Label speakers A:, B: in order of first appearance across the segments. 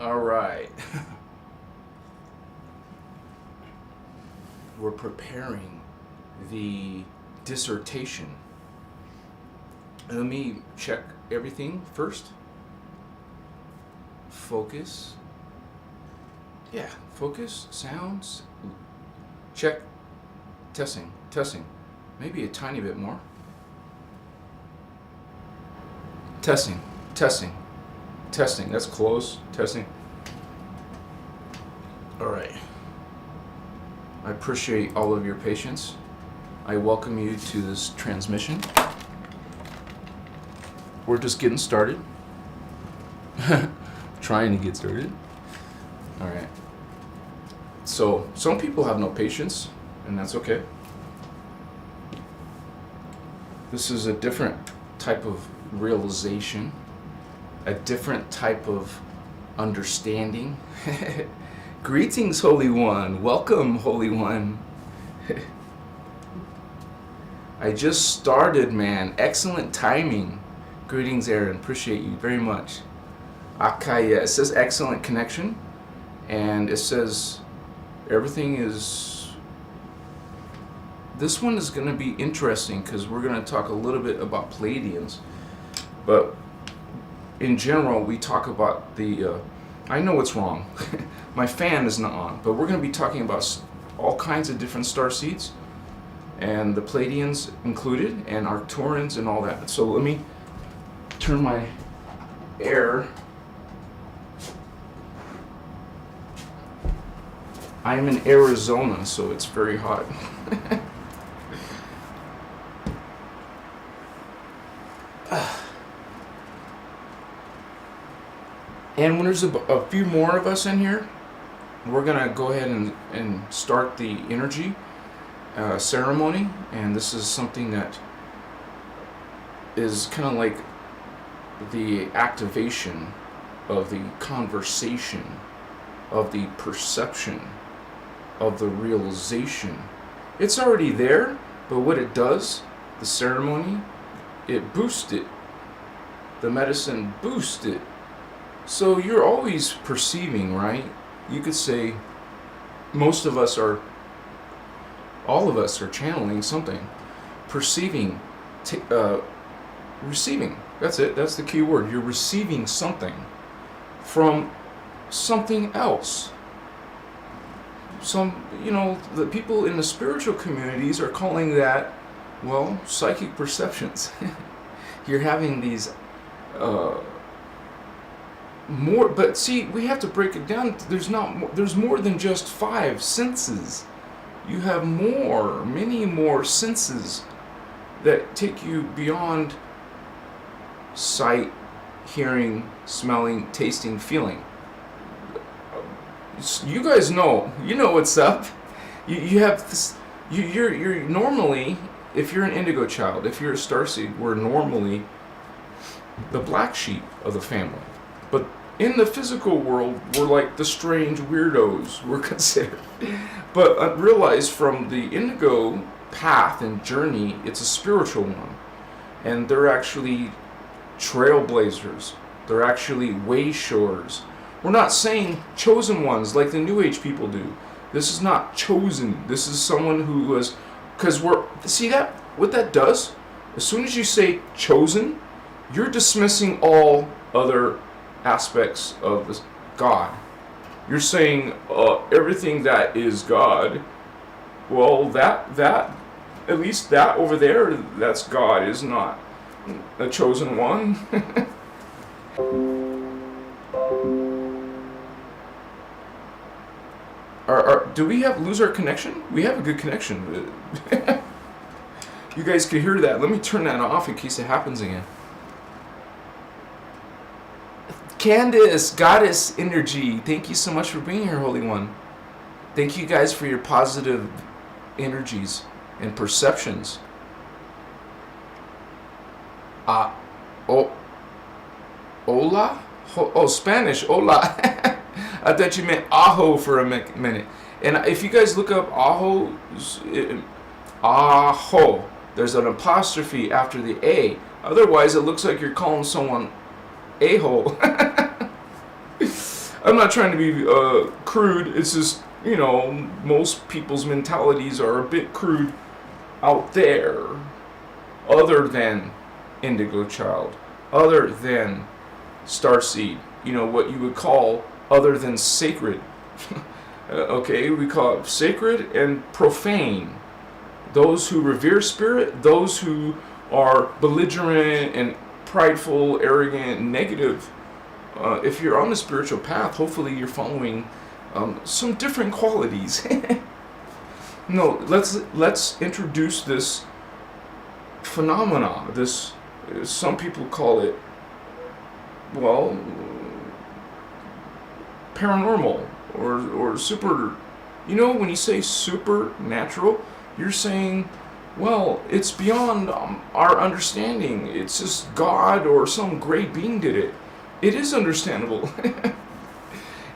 A: All right. We're preparing the dissertation. Let me check everything first. Focus. Yeah, focus, sounds. Check. Testing, testing. Maybe a tiny bit more. Testing, testing, testing. That's close. Testing. All right. I appreciate all of your patience. I welcome you to this transmission. We're just getting started. Trying to get started. All right. So, some people have no patience, and that's okay. This is a different type of realization, a different type of understanding. Greetings, Holy One. Welcome, Holy One. I just started, man. Excellent timing. Greetings, Aaron. Appreciate you very much. Akaya. It says excellent connection. And it says everything is... This one is going to be interesting because we're going to talk a little bit about Pleiadians. But in general, we talk about the... I know it's wrong. My fan is not on. But we're going to be talking about all kinds of different starseeds. And the Pleiadians included. And Arcturans and all that. So let me turn my air... I'm in Arizona, so it's very hot. And when there's a few more of us in here, we're going to go ahead and start the energy ceremony. And this is something that is kind of like the activation of the conversation, of the perception, of the realization. It's already there, but what it does, the ceremony, it boosts it. The medicine boosts it. So you're always perceiving, right? You could say most of us are, all of us are channeling something, perceiving, receiving. That's it. That's the key word. You're receiving something from something else. Some, the people in the spiritual communities are calling that, well, psychic perceptions. You're having these more, but see, we have to break it down. There's more than just 5 senses. You have many more senses that take you beyond sight, hearing, smelling, tasting, feeling. You guys know, what's up. You have this. You're normally, if you're an indigo child, if you're a starseed, we're normally the black sheep of the family. But in the physical world, we're like the strange weirdos we're considered. But realize from the indigo path and journey, it's a spiritual one. And they're actually trailblazers. They're actually wayshowers. We're not saying chosen ones like the New Age people do. This is not chosen. This is someone who was... Because see that? What that does? As soon as you say chosen, you're dismissing all other aspects of this God. You're saying everything that is God, well, that at least that over there, that's God, is not a chosen one. Do we lose our connection? We have a good connection. You guys can hear that. Let me turn that off in case it happens again. Candace, Goddess Energy, thank you so much for being here, Holy One. Thank you guys for your positive energies and perceptions. Hola? Spanish, hola. I thought you meant ajo for a minute. And if you guys look up ajo, there's an apostrophe after the A. Otherwise, it looks like you're calling someone a-hole. I'm not trying to be crude. It's just, you know, most people's mentalities are a bit crude out there, other than indigo child, other than starseed, you know, what you would call other than sacred. Okay, we call it sacred and profane. Those who revere spirit, those who are belligerent and prideful, arrogant, negative. If you're on the spiritual path, hopefully you're following some different qualities. No, let's introduce this phenomena. This, some people call it, well, paranormal or super. You know, when you say supernatural, you're saying, well, it's beyond our understanding. It's just God or some great being did it. It is understandable.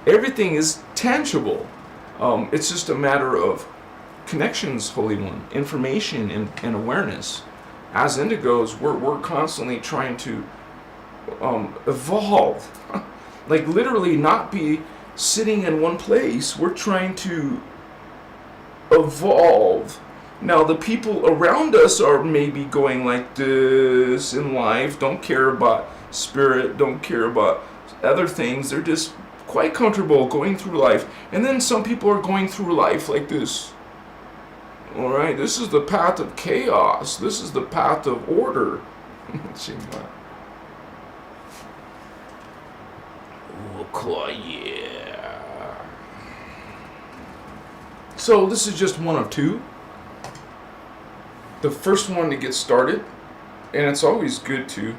A: Everything is tangible. It's just a matter of connections, Holy One, information and awareness. As indigos, we're constantly trying to evolve. Like literally not be sitting in one place. We're trying to evolve. Now the people around us are maybe going like this in life, don't care about spirit, don't care about other things. They're just quite comfortable going through life. And then some people are going through life like this. Alright, this is the path of chaos. This is the path of order. Yeah. So this is just one of two. The first one to get started, and it's always good to,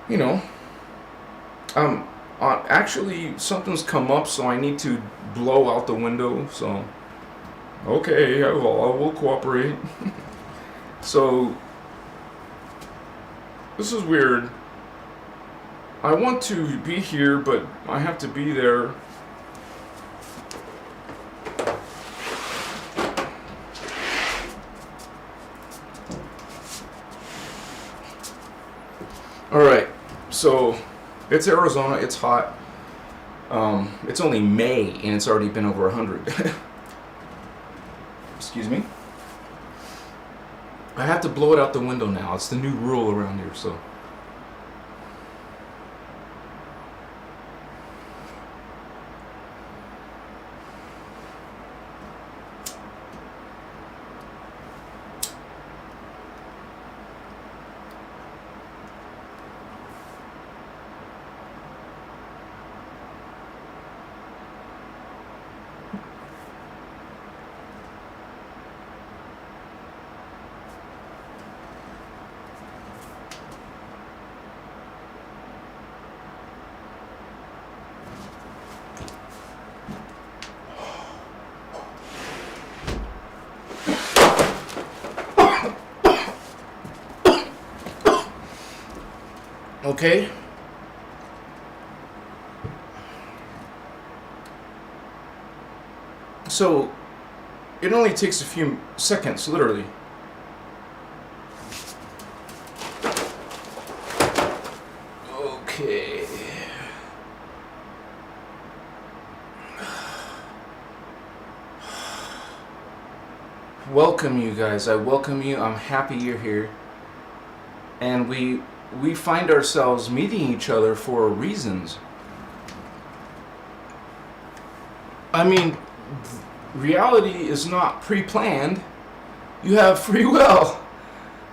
A: you know, actually something's come up, so I need to blow out the window, so, okay, I will cooperate. So, this is weird. I want to be here, but I have to be there. Alright, so it's Arizona, it's hot. It's only May and it's already been over 100. Excuse me. I have to blow it out the window now. It's the new rule around here, so. Okay. So, it only takes a few seconds, literally. Okay. Welcome you guys. I welcome you. I'm happy you're here. And we find ourselves meeting each other for reasons. I mean, reality is not pre-planned. You have free will.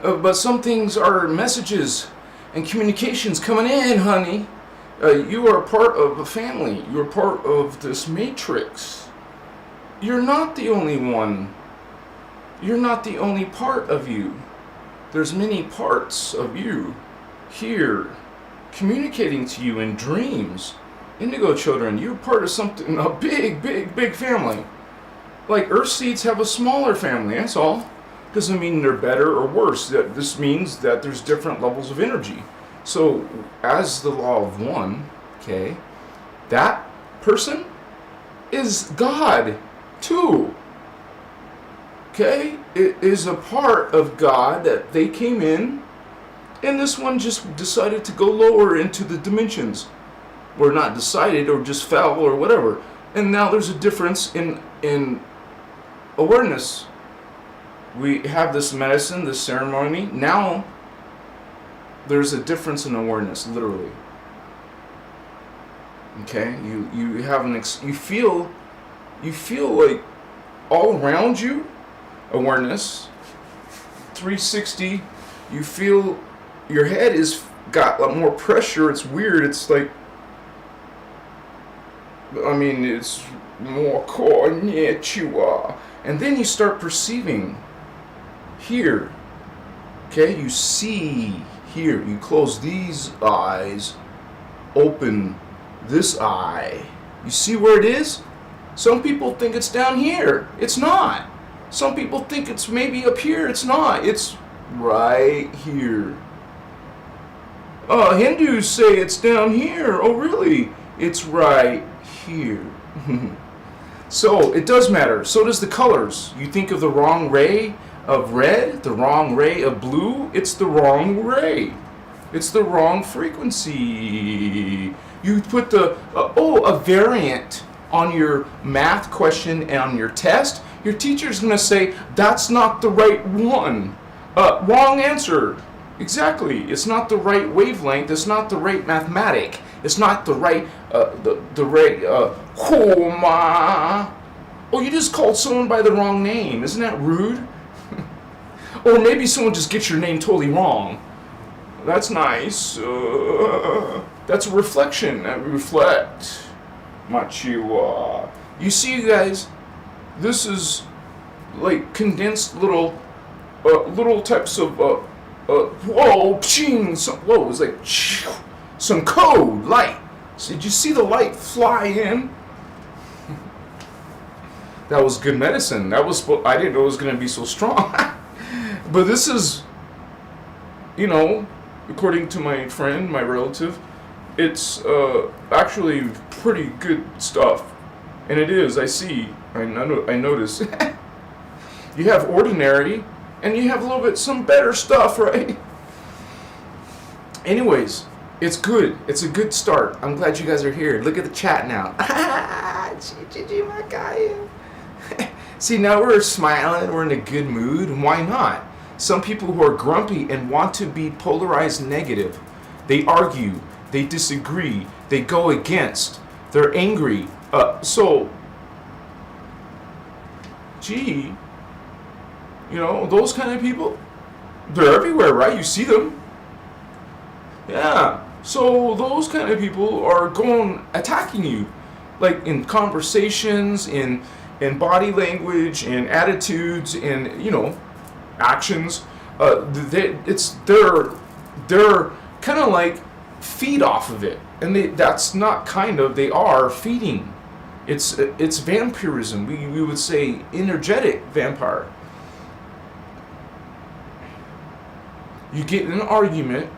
A: But some things are messages and communications coming in, honey. You are part of a family. You're part of this matrix. You're not the only one. You're not the only part of you. There's many parts of you here communicating to you in dreams. Indigo children, you're part of something, a big, big, big family. Like Earth seeds have a smaller family, that's all. Doesn't mean they're better or worse. This means that there's different levels of energy. So, as the law of one, okay, that person is God, too. Okay? It is a part of God that they came in, and this one just decided to go lower into the dimensions. or not decided, or just fell, or whatever. And now there's a difference in awareness. We have this medicine, this ceremony. Now there's a difference in awareness, literally. Okay, you have you feel like all around you, awareness, 360. You feel your head is got a lot more pressure. It's weird. It's like, I mean, it's more konnichiwa. And then you start perceiving here. Okay, you see here. You close these eyes, open this eye. You see where it is? Some people think it's down here. It's not. Some people think it's maybe up here. It's not. It's right here. Hindus say it's down here. Oh, really? It's right here. So it does matter. So does the colors. You think of the wrong ray of red, the wrong ray of blue. It's the wrong ray. It's the wrong frequency. You put a variant on your math question and on your test. Your teacher's going to say, that's not the right one. Wrong answer. Exactly. It's not the right wavelength. It's not the right mathematic. It's not the right, Homa. Oh, you just called someone by the wrong name. Isn't that rude? Or maybe someone just gets your name totally wrong. That's nice. That's a reflection. I reflect. Machiwa. You see, you guys, this is like condensed little types of whoa, ching, whoa, it was like some code, light. So did you see the light fly in? That was good medicine. I didn't know it was going to be so strong. But this is, according to my friend, my relative, it's actually pretty good stuff. And it is, I see, I notice. You have ordinary, and you have a little bit some better stuff, right? Anyways, it's good. It's a good start. I'm glad you guys are here. Look at the chat now. See, now we're smiling. We're in a good mood. Why not? Some people who are grumpy and want to be polarized negative, they argue, they disagree, they go against, they're angry. Those kind of people, they're everywhere, right? You see them. Yeah. So those kind of people are attacking you, like in conversations, in body language, in attitudes, in actions. They're kind of like feed off of it, and they are feeding. It's vampirism. We would say energetic vampire. You get in an argument,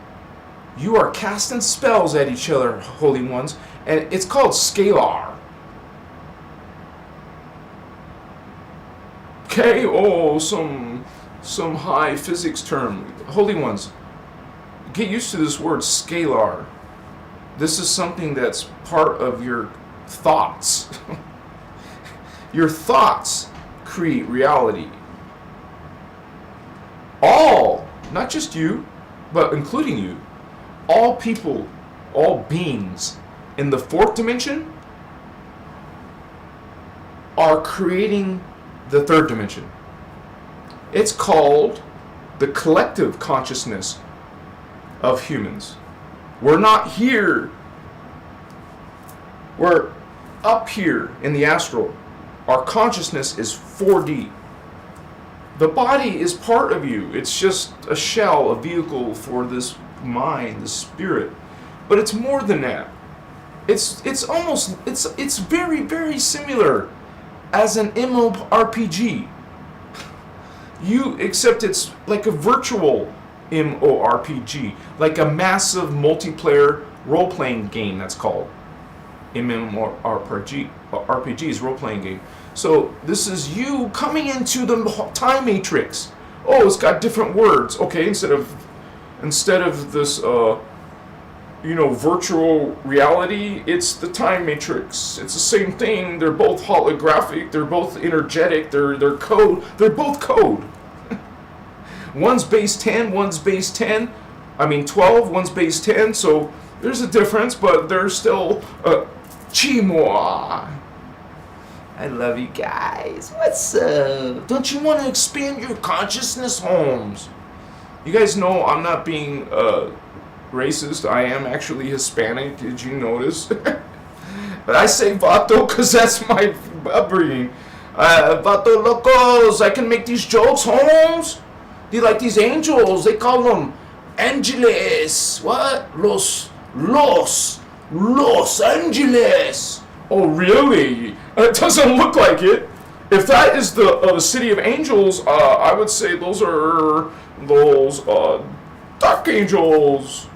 A: you are casting spells at each other, holy ones, and it's called scalar. Okay, some high physics term. Holy ones, get used to this word scalar. This is something that's part of your thoughts. Your thoughts create reality. All, not just you, but including you, all people, all beings in the fourth dimension are creating the third dimension. It's called the collective consciousness of humans. We're not here. We're up here in the astral. Our consciousness is 4D. The body is part of you. It's just a shell, a vehicle for this mind, the spirit. But it's more than that. It's very, very similar as an MMORPG. Except it's like a virtual MMORPG, like a massive multiplayer role-playing game. That's called RPGs, role-playing game. So this is you coming into the time matrix. Oh, it's got different words. Okay, instead of this virtual reality, it's the time matrix. It's the same thing. They're both holographic. They're both energetic. They're code. They're both code. One's base 10, one's base 10. 12, one's base 10. So there's a difference, but they're still Chimois. I love you guys. What's up? Don't you want to expand your consciousness, Holmes? You guys know I'm not being racist. I am actually Hispanic. Did you notice? But I say vato because that's my upbringing. Vato locos. I can make these jokes, Holmes. Do you like these angels? They call them angeles. What? Los Angeles. Oh, really? It doesn't look like it. If that is the city of angels, I would say those are dark angels.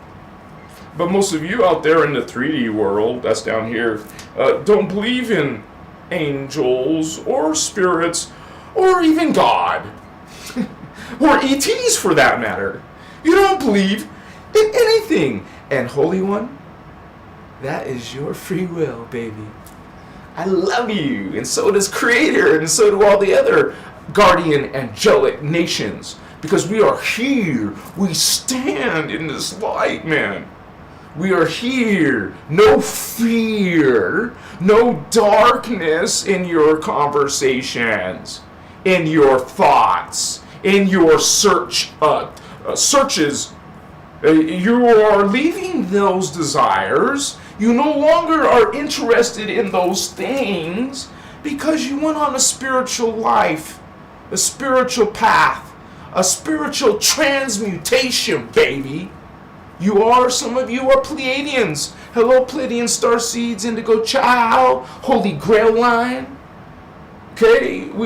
A: But most of you out there in the 3D world, that's down here, don't believe in angels or spirits or even God. Or ETs for that matter. You don't believe in anything. And Holy One, that is your free will, baby. I love you, and so does Creator, and so do all the other guardian angelic nations. Because we are here. We stand in this light, man. We are here. No fear. No darkness in your conversations. In your thoughts. In your searches. You are leaving those desires. You no longer are interested in those things because you went on a spiritual life, a spiritual path, a spiritual transmutation, baby. Some of you are Pleiadians. Hello, Pleiadian Starseeds, Indigo Child, Holy Grail line. Okay, a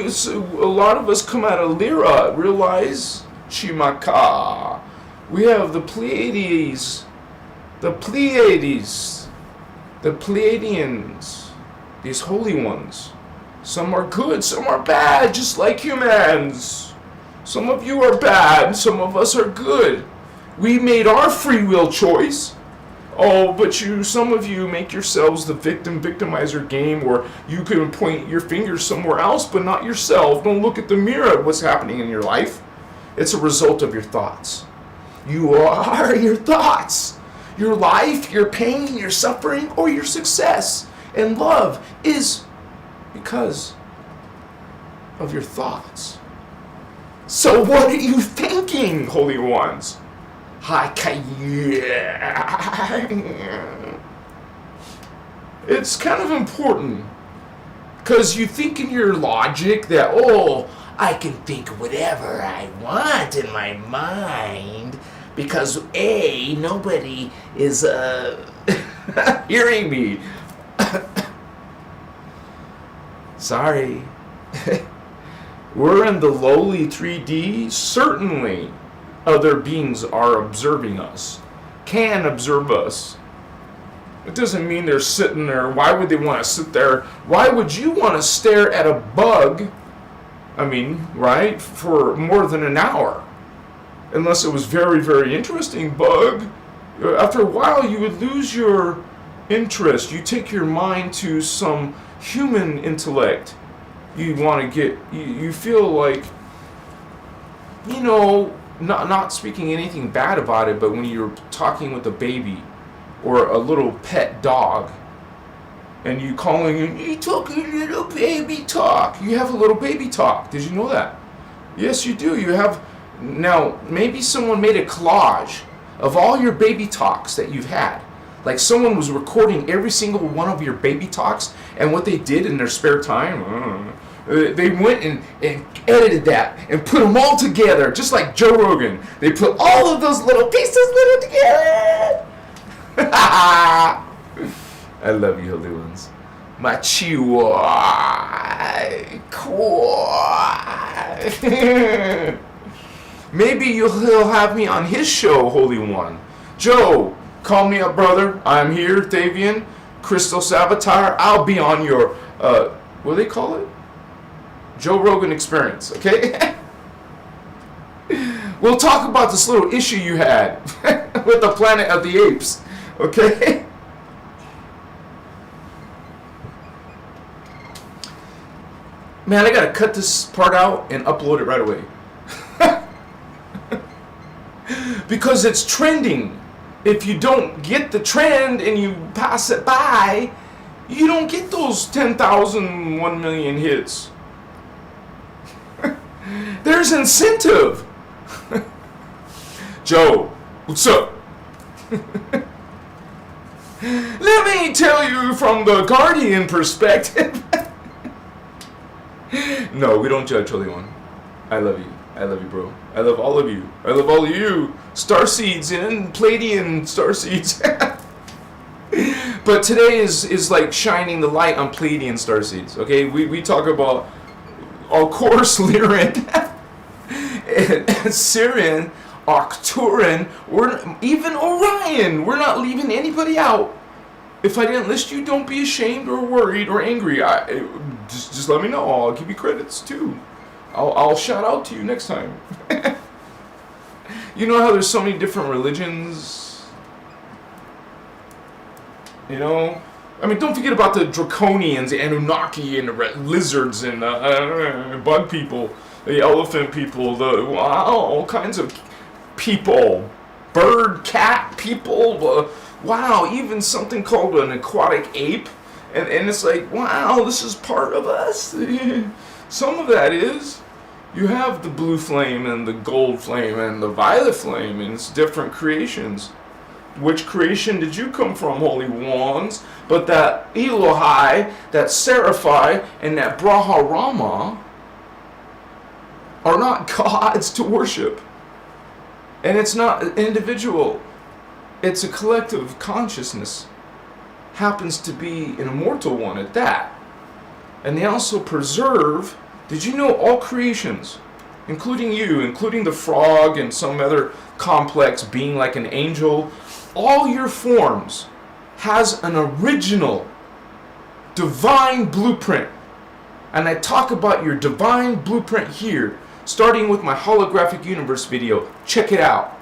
A: lot of us come out of Lyra, realize? Chimaka. We have the Pleiades, the Pleiadians, these holy ones. Some are good, some are bad, just like humans. Some of you are bad, some of us are good. We made our free will choice. Oh, but some of you make yourselves the victimizer game where you can point your finger somewhere else, but not yourself. Don't look at the mirror at what's happening in your life. It's a result of your thoughts. You are your thoughts. Your life, your pain, your suffering, or your success and love is because of your thoughts. So what are you thinking, Holy Ones? It's kind of important because you think in your logic that, I can think whatever I want in my mind because nobody is hearing me. Sorry. We're in the lowly 3D. Certainly other beings are observing us, can observe us. It doesn't mean they're sitting there. Why would they want to sit there? Why would you want to stare at a bug, right, for more than an hour? Unless it was very, very interesting bug. After a while, you would lose your interest. You take your mind to some human intellect. You want to get, you feel like, not speaking anything bad about it, but when you're talking with a baby or a little pet dog, and you calling him, you talking little baby talk. You have a little baby talk. Did you know that? Yes, you do. You have. Now, maybe someone made a collage of all your baby talks that you've had. Like someone was recording every single one of your baby talks, and what they did in their spare time, they went and edited that and put them all together, just like Joe Rogan. They put all of those little pieces together. I love you, holy ones. My chihuahua. Maybe he'll have me on his show, Holy One. Joe, call me up, brother. I'm here, Thavian, Christos Avatar. I'll be on your, what do they call it? Joe Rogan Experience, okay? We'll talk about this little issue you had with the Planet of the Apes. Okay? Man, I gotta cut this part out and upload it right away. Because it's trending. If you don't get the trend and you pass it by, you don't get those 10,000, 1 million hits. There's incentive. Joe, what's up? Let me tell you from the Guardian perspective. No, we don't judge, Holy One. I love you. I love you, bro. I love all of you. I love all of you. Starseeds and Pleiadian Starseeds. But today is like shining the light on Pleiadian Starseeds. Okay, we talk about, of course, Lyran, Siren, Arcturan, even Orion. We're not leaving anybody out. If I didn't list you, don't be ashamed or worried or angry. Just let me know. I'll give you credits too. I'll shout out to you next time. You know how there's so many different religions? You know? I mean, don't forget about the Draconians, the Anunnaki, and the lizards, and bug people, the elephant people, all kinds of people. Bird, cat people, wow, even something called an aquatic ape. And it's like, wow, this is part of us. Some of that is. You have the blue flame and the gold flame and the violet flame, and it's different creations. Which creation did you come from, Holy Ones? But that Elohai, that Seraphai, and that Braharama are not gods to worship. And it's not individual. It's a collective consciousness. Happens to be an immortal one at that. And they also preserve, did you know all creations, including you, including the frog and some other complex being like an angel, all your forms has an original divine blueprint. And I talk about your divine blueprint here, starting with my holographic universe video. Check it out.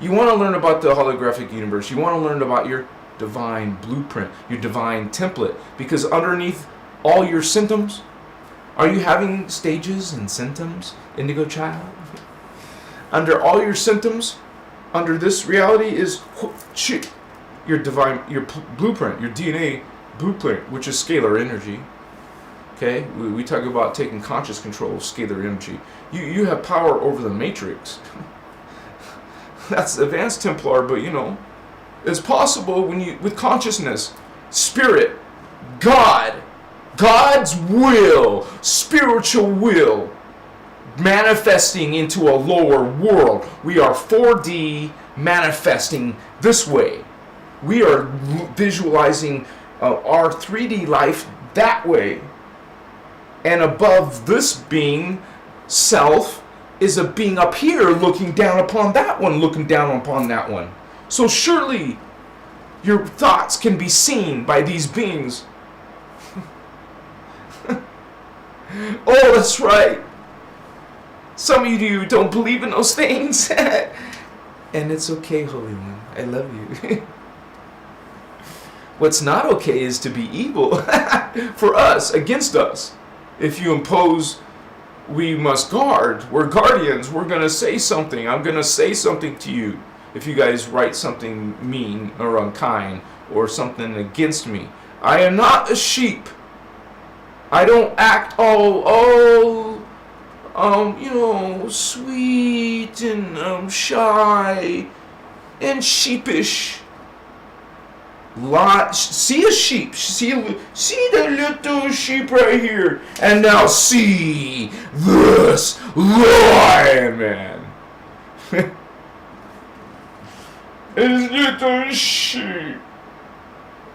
A: You want to learn about the holographic universe. You want to learn about your divine blueprint, your divine template. Because underneath all your symptoms, are you having stages and symptoms, indigo child? Under all your symptoms, under this reality is your divine, your blueprint, your DNA blueprint, which is scalar energy. Okay, we talk about taking conscious control of scalar energy. You have power over the matrix. That's advanced Templar, but you know, it's possible when you, with consciousness, spirit, God's will, spiritual will, manifesting into a lower world. We are 4D manifesting this way. We are visualizing our 3D life that way. And above this being, self, is a being up here looking down upon that one, looking down upon that one. So surely your thoughts can be seen by these beings. Oh, that's right. Some of you don't believe in those things. And it's okay, Holy One. I love you. What's not okay is to be evil for us, against us. If you impose, we must guard. We're guardians. We're going to say something. I'm going to say something to you. If you guys write something mean or unkind or something against me. I am not a sheep. I don't act sweet and shy and sheepish. See a sheep. See the little sheep right here. And now see this lion, man. This little sheep.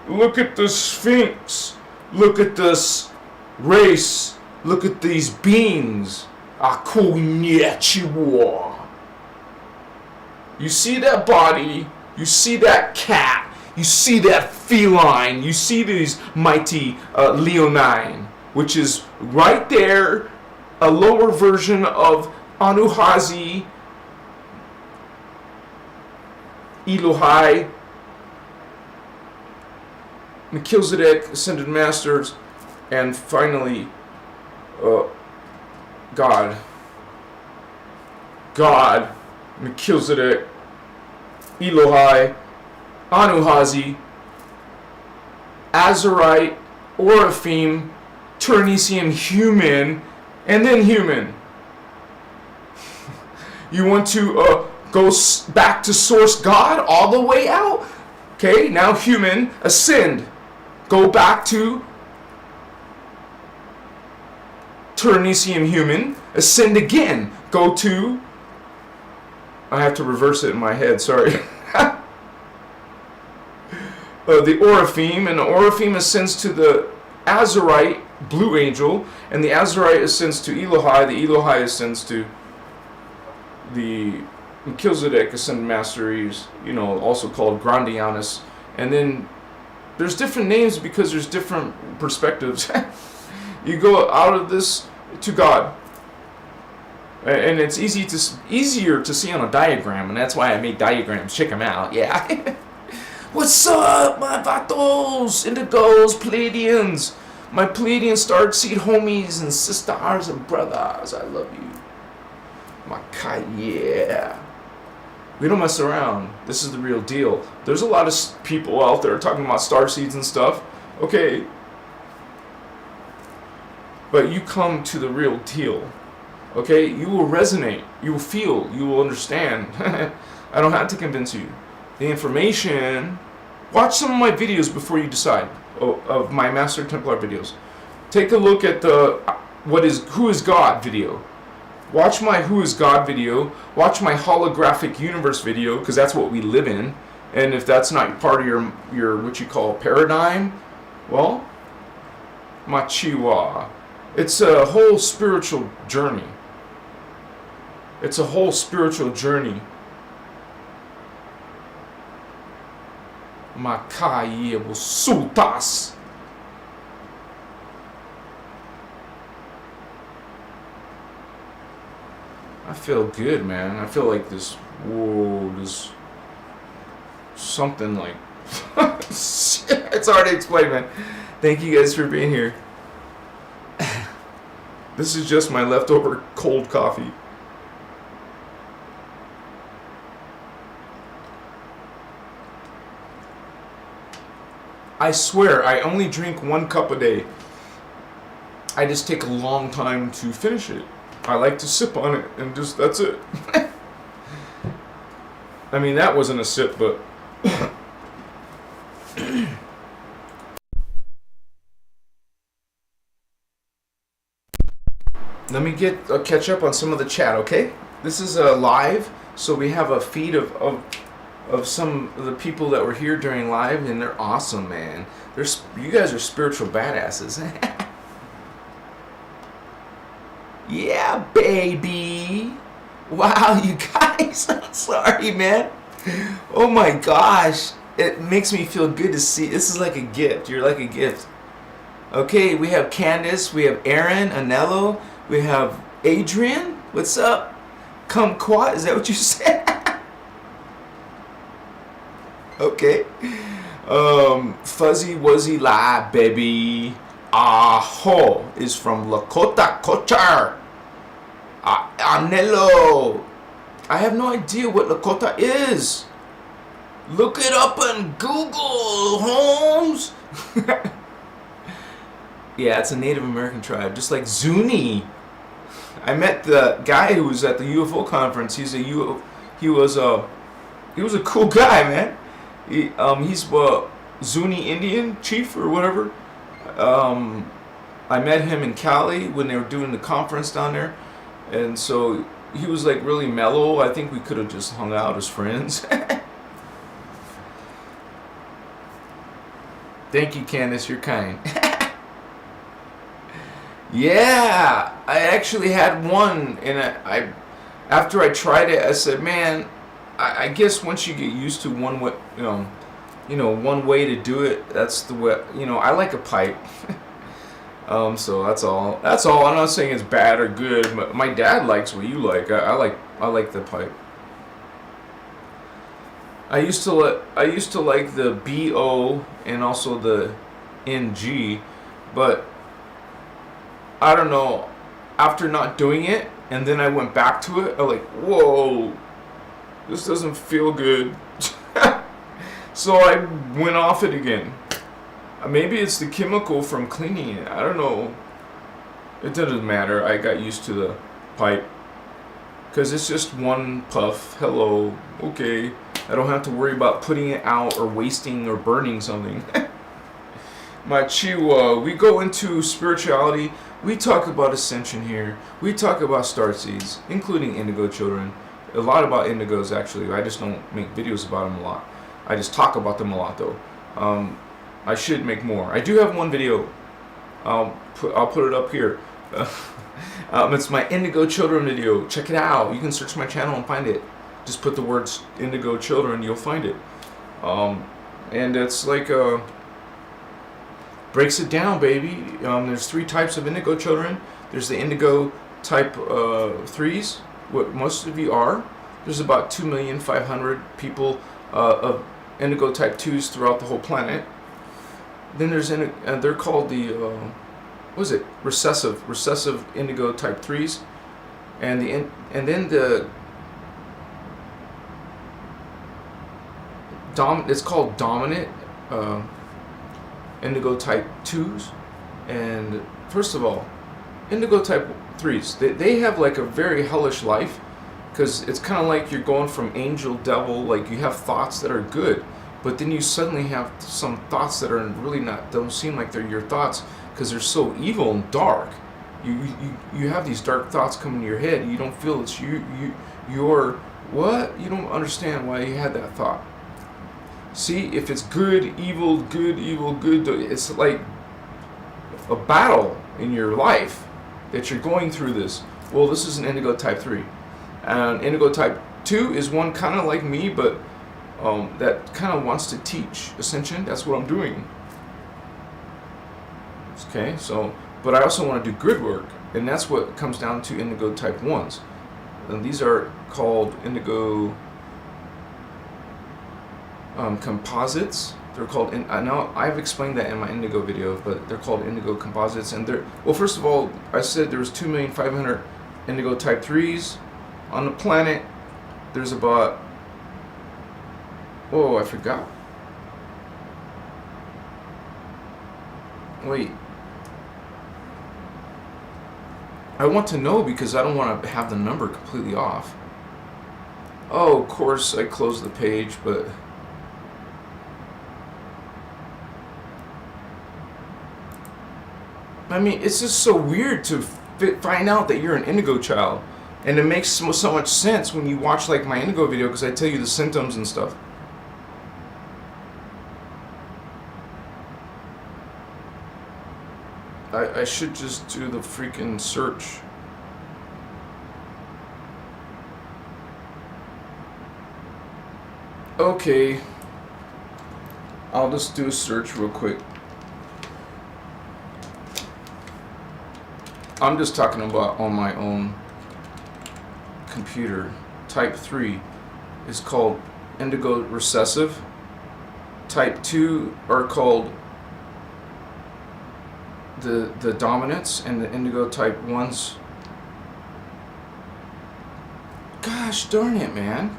A: Look at the Sphinx. Look at this race. Look at these beings. Konnichiwa. You see that body. You see that cat. You see that feline. You see these mighty leonine, which is right there, a lower version of Anuhazi Elohai, Melchizedek, Ascended Masters, and finally, God. God, Melchizedek, Elohai, Anuhazi, Azurite, Oraphim, Turnesian human, and then human. You want to go back to source God all the way out? Okay, now human, ascend. Go back to Turnesian human, ascend again. Go to, I have to reverse it in my head, sorry. The Oraphim, and the Oraphim ascends to the Azurite, blue angel, and the Azurite ascends to Elohai, the Elohai ascends to the Melchizedek, Ascended Masteries, also called Grandianus. And then there's different names because there's different perspectives. You go out of this to God. And it's easier to see on a diagram, and that's why I make diagrams. Check them out, yeah. What's up, my vatos, indigos, Pleiadians, my Pleiadian Starseed homies and sisters and brothers, I love you. My kai, yeah. We don't mess around. This is the real deal. There's a lot of people out there talking about starseeds and stuff. Okay. But you come to the real deal. Okay? You will resonate. You will feel. You will understand. I don't have to convince you. The information... Watch some of my videos before you decide. Of my Master Templar videos. Take a look at the Who is God video. Watch my Who is God video. Watch my holographic universe video, because that's what we live in. And if that's not part of your what you call paradigm, well, machiwa. It's a whole spiritual journey. It's a whole spiritual journey. Makai sultas. I feel good, man. I feel like this. Whoa, this something like. It's hard to explain, man. Thank you guys for being here. This is just my leftover cold coffee. I swear, I only drink 1 cup a day. I just take a long time to finish it. I like to sip on it, and just, that's it. I mean, that wasn't a sip, but... Let me catch up on some of the chat, okay? This is live, so we have a feed of some of the people that were here during live, and they're awesome, man. You guys are spiritual badasses. Yeah, baby. Wow, you guys. I'm sorry, man. Oh my gosh. It makes me feel good to see. This is like a gift. You're like a gift. Okay, we have Candace. We have Aaron, Anello. We have Adrian. What's up? Kumquat. Is that what you said? Okay. Fuzzy Wuzzy La, baby. Aho is from Lakota Kochar. Anello. I have no idea what Lakota is. Look it up on Google, Holmes. Yeah, it's a Native American tribe, just like Zuni. I met the guy who was at the UFO conference. He was a cool guy, man. He's Zuni Indian chief or whatever. I met him in Cali when they were doing the conference down there, and so he was like really mellow. I think we could have just hung out as friends. Thank you, Candace. You're kind. Yeah, I actually had one, and after I tried it, I said, man, I guess once you get used to one way, one way to do it, that's the way. I like a pipe. So that's all. That's all. I'm not saying it's bad or good. But my dad likes what you like. I like the pipe. I used to like the BO and also the NG, but I don't know. After not doing it, and then I went back to it, I'm like, whoa, this doesn't feel good. So I went off it again. Maybe it's the chemical from cleaning it. I don't know. It doesn't matter. I got used to the pipe. Because it's just one puff. Hello. Okay. I don't have to worry about putting it out or wasting or burning something. My Chihuahua. We go into spirituality. We talk about ascension here. We talk about starseeds, including indigo children. A lot about indigos, actually. I just don't make videos about them a lot. I just talk about them a lot, though. I should make more. I do have one video. I'll put it up here. It's my indigo children video. Check it out. You can search my channel and find it. Just put the words indigo children, you'll find it. And it's like breaks it down, baby. There's 3 types of indigo children. There's the indigo type 3s, what most of you are. There's about 2,500,000 people of indigo type 2s throughout the whole planet. Then there's they're called the what is it? Recessive indigo type 3s, and then the it's called dominant indigo type 2s. And first of all, indigo type 3s, they have like a very hellish life, because it's kind of like you're going from angel, devil, like you have thoughts that are good, but then you suddenly have some thoughts that are really don't seem like they're your thoughts, because they're so evil and dark. You have these dark thoughts come into your head, and you don't feel it's you're what? You don't understand why you had that thought. See, if it's good, evil, good, it's like a battle in your life that you're going through this. Well, this is an indigo type 3. And indigo type 2 is one kind of like me, but that kind of wants to teach ascension. That's what I'm doing. Okay, so, but I also want to do grid work, and that's what comes down to indigo type 1s. And these are called indigo composites. They're called, I know I've explained that in my indigo video, but they're called indigo composites. And they're, well, first of all, I said there was 2,500,000 indigo type 3s on the planet. There's about, oh, I forgot. Wait. I want to know because I don't want to have the number completely off. Oh, of course, I closed the page, but I mean, it's just so weird to find out that you're an indigo child. And it makes so much sense when you watch like my indigo video, because I tell you the symptoms and stuff. I should just do the freaking search. Okay. I'll just do a search real quick. I'm just talking about on my own computer. Type 3 is called indigo recessive. Type 2 are called the dominants, and the indigo type 1s. Gosh darn it, man.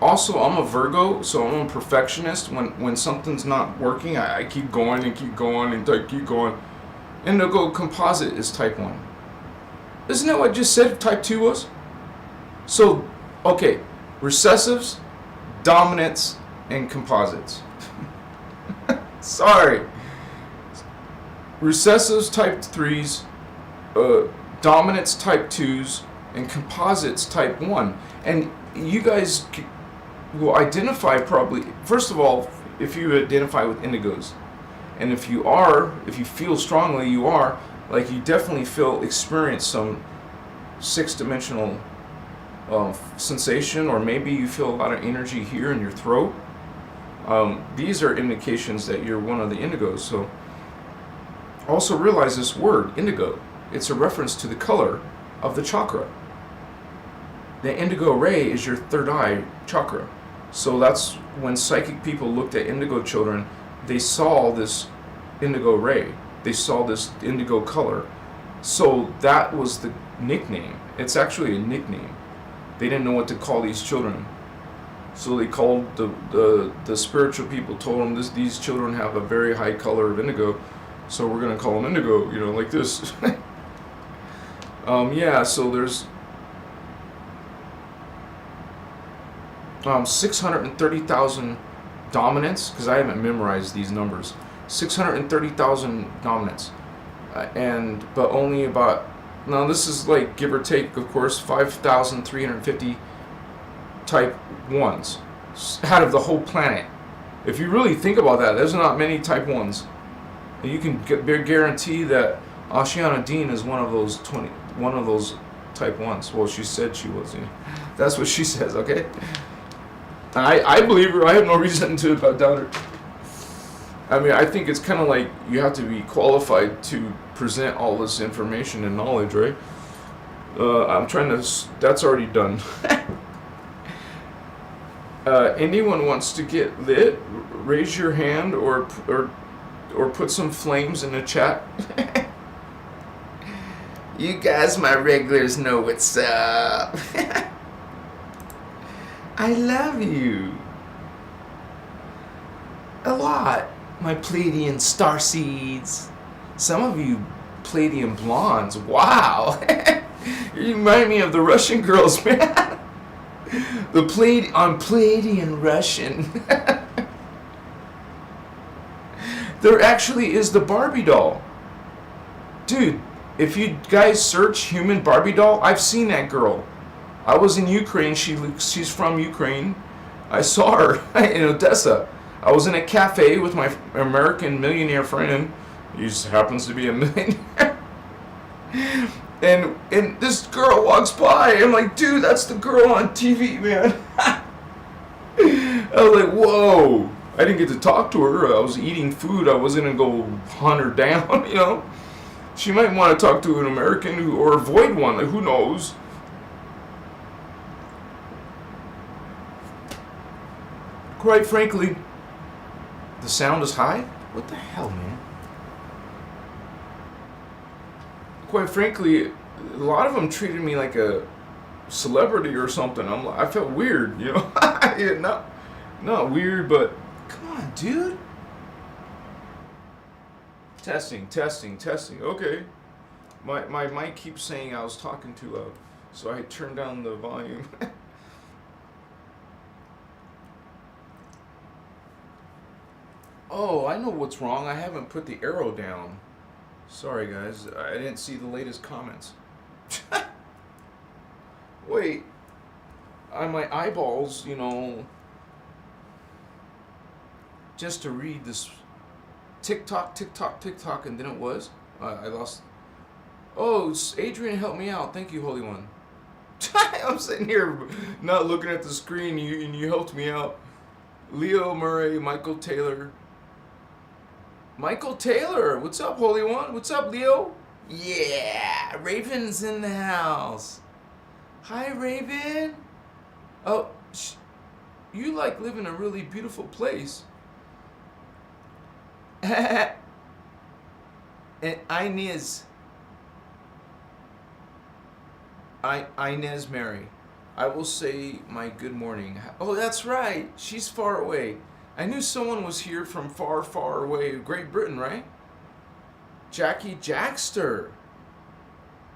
A: Also, I'm a Virgo, so I'm a perfectionist. When something's not working, I keep going and keep going and I keep going. Indigo composite is type 1. Isn't that what I just said type 2 was? So, okay, recessives, dominants, and composites. Sorry. Recessives type 3s, dominants type 2s, and composites type 1. And you guys will identify probably, first of all, if you identify with indigos. And if you feel strongly you are, like you definitely experience some 6-dimensional sensation, or maybe you feel a lot of energy here in your throat. These are indications that you're one of the indigos. So also realize this word, indigo, it's a reference to the color of the chakra. The indigo ray is your third eye chakra. So that's when psychic people looked at indigo children, they saw this indigo ray. They saw this indigo color. So that was the nickname. It's actually a nickname. They didn't know what to call these children. So they called the spiritual people, told them these children have a very high color of indigo, so we're going to call them indigo, you know, like this. Yeah, so there's 630,000 dominants, because I haven't memorized these numbers. 630,000 dominants. But only about, now this is like give or take, of course, 5,350 type 1s out of the whole planet. If you really think about that, there's not many type 1s. And you can guarantee that Ashiana Dean is one of those type 1s. Well, she said she was. You know. That's what she says, okay? I believe her. I have no reason to doubt her. I mean, I think it's kind of like you have to be qualified to present all this information and knowledge, right? I'm trying to... That's already done. Anyone wants to get lit? Raise your hand or put some flames in the chat. You guys, my regulars, know what's up. I love you a lot, my Pleiadian Starseeds. Some of you Pleiadian blondes, wow. You remind me of the Russian girls, man. I'm Pleiadian Russian. There actually is the Barbie doll. Dude, if you guys search human Barbie doll, I've seen that girl. I was in Ukraine. She's from Ukraine. I saw her in Odessa. I was in a cafe with my American millionaire friend. He just happens to be a millionaire. And this girl walks by. I'm like, dude, that's the girl on TV, man. I was like, whoa. I didn't get to talk to her. I was eating food. I wasn't going to go hunt her down, you know. She might want to talk to an American or avoid one. Like, who knows? Quite frankly, the sound is high? What the hell, man? Quite frankly, a lot of them treated me like a celebrity or something. I felt weird, you know? Yeah, not weird, but come on, dude. Testing. Okay. My mic keeps saying I was talking too loud, so I turned down the volume. Oh, I know what's wrong. I haven't put the arrow down. Sorry, guys. I didn't see the latest comments. Wait. My eyeballs, you know, just to read this TikTok, and then it was. I lost. Oh, Adrian helped me out. Thank you, Holy One. I'm sitting here not looking at the screen, and you helped me out. Leo Murray, Michael Taylor. Michael Taylor, what's up, Holy One? What's up, Leo? Yeah, Raven's in the house. Hi, Raven. Oh, you like live in a really beautiful place. And Inez Mary. I will say my good morning. Oh, that's right. She's far away. I knew someone was here from far, far away. Great Britain, right? Jackie Jackster.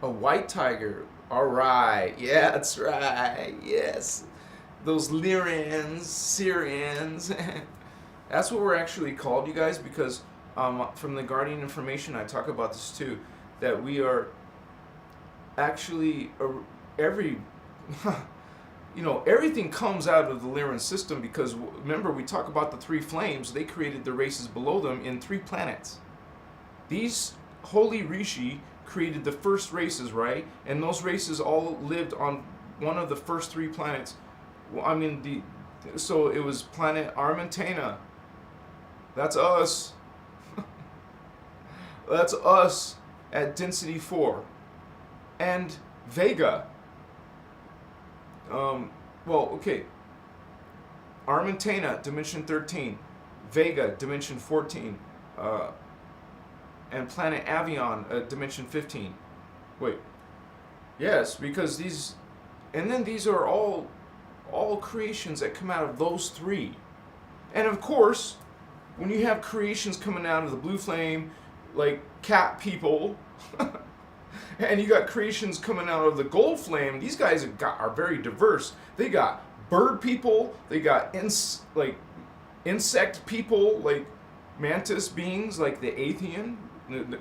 A: A white tiger. All right. Yeah, that's right. Yes. Those Lyrans, Syrians. That's what we're actually called, you guys, because from the Guardian information, I talk about this too, that we are actually everything comes out of the Lyran system, because remember we talk about the three flames. They created the races below them in 3 planets. These holy rishi created the first races, right? And those races all lived on one of the first 3 planets. So it was planet Armentana. That's us. That's us at density 4. And Vega. Well, okay. Armentana, dimension 13. Vega, dimension 14. And planet Avion, dimension 15. Wait. Yes, because these... And then these are all creations that come out of those three. And of course, when you have creations coming out of the blue flame, like cat people, and you got creations coming out of the gold flame, these guys are very diverse. They got bird people, they got insect people, like mantis beings, like the Athean. The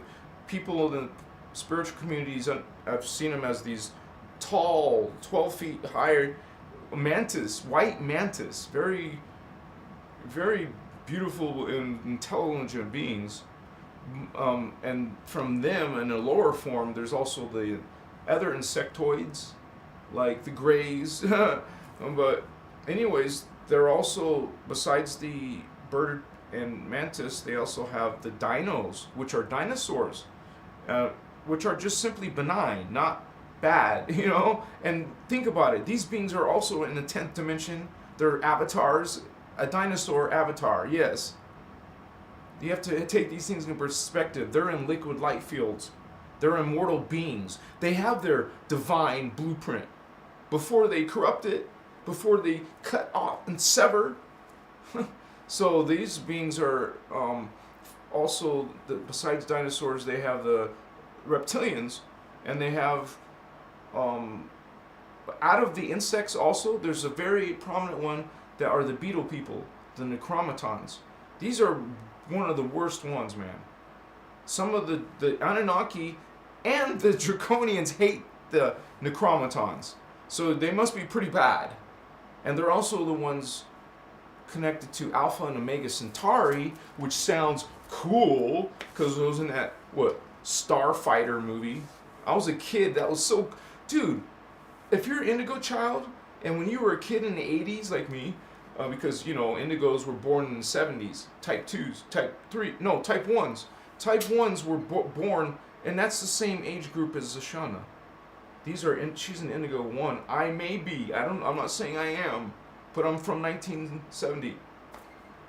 A: people in the spiritual communities, I've seen them as these tall, 12 feet high mantis, white mantis, very, very beautiful and intelligent beings. And from them, in a lower form, there's also the other insectoids, like the greys. But anyways, they're also, besides the bird and mantis, they also have the dinos, which are dinosaurs, which are just simply benign, not bad, you know? And think about it. These beings are also in the 10th dimension. They're avatars. A dinosaur avatar, yes. You have to take these things in perspective. They're in liquid light fields. They're immortal beings. They have their divine blueprint. Before they corrupt it, before they cut off and sever. So these beings are also, besides dinosaurs, they have the reptilians, and they have, out of the insects also, there's a very prominent one that are the beetle people, the necromatons. These are one of the worst ones, man. Some of the Anunnaki and the Draconians hate the necromatons. So they must be pretty bad. And they're also the ones connected to Alpha and Omega Centauri, which sounds cool, because it was in that, Starfighter movie. I was a kid, that was so... Dude, if you're an indigo child, and when you were a kid in the 80s, like me, because, indigos were born in the 70s, type 2s, type 1s. Type 1s were born, and that's the same age group as Zashana. She's an indigo 1. I may be, I'm not saying I am, but I'm from 1970.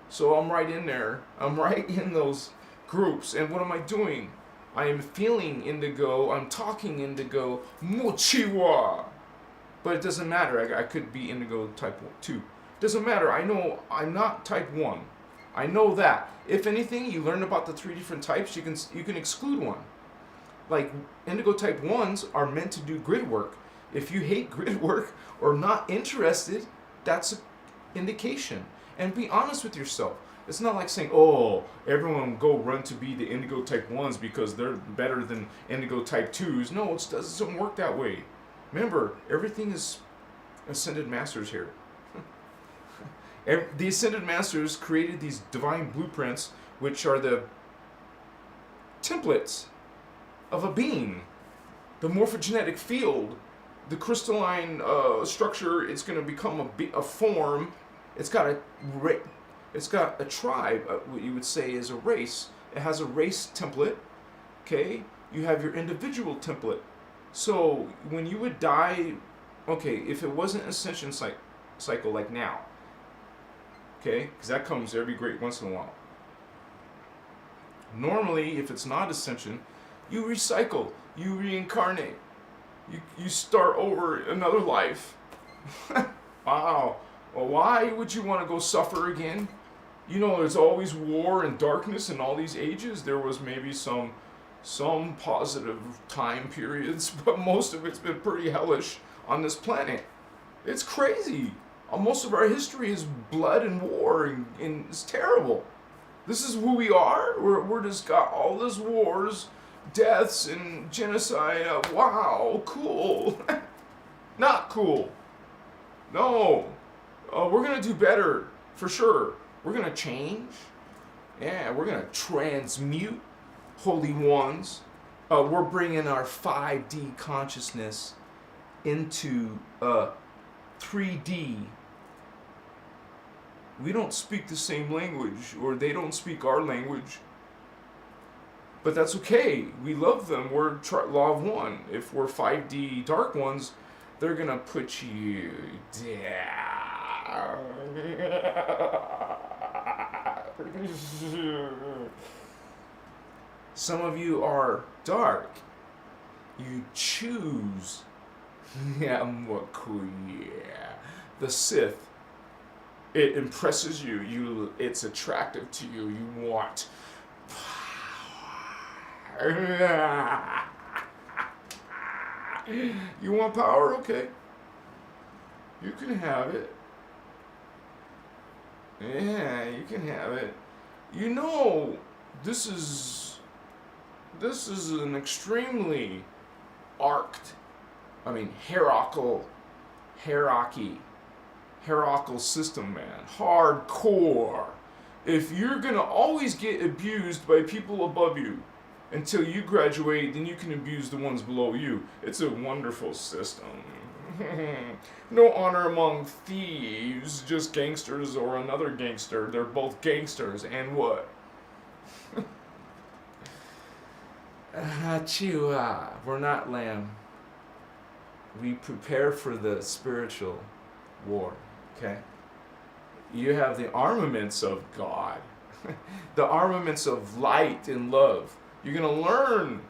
A: So I'm right in there. I'm right in those groups. And what am I doing? I am feeling indigo. I'm talking indigo. Mochiwa. But it doesn't matter. I could be indigo type 2. Doesn't matter. I know I'm not type 1. I know that. If anything, you learn about the 3 different types, you can exclude one. Like, indigo type 1s are meant to do grid work. If you hate grid work or not interested, that's an indication. And be honest with yourself. It's not like saying, oh, everyone go run to be the indigo type 1s because they're better than indigo type 2s. No, it doesn't work that way. Remember, everything is Ascended Masters here. The Ascended Masters created these divine blueprints, which are the templates of a being. The morphogenetic field, the crystalline structure, it's going to become a form. It's got a tribe, what you would say is a race. It has a race template, okay? You have your individual template. So when you would die, okay, if it wasn't an ascension cycle like now, okay, because that comes every great once in a while. Normally, if it's not ascension, you recycle, you reincarnate, you start over another life. Wow. Well, why would you want to go suffer again? There's always war and darkness in all these ages. There was maybe some positive time periods, but most of it's been pretty hellish on this planet. It's crazy. Most of our history is blood and war, and it's terrible. This is who we are. We're just got all this wars, deaths, and genocide. Wow, cool. Not cool. No. We're going to do better, for sure. We're going to change. Yeah, we're going to transmute, holy ones. We're bringing our 5D consciousness into 3D. We don't speak the same language, or they don't speak our language. But that's okay. We love them. We're law of one. If we're 5D dark ones, They're gonna put you down. Some of you are dark. You choose. Yeah, more cool. Yeah, the Sith. It impresses you. It's attractive to you. You want power. You want power? Okay. You can have it. Yeah, you can have it. You know, this is an extremely hierarchical system, man. Hardcore. If you're gonna always get abused by people above you until you graduate, then you can abuse the ones below you. It's a wonderful system. No honor among thieves, just gangsters or another gangster. They're both gangsters, and what? We're not lamb. We prepare for the spiritual war, okay? You have the armaments of God, the armaments of light and love. You're going to learn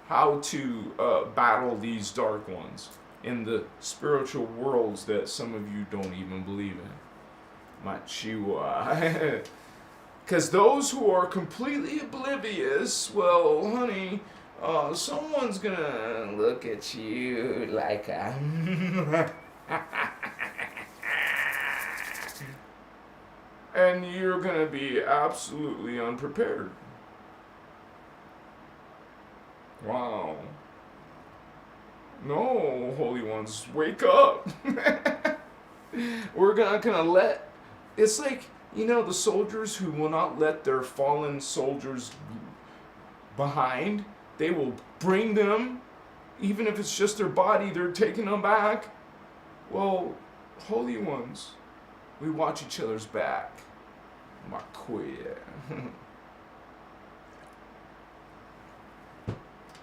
A: how to battle these dark ones in the spiritual worlds that some of you don't even believe in. Machiwa. Because those who are completely oblivious, well, honey, someone's going to look at you like a... and you're going to be absolutely unprepared. Wow. No, holy ones, wake up. We're not gonna let... It's like, you know, the soldiers who will not let their fallen soldiers behind. They will bring them, even if it's just their body, they're taking them back. Well, holy ones, we watch each other's back. Makuya.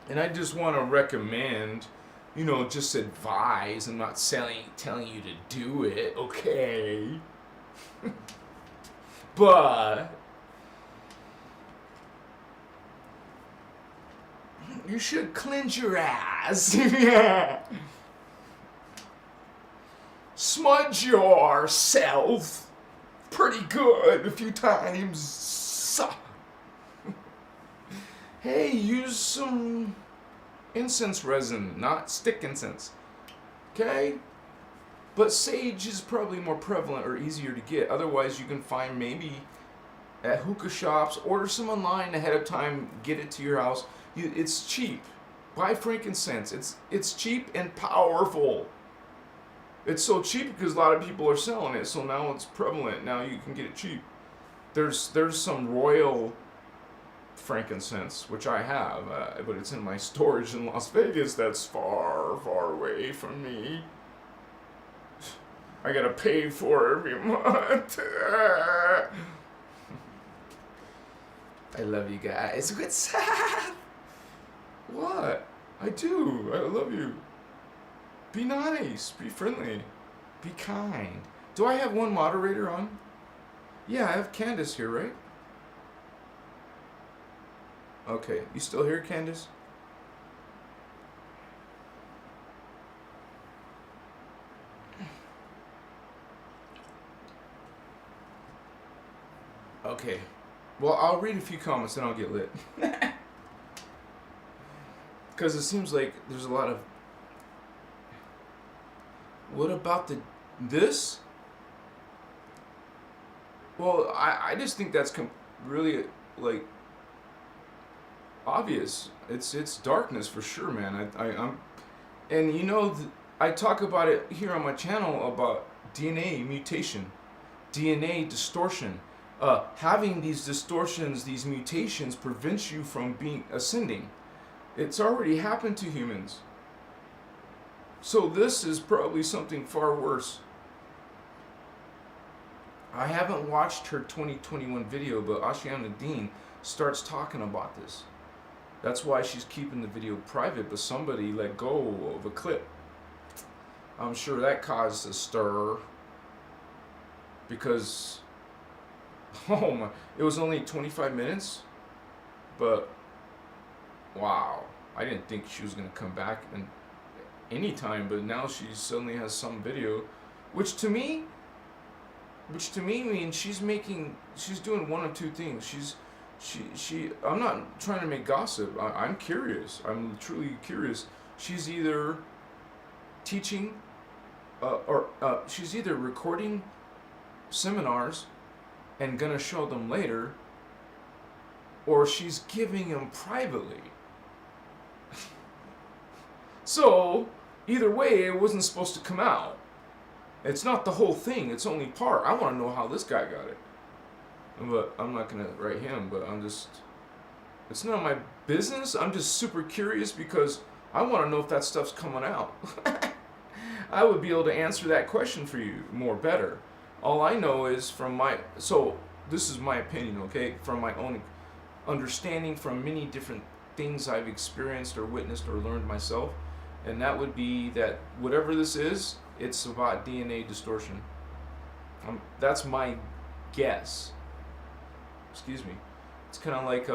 A: And I just want to recommend, you know, just advise. I'm not telling you to do it, okay? But you should cleanse your ass. Smudge yourself pretty good a few times. Hey, use some incense resin, not stick incense. Okay? But sage is probably more prevalent or easier to get. Otherwise, you can find maybe at hookah shops, order some online ahead of time, get it to your house. It's cheap. Buy frankincense. It's cheap and powerful. It's so cheap because a lot of people are selling it, so now it's prevalent. Now you can get it cheap. There's some royal frankincense, which I have, but it's in my storage in Las Vegas that's far, far away from me. I gotta pay for it every month. I love you guys. What's up? What? I do. I love you. Be nice. Be friendly. Be kind. Do I have one moderator on? Yeah, I have Candace here, right? Okay. You still here, Candace? Okay. Well, I'll read a few comments and I'll get lit. Because it seems like there's a lot of... What about this? Well, I just think that's really, like, obvious. It's darkness for sure, man. I'm and you know, I talk about it here on my channel about DNA mutation, DNA distortion. Having these distortions, these mutations, prevents you from ascending. It's already happened to humans. So this is probably something far worse. I haven't watched her 2021 video, but Ashiana Dean starts talking about this. That's why she's keeping the video private, but somebody let go of a clip. I'm sure that caused a stir because, oh my, it was only 25 minutes, but wow, I didn't think she was gonna come back in any time, but now she suddenly has some video, which to me means she's doing one of two things. I'm not trying to make gossip. I'm curious. I'm truly curious. She's either teaching, or she's either recording seminars and gonna show them later, or she's giving them privately. So either way, it wasn't supposed to come out. It's not the whole thing. It's only part. I want to know how this guy got it. But I'm not going to write him, but it's not my business. I'm just super curious because I want to know if that stuff's coming out. I would be able to answer that question for you more better. All I know is so this is my opinion, okay? From my own understanding from many different things I've experienced or witnessed or learned myself. And that would be that whatever this is, it's about DNA distortion. That's my guess. Excuse me. It's kind of like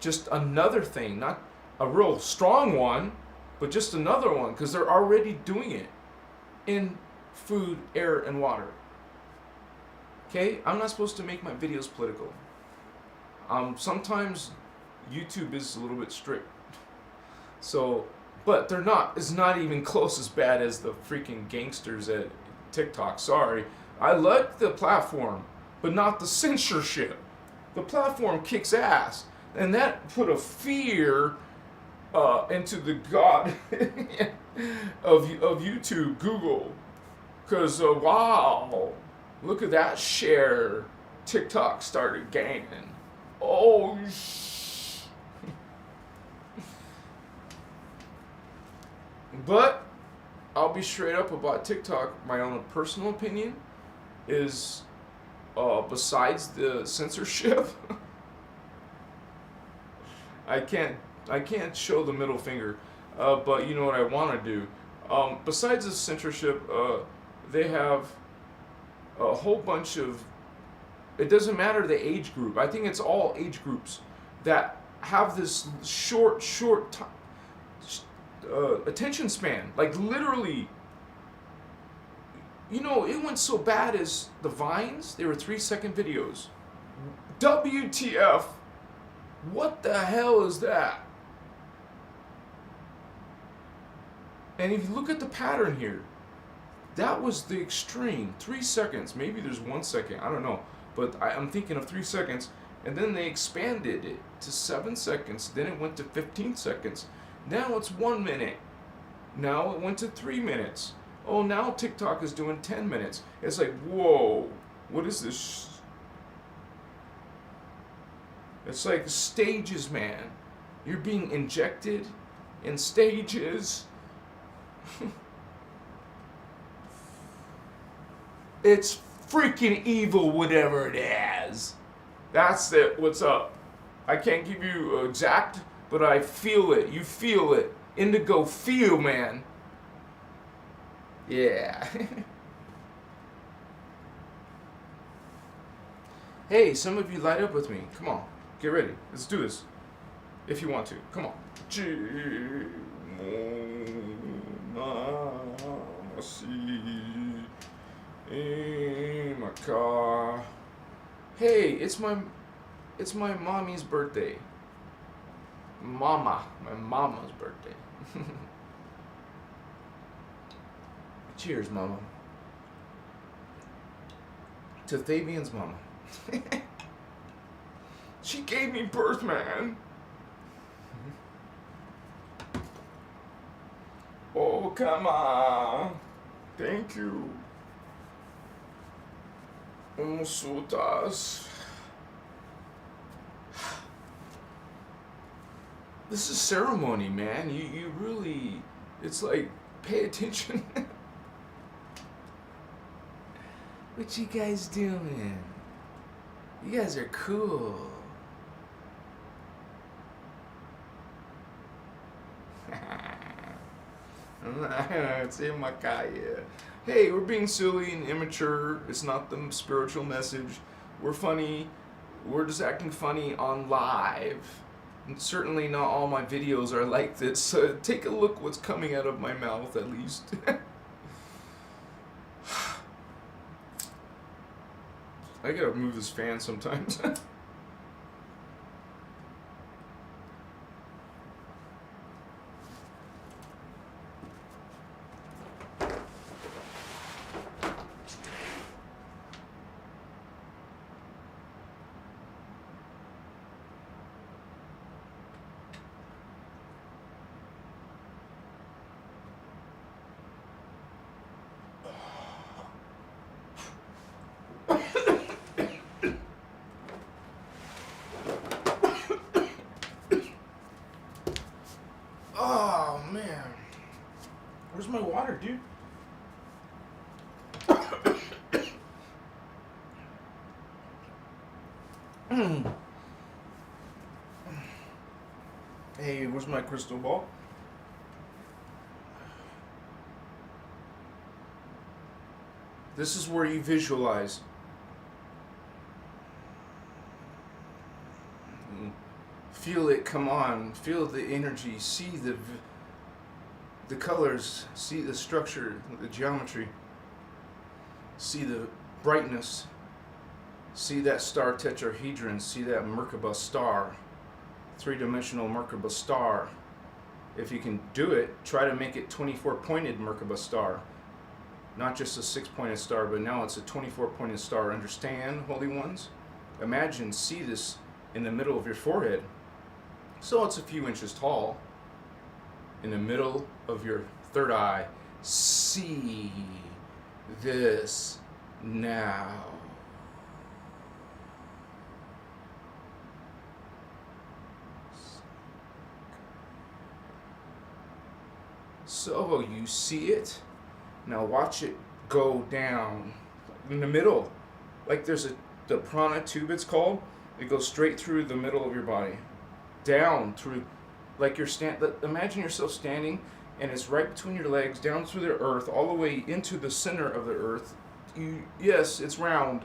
A: just another thing, not a real strong one, but just another one, because they're already doing it in food, air, and water. Okay? I'm not supposed to make my videos political. Sometimes YouTube is a little bit strict. So, but they're not. It's not even close as bad as the freaking gangsters at TikTok. Sorry. I like the platform, but not the censorship. The platform kicks ass. And that put a fear into the god of YouTube, Google. Because, wow, look at that share. TikTok started gaining. Oh, But I'll be straight up about TikTok. My own personal opinion is, besides the censorship, I can't show the middle finger. But you know what I want to do. Besides the censorship, they have a whole bunch of. It doesn't matter the age group. I think it's all age groups that have this short attention span. Like literally, it went so bad as the Vines. They were 3-second videos. WTF? What the hell is that? And if you look at the pattern here, that was the extreme. 3 seconds. Maybe there's 1 second. I don't know. But I'm thinking of 3 seconds. And then they expanded it to 7 seconds. Then it went to 15 seconds. Now it's 1 minute. Now it went to 3 minutes. Oh, now TikTok is doing 10 minutes. It's like, whoa, what is this? It's like stages, man. You're being injected in stages. It's freaking evil, whatever it is. That's it. What's up? I can't give you exact, but I feel it. You feel it. Indigo feel, man. Yeah. Hey, some of you light up with me. Come on. Get ready. Let's do this. If you want to. Come on. In my car. Hey, it's my mommy's birthday. My mama's birthday. Cheers, mama. To Fabian's mama. She gave me birth, man. Oh, come on. Thank you. Sutas. This is ceremony, man. You really, it's like, pay attention. What you guys doing? You guys are cool. It's in my kaya. Hey, we're being silly and immature. It's not the spiritual message. We're funny. We're just acting funny on live. And certainly not all my videos are like this. So take a look what's coming out of my mouth at least. I gotta move this fan sometimes. Oh man, where's my water, dude? Hey, where's my crystal ball? This is where you visualize. Feel it come on. Feel the energy. See the colors. See the structure, the geometry. See the brightness. See that star tetrahedron. See that Merkaba star. Three-dimensional Merkaba star. If you can do it, try to make it 24-pointed Merkaba star. Not just a 6-pointed star, but now it's a 24-pointed star. Understand, Holy Ones? Imagine, see this in the middle of your forehead. So it's a few inches tall. In the middle of your third eye. See this now. So you see it. Now watch it go down in the middle. Like there's the prana tube it's called. It goes straight through the middle of your body. Down through, like you're imagine yourself standing and it's right between your legs, down through the earth, all the way into the center of the earth. Yes, it's round.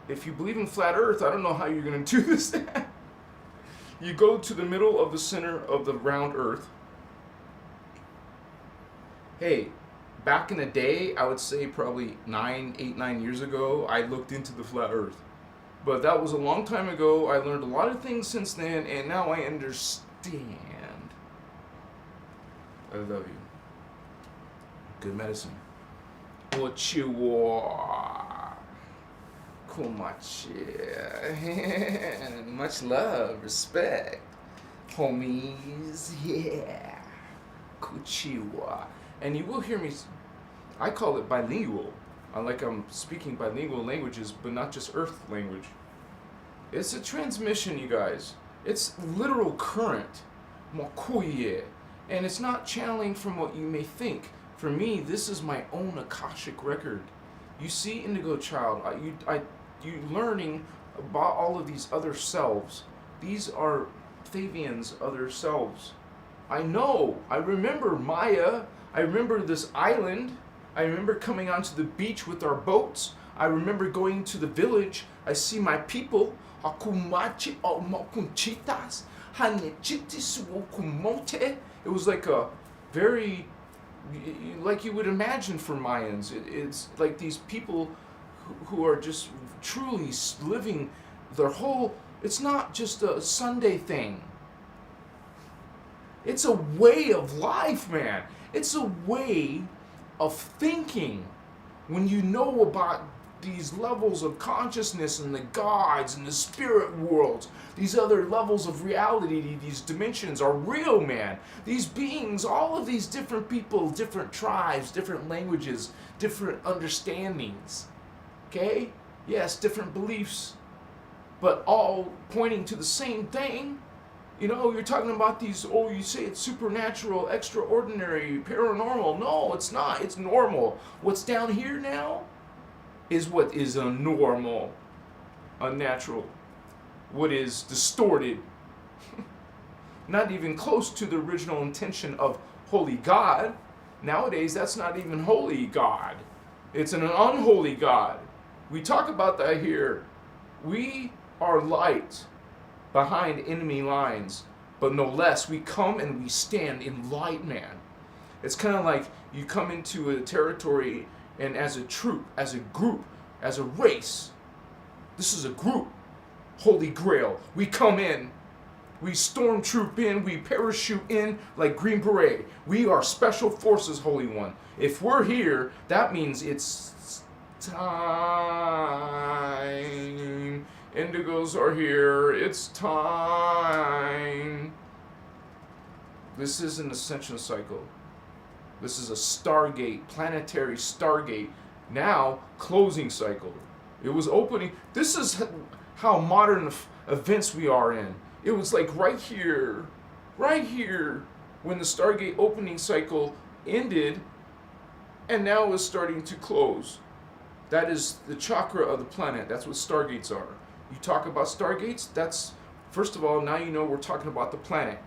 A: If you believe in flat earth, I don't know how you're going to do this. You go to the middle of the center of the round earth. Hey, back in the day, I would say probably 9 years ago, I looked into the flat earth. But that was a long time ago. I learned a lot of things since then, and now I understand. I love you. Good medicine. Ochiwa. Kumachi. Much love, respect. Homies, yeah. Kuchiwa. And you will hear me, I call it bilingual. Like I'm speaking bilingual languages, but not just Earth language. It's a transmission, you guys. It's literal current. Mokuye. And it's not channeling from what you may think. For me, this is my own Akashic record. You see, Indigo Child, you learning about all of these other selves. These are Pleiadians' other selves. I know. I remember Maya. I remember this island. I remember coming onto the beach with our boats. I remember going to the village. I see my people. It was like a very, like you would imagine for Mayans. It's like these people who are just truly living their whole, it's not just a Sunday thing. It's a way of life, man. It's a way of thinking. When you know about these levels of consciousness and the gods and the spirit worlds, these other levels of reality, these dimensions are real, man. These beings, all of these different people, different tribes, different languages, different understandings. Okay? Yes, different beliefs, but all pointing to the same thing. You know, you're talking about these, oh, you say it's supernatural, extraordinary, paranormal. No, it's not. It's normal. What's down here now is what is unnormal, unnatural, what is distorted. Not even close to the original intention of Holy God. Nowadays, that's not even holy God. It's an unholy God. We talk about that here. We are light behind enemy lines, but no less, we come and we stand in light, man. It's kind of like you come into a territory and as a troop, as a group, as a race, this is a group, Holy Grail. We come in, we stormtroop in, we parachute in like Green Beret. We are Special Forces, Holy One. If we're here, that means it's time. Indigos are here. It's time. This is an ascension cycle. This is a Stargate, planetary Stargate. Now, closing cycle. It was opening. This is how modern events we are in. It was like right here, when the Stargate opening cycle ended, and now is starting to close. That is the chakra of the planet. That's what Stargates are. You talk about Stargates, that's, first of all, now you know we're talking about the planet.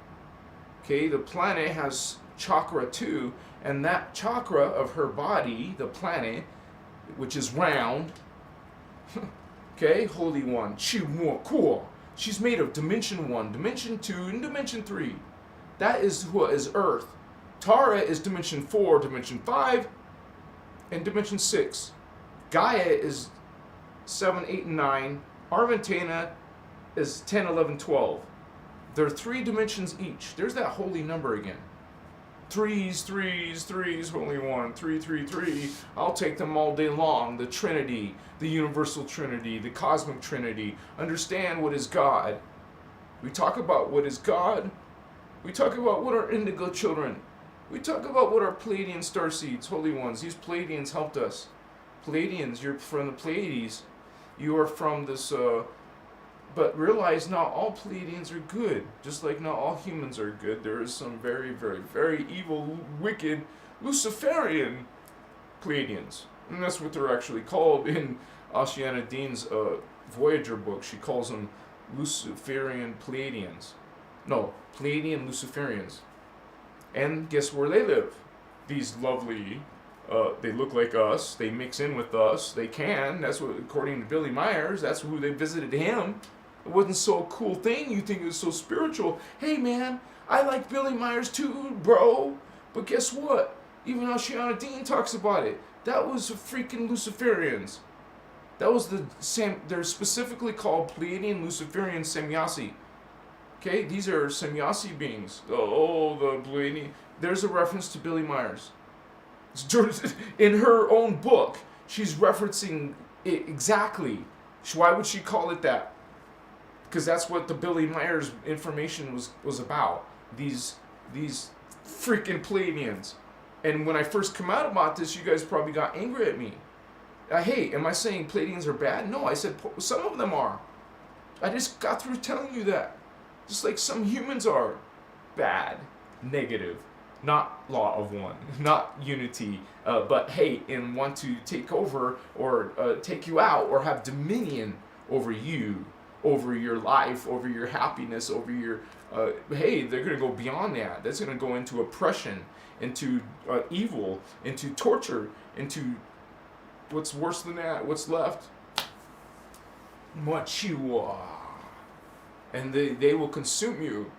A: Okay, the planet has chakra too, and that chakra of her body, the planet, which is round, okay, Holy One, Chi-Mo-Kuo. She's made of Dimension 1, Dimension 2, and Dimension 3. That is what is Earth. Tara is Dimension 4, Dimension 5, and Dimension 6. Gaia is 7, 8, and 9. Arventana is 10, 11, 12. There are 3 dimensions each. There's that holy number again. Threes, Holy One, 3, 3, 3. I'll take them all day long. The Trinity, the Universal Trinity, the Cosmic Trinity. Understand what is God. We talk about what is God. We talk about what are indigo children. We talk about what are Pleiadian Starseeds, Holy Ones. These Pleiadians helped us. Pleiadians, you're from the Pleiades. You are from this, but realize not all Pleiadians are good. Just like not all humans are good. There is some very, very, very evil, wicked, Luciferian Pleiadians. And that's what they're actually called in Oceana Dean's Voyager book. She calls them Luciferian Pleiadians. No, Pleiadian Luciferians. And guess where they live? These lovely, they look like us, they mix in with us, they can. That's what, according to Billy Myers, that's who they visited him. It wasn't so cool thing, you think it was so spiritual. Hey man, I like Billy Myers too, bro. But guess what? Even Oceana Dean talks about it. That was freaking Luciferians. That was the same, they're specifically called Pleiadian Luciferian Semyasi. Okay, these are Semyasi beings. Oh, the Pleiadian. There's a reference to Billy Myers. In her own book, she's referencing it exactly. Why would she call it that? Because that's what the Billy Myers information was about. These freaking Pleiadians. And when I first come out about this, you guys probably got angry at me. Hey, am I saying Pleiadians are bad? No, I said some of them are. I just got through telling you that. Just like some humans are bad, negative, not law of one, not unity, but hey, and want to take over or take you out or have dominion over you, over your life, over your happiness, over your, hey, they're going to go beyond that. That's going to go into oppression, into evil, into torture, into what's worse than that, what's left? Machiwa. And they will consume you,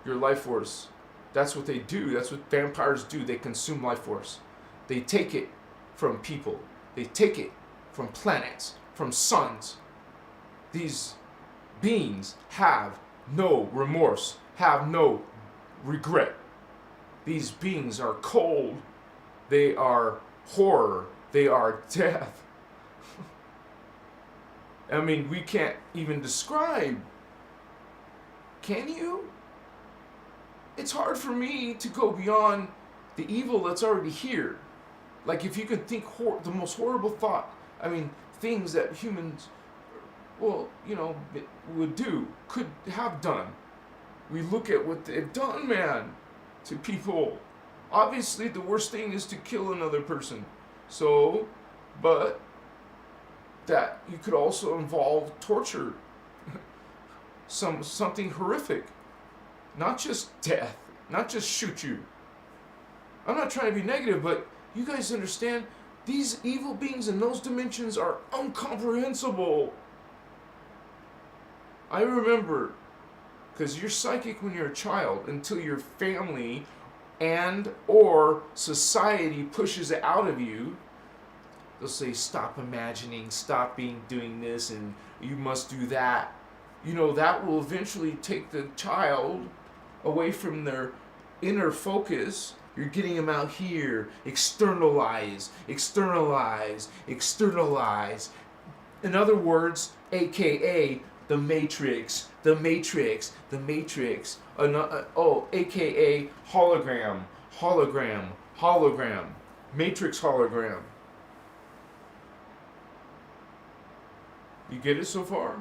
A: your life force. That's what they do. That's what vampires do. They consume life force. They take it from people. They take it from planets, from suns. These beings have no remorse, have no regret. These beings are cold. They are horror. They are death. I mean, we can't even describe. Can you? It's hard for me to go beyond the evil that's already here. Like if you could think the most horrible thought, I mean, things that humans, well, you know, would do, could have done. We look at what they've done, man, to people. Obviously, the worst thing is to kill another person. So, but that you could also involve torture. Something horrific, not just death, not just shoot you. I'm not trying to be negative, but you guys understand these evil beings in those dimensions are incomprehensible. I remember, because you're psychic when you're a child until your family and or society pushes it out of you. They'll say, stop imagining, stop doing this, and you must do that. You know, that will eventually take the child away from their inner focus. You're getting them out here. Externalize, externalize, externalize. In other words, AKA the Matrix, the Matrix, the Matrix. AKA hologram, hologram, hologram. Matrix hologram. You get it so far?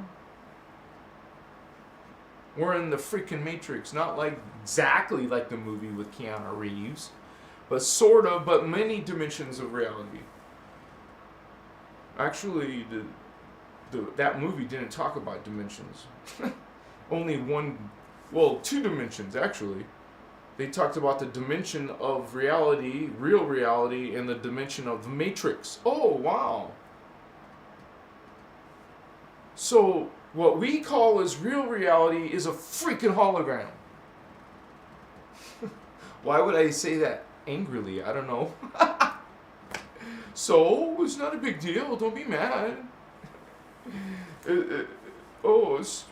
A: We're in the freaking Matrix, not like exactly like the movie with Keanu Reeves, but sort of, but many dimensions of reality. Actually, that movie didn't talk about dimensions. Only two dimensions actually. They talked about the dimension of reality, real reality, and the dimension of the Matrix. Oh, wow. So, what we call as real reality is a freaking hologram. Why would I say that angrily? I don't know. So, it's not a big deal. Don't be mad.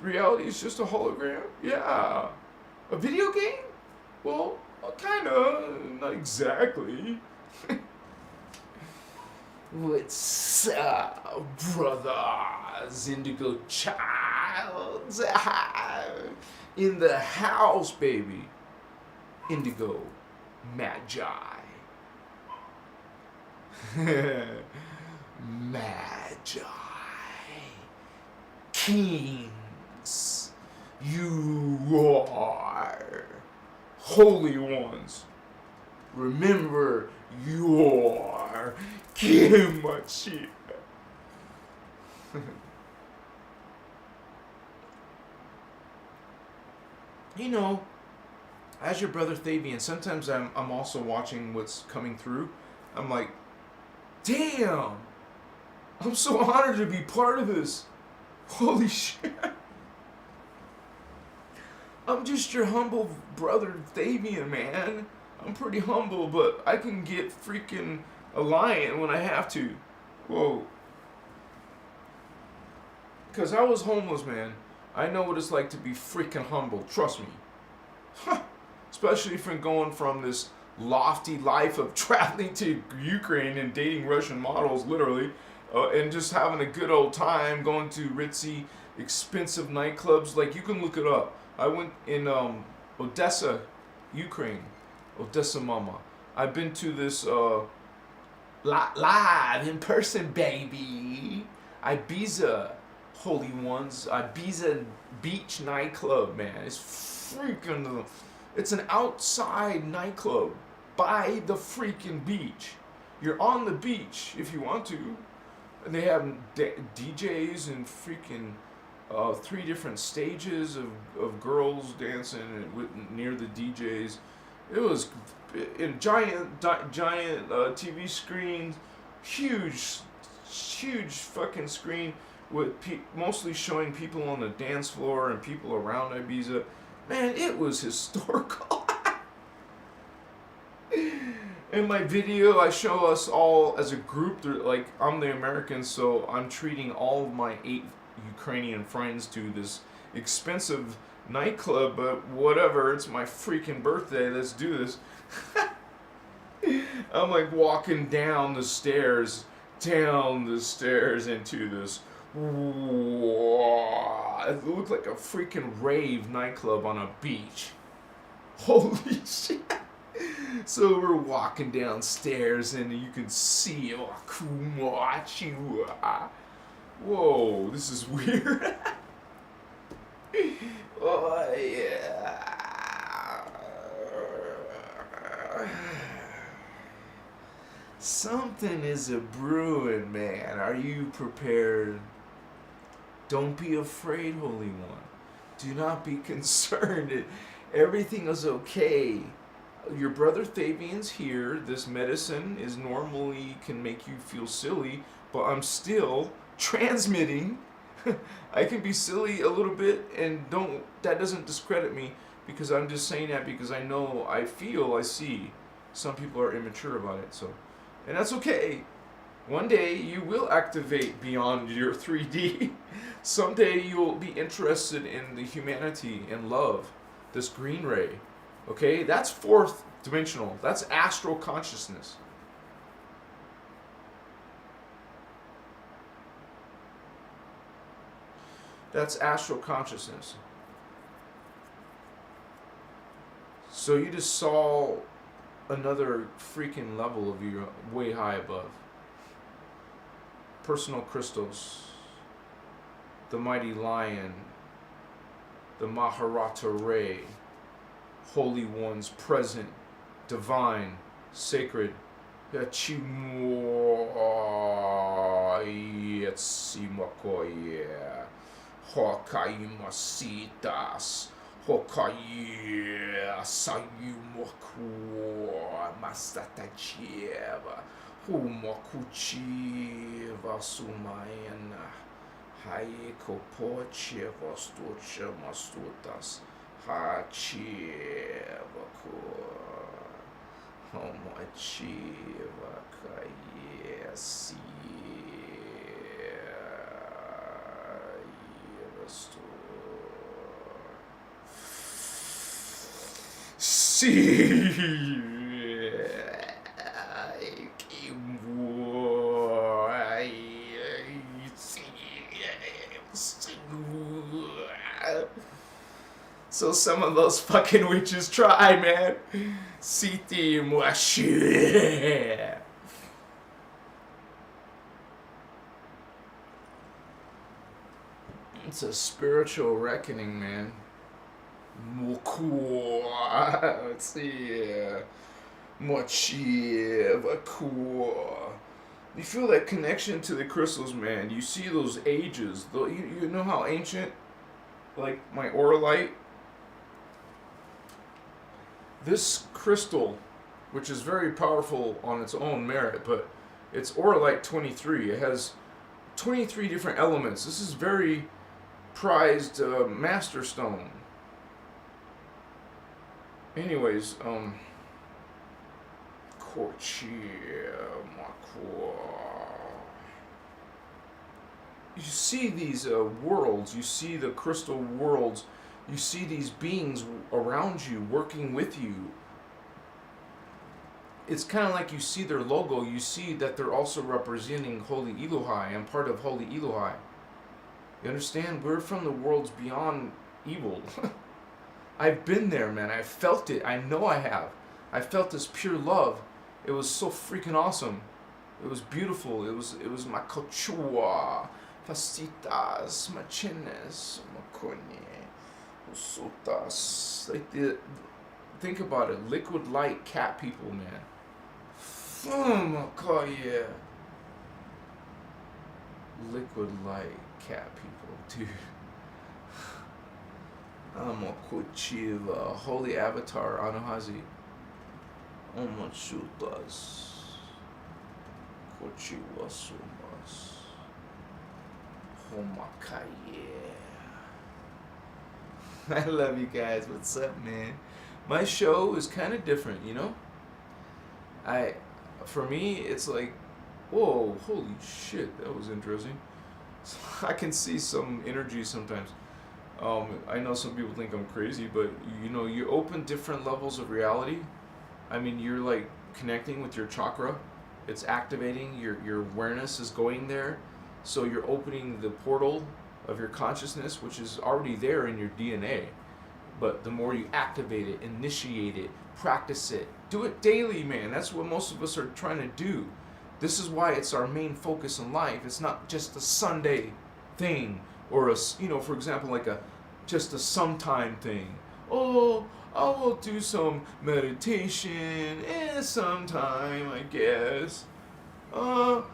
A: Reality is just a hologram? Yeah. A video game? Well, kinda. Not exactly. What's up, brothers? Indigo Childs in the house, baby. Indigo Magi. Magi. Kings. You are holy ones. Remember, you are Kimchi. You know, as your brother Thavian, sometimes I'm also watching what's coming through. I'm like, damn, I'm so honored to be part of this. Holy shit. I'm just your humble brother Thavian, man. I'm pretty humble, but I can get freaking a lion when I have to. Whoa. Because I was homeless, man. I know what it's like to be freaking humble. Trust me. Especially from going from this lofty life of traveling to Ukraine and dating Russian models, literally, and just having a good old time, going to ritzy, expensive nightclubs. Like, you can look it up. I went in Odessa, Ukraine. Odessa Mama. I've been to this live in person, baby. Ibiza, holy ones. Ibiza Beach nightclub, man. It's freaking. It's an outside nightclub by the freaking beach. You're on the beach if you want to. And they have DJs and freaking 3 different stages of girls dancing near the DJs. It was in giant TV screens, huge fucking screen with mostly showing people on the dance floor and people around Ibiza. Man, it was historical. In my video, I show us all as a group. Like, I'm the American, so I'm treating all of my 8 Ukrainian friends to this expensive nightclub, but whatever, it's my freaking birthday, let's do this. I'm like walking down the stairs into this. It looked like a freaking rave nightclub on a beach. Holy shit. So we're walking downstairs and you can see, whoa, this is weird. Oh, yeah. Something is a brewing, man. Are you prepared? Don't be afraid, Holy One. Do not be concerned. Everything is okay. Your brother Thavian's here. This medicine is normally can make you feel silly, but I'm still transmitting. I can be silly a little bit, and that doesn't discredit me, because I'm just saying that because I know, I feel, I see some people are immature about it. So, and that's okay. One day you will activate beyond your 3D. Someday you'll be interested in the humanity and love, this green ray. Okay, that's fourth dimensional. That's astral consciousness. That's astral consciousness. So you just saw another freaking level of you way high above. Personal Christos, the mighty lion, the Maharata Ray, holy ones present, divine, sacred. Hokaiimasitas, Hokaya Sayumokua Masatachieva, Humokuchiva Sumayana, Haiko Poche Vostocha Mastutas, Hachieva Kua, Homochieva Kayesi. So some of those fucking witches try, man. Siti Mwashi. It's a spiritual reckoning, man. Let's see. You feel that connection to the crystals, man. You see those ages. You know how ancient, like my auralite? This crystal, which is very powerful on its own merit, but it's auralite 23. It has 23 different elements. This is very prized master stone. Anyways, you see these worlds, you see the crystal worlds, you see these beings around you, working with you. It's kind of like you see their logo, you see that they're also representing Holy Elohai. I'm part of Holy Elohai. You understand? We're from the worlds beyond evil. I've been there, man. I felt it. I know I have. I felt this pure love. It was so freaking awesome. It was beautiful. It was my kochua, facitas, machines, makonye, usutas. Like think about it. Liquid light cat people, man. Yeah. Liquid light cat people, dude. Amokuchiva, holy avatar, Anuhazi. Omachutas. Kochiwa sumas. Homakaye. I love you guys. What's up, man? My show is kind of different, you know? For me, it's like, whoa, holy shit, that was interesting. I can see some energy sometimes. I know some people think I'm crazy, but you know, you open different levels of reality. I mean, you're like connecting with your chakra. It's activating, your awareness is going there. So you're opening the portal of your consciousness, which is already there in your DNA. But the more you activate it, initiate it, practice it, do it daily, man. That's what most of us are trying to do. This is why it's our main focus in life. It's not just a Sunday thing, or for example, like just a sometime thing. Oh, I will do some meditation sometime, I guess. I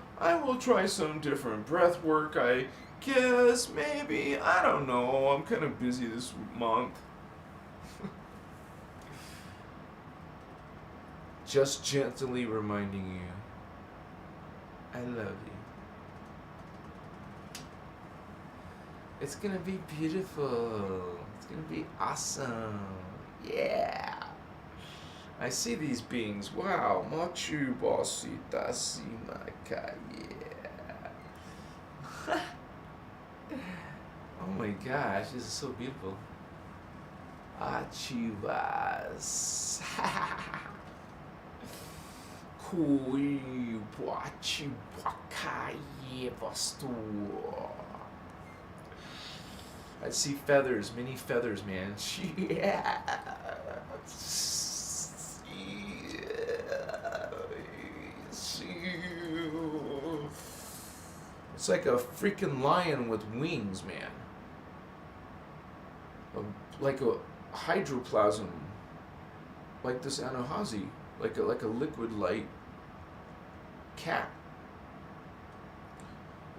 A: will try some different breath work, I guess, maybe. I don't know. I'm kind of busy this month. Just gently reminding you, I love you. It's gonna be beautiful. It's gonna be awesome. Yeah. I see these beings. Wow. Machu Bosita Simaka. Yeah. Oh my gosh, this is so beautiful. Achivas. Kui Wachi Wakaye Vastu. I see feathers, many feathers, man. Yeah. It's like a freaking lion with wings, man. Like a hydroplasm, like this Anahazi, like a liquid light cat.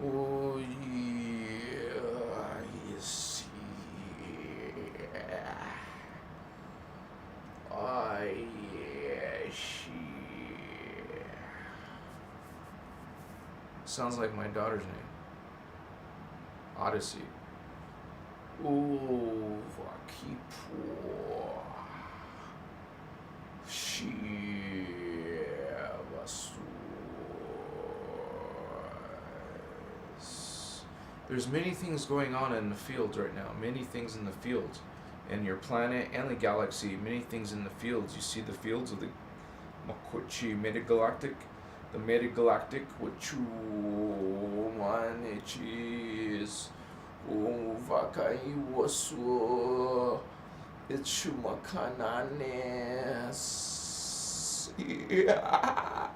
A: Oh yeah, you see. I see. Sounds like my daughter's name. Odyssey. Oh, Vakipo. There's many things going on in the field right now. Many things in the field. And your planet and the galaxy. Many things in the fields. You see the fields of the Makochi Metagalactic. The Metagalactic, which is Vakai Wasu. It's Shumakananes. Yeah.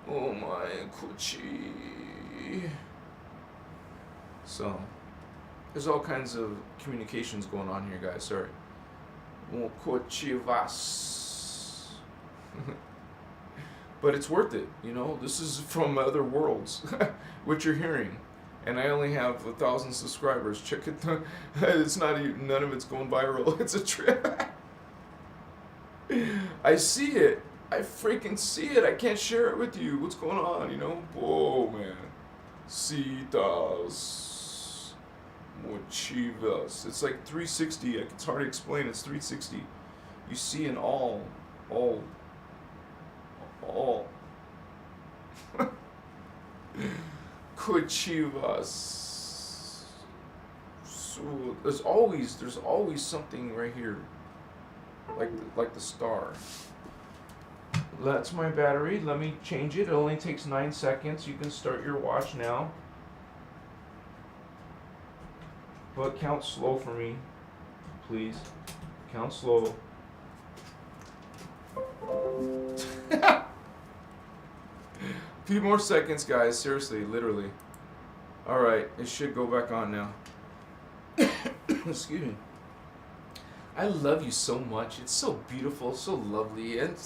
A: Oh my Kuchi. So, there's all kinds of communications going on here, guys. Sorry. Mokochivas. But it's worth it, you know. This is from other worlds, what you're hearing. And I only have 1,000 subscribers. Check it. It's not even, none of it's going viral. It's a trip. I see it. I freaking see it. I can't share it with you. What's going on, you know? Whoa, man. Citas. Mochivas. It's like 360. It's hard to explain. It's 360. You see an all. Cochivas. So there's always something right here, like the star. That's my battery. Let me change it. It only takes 9 seconds. You can start your watch now, but count slow for me, please. Count slow. A few more seconds, guys. Seriously, literally. Alright, it should go back on now. Excuse me. I love you so much. It's so beautiful, so lovely, and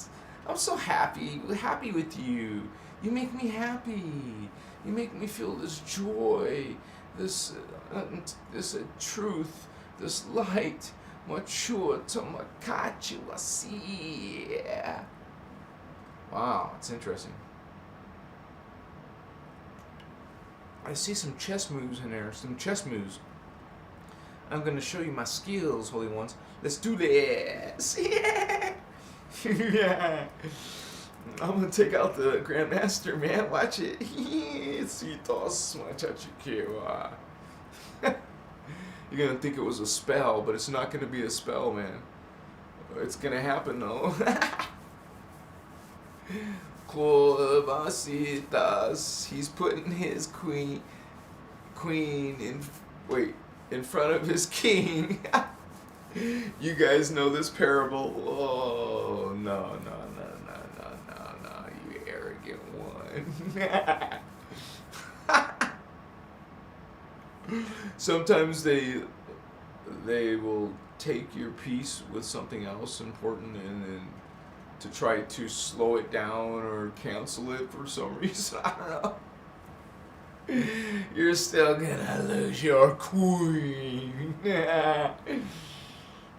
A: I'm so happy with you. You make me happy. You make me feel this joy, this truth, this light. Mature tomakachi wasi. Wow, it's interesting. I see some chess moves in there, some chess moves. I'm going to show you my skills, Holy Ones. Let's do this. Yeah. Yeah. I'm going to take out the Grandmaster, man. Watch it. You're going to think it was a spell, but it's not going to be a spell, man. It's going to happen, though. He's putting his queen in front of his king. You guys know this parable. Oh no, you arrogant one. Sometimes they will take your piece with something else important and then to try to slow it down or cancel it for some reason. I don't know. You're still gonna lose your queen.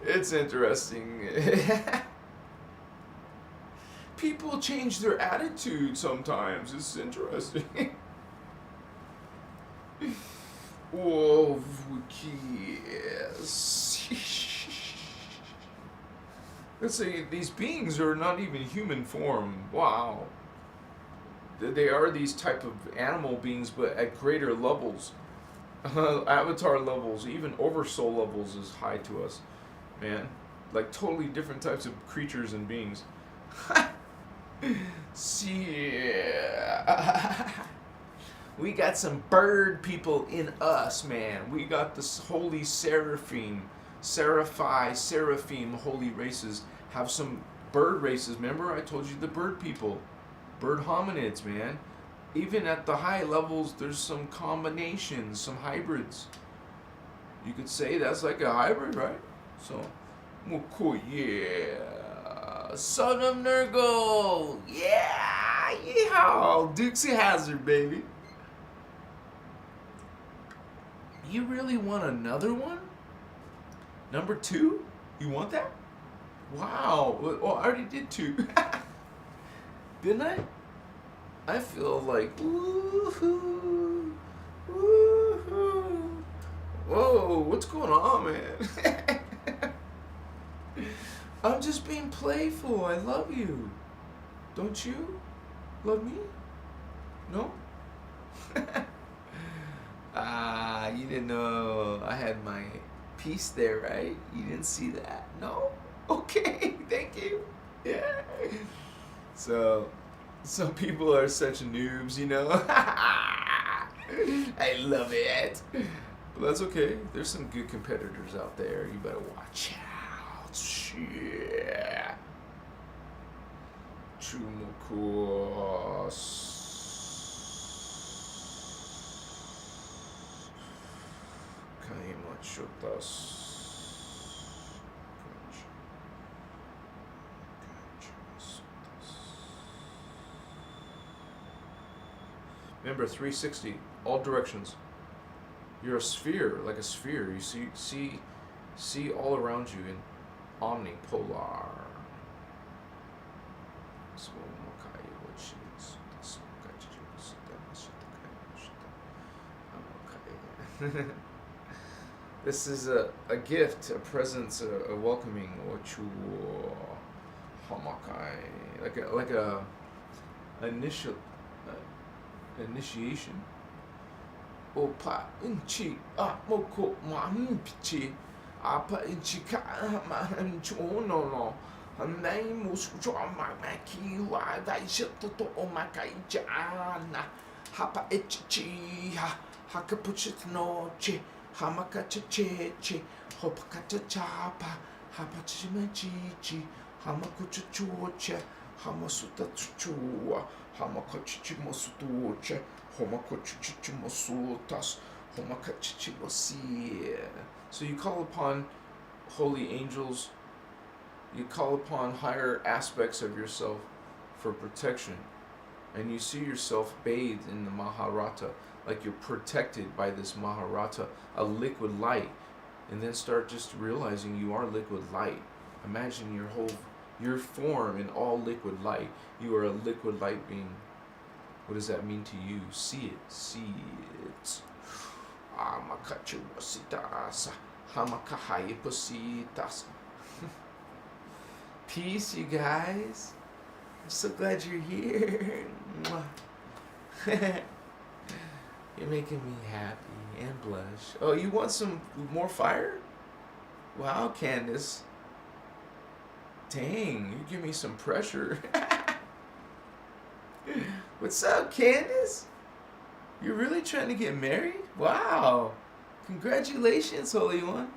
A: It's interesting. people change their attitude sometimes. It's interesting. Oh, yes. Let's say these beings are not even human form. Wow. They are these type of animal beings, but at greater levels. Avatar levels, even oversoul levels is high to us. Man. Like totally different types of creatures and beings. See, we got some bird people in us, man. We got this holy seraphim, seraphim, holy races. Have some bird races. Remember, I told you the bird people, bird hominids, man. Even at the high levels, there's some combinations, some hybrids. You could say that's like a hybrid, right? So, well, cool, yeah. Son of Nurgle, yeah, yeehaw, Dukesy Hazard, baby. You really want another one? Number 2? You want that? Wow. Oh, I already did 2. Didn't I? I feel like, woohoo, woohoo. Whoa, what's going on, man? I'm just being playful. I love you. Don't you love me? No? You didn't know I had my piece there, right? You didn't see that? No? Okay, thank you. Yeah. So, some people are such noobs, you know? I love it. But that's okay. There's some good competitors out there. You better watch out. Yeah. Chumukos. Kaimachotas. Remember, 360, all directions. You're a sphere, like a sphere. You see all around you in omnipolar. This is a gift, a presence, a welcoming, like a initial initiation. Opa inchi moko mampichi apa inchi ka no Hanai musu maki wa dai shito to omakai jana hapa ichi hakapuchit noche hamakacheche hopakachapa hapachimachichi hamakuchuchuche hamasuta chuchua hamakachichi masutuche homakochichi masutas homakachichi mosi. So you call upon holy angels, you call upon higher aspects of yourself for protection, and you see yourself bathed in the Maharata, like you're protected by this Maharata, a liquid light, and then start just realizing you are liquid light. Imagine your form in all liquid light. You are a liquid light being. What does that mean to you? See it. See it. Peace, you guys. I'm so glad you're here. You're making me happy and blush. Oh, you want some more fire? Wow, Candace. Dang, you give me some pressure. What's up, Candace? You're really trying to get married? Wow. Congratulations, Holy One.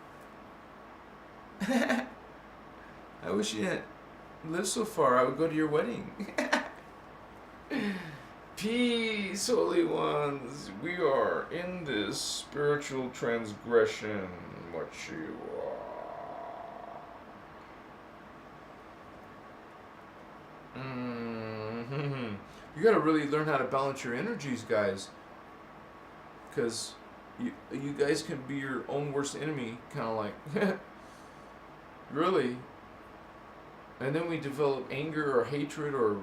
A: I wish you didn't live so far. I would go to your wedding. Peace, Holy Ones. We are in this spiritual transgression. What you are. You gotta really learn how to balance your energies, guys. Because you guys can be your own worst enemy, kind of like. Really. and then we develop anger or hatred or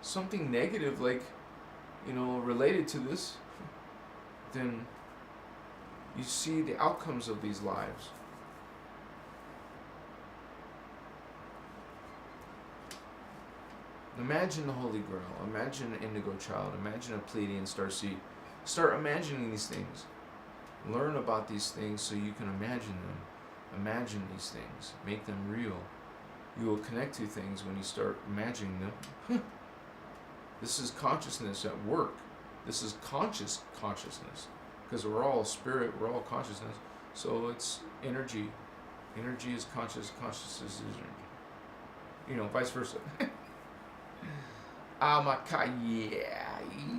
A: something negative, like, related to this, then you see the outcomes of these lives. Imagine the Holy Grail. Imagine an indigo child. Imagine a Pleiadian starseed. Start imagining these things. Learn about these things so you can imagine them. Imagine these things. Make them real. You will connect to things when you start imagining them. This is consciousness at work. This is consciousness. Because we're all spirit, we're all consciousness. So it's energy. Energy is conscious. Consciousness is energy. Vice versa. Yeah, I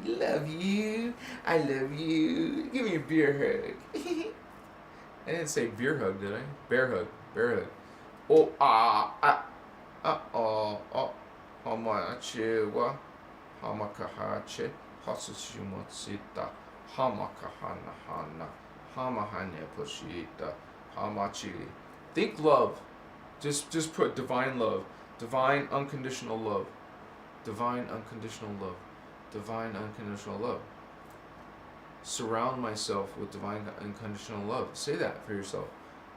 A: love you. I love you. Give me a beer hug. I didn't say beer hug, did I? Bear hug. Bear hug. Hamachewa. Hamakahache. Hasushimotsita. Hamakahanahana. Hamahane poshita. Hamachi. Think love. Just put divine love. Divine unconditional love. Divine unconditional love. Divine unconditional love. Surround myself with divine unconditional love. Say that for yourself.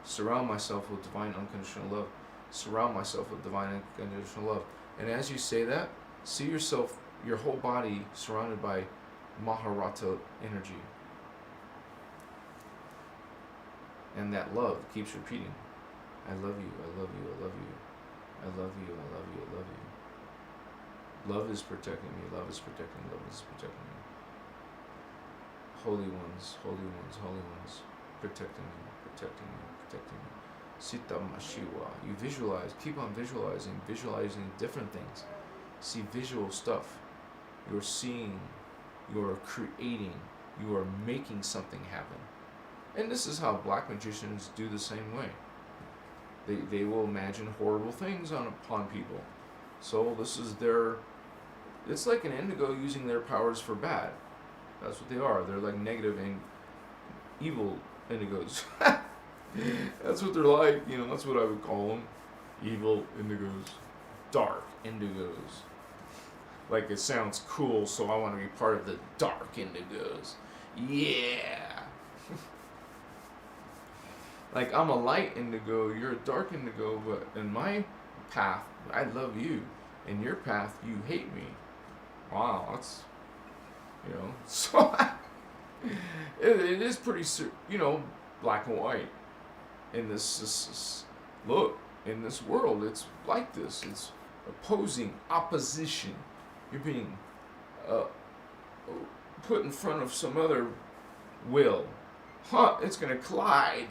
A: Surround myself with divine unconditional love. Surround myself with divine unconditional love. And as you say that, see yourself, your whole body surrounded by Maharata energy. And that love keeps repeating. I love you, I love you, I love you. I love you, I love you, I love you. Love is protecting me, love is protecting me, love is protecting me. Holy ones, holy ones, holy ones, protecting me, protecting me, protecting me. Sita Mashiwa. You visualize, keep on visualizing different things. See visual stuff. You're seeing, you're creating, you are making something happen. And this is how black magicians do the same way. They will imagine horrible things upon people. So this is it's like an indigo using their powers for bad. That's what they are. They're like negative and evil indigos. That's what they're like. That's what I would call them. Evil indigos. Dark indigos. Like it sounds cool, so I want to be part of the dark indigos. Yeah. Like I'm a light indigo, you're a dark indigo, but in my path, I love you. In your path, you hate me. Wow, that's, so it is pretty, black and white. In this look, in this world, it's like this. It's opposition. You're being put in front of some other will. It's going to collide.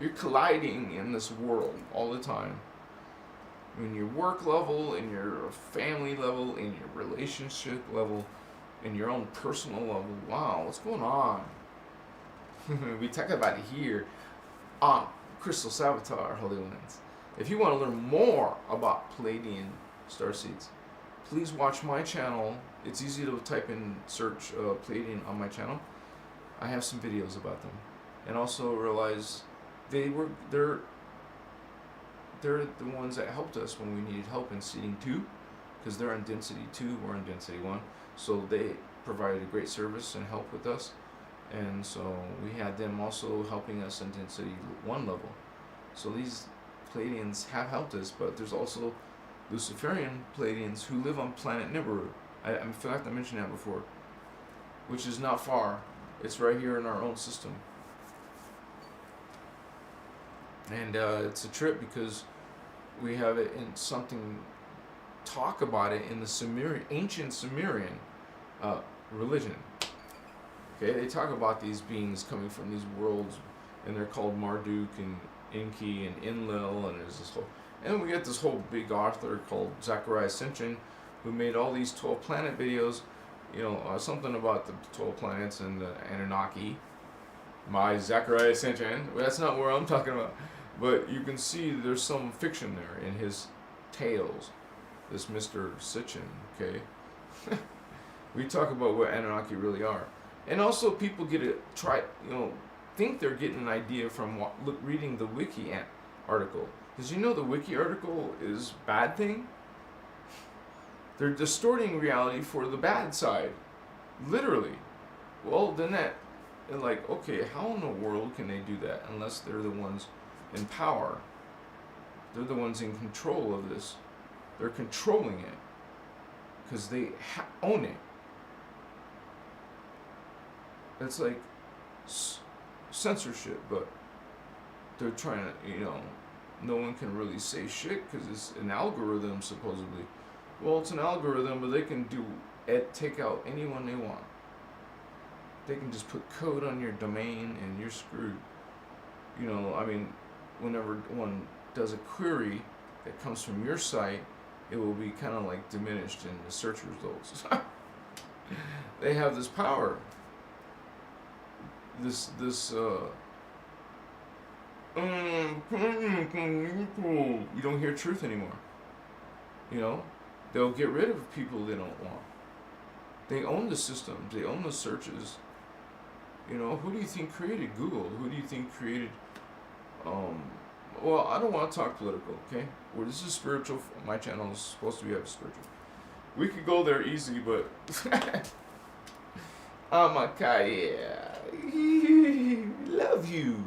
A: You're colliding in this world all the time. In your work level, in your family level, in your relationship level, in your own personal level. Wow, what's going on? We talk about it here on Christos Avatar, Holy Ones. If you want to learn more about Pleiadian Starseeds, please watch my channel. It's easy to type in search Pleiadian on my channel. I have some videos about them. And also realize they're the ones that helped us when we needed help in seeding 2, because they're on density 2, we're on density 1. So they provided a great service and help with us. And so we had them also helping us in density 1 level. So these Pleiadians have helped us, but there's also Luciferian Pleiadians who live on planet Nibiru. In fact, I mentioned that before, which is not far. It's right here in our own system. And it's a trip because we have it in something, talk about it in the ancient Sumerian religion. Okay, they talk about these beings coming from these worlds, and they're called Marduk and Enki and Enlil, and there's this whole, and we get this whole big author called Zachariah Sitchin, who made all these 12 planet videos, something about the 12 planets and the Anunnaki. My Zachariah Sitchin, that's not where I'm talking about. But you can see there's some fiction there in his tales, this Mr. Sitchin, okay? We talk about what Anunnaki really are. And also people think they're getting an idea from reading the Wiki article. Did you know the wiki article is bad thing? They're distorting reality for the bad side. Literally. Well, then that, and like, okay, how in the world can they do that unless they're the ones in power? They're the ones in control of this. They're controlling it because they own it. It's like censorship, but they're trying to, no one can really say shit because it's an algorithm, supposedly. Well, it's an algorithm, but they can take out anyone they want. They can just put code on your domain and you're screwed. Whenever one does a query that comes from your site, it will be kind of like diminished in the search results. They have this power. You don't hear truth anymore. They'll get rid of people they don't want. They own the system. They own the searches. Who do you think created Google? Who do you think created well, I don't want to talk political, okay? Well, this is spiritual. My channel is supposed to be spiritual. We could go there easy, but Amakaya, love you.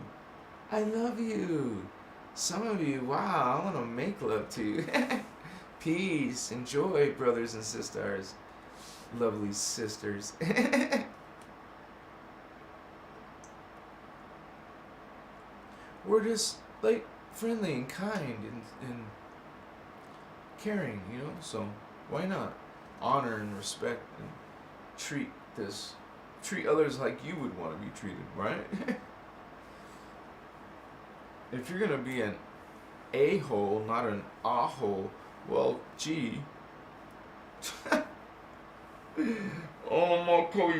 A: I love you. Some of you, wow, I want to make love to you. Peace and joy, brothers and sisters. Lovely sisters. We're just like friendly and kind and caring, so why not honor and respect and treat others like you would want to be treated, right? If you're gonna be an a-hole, not an a-hole, well, gee. Oh my God,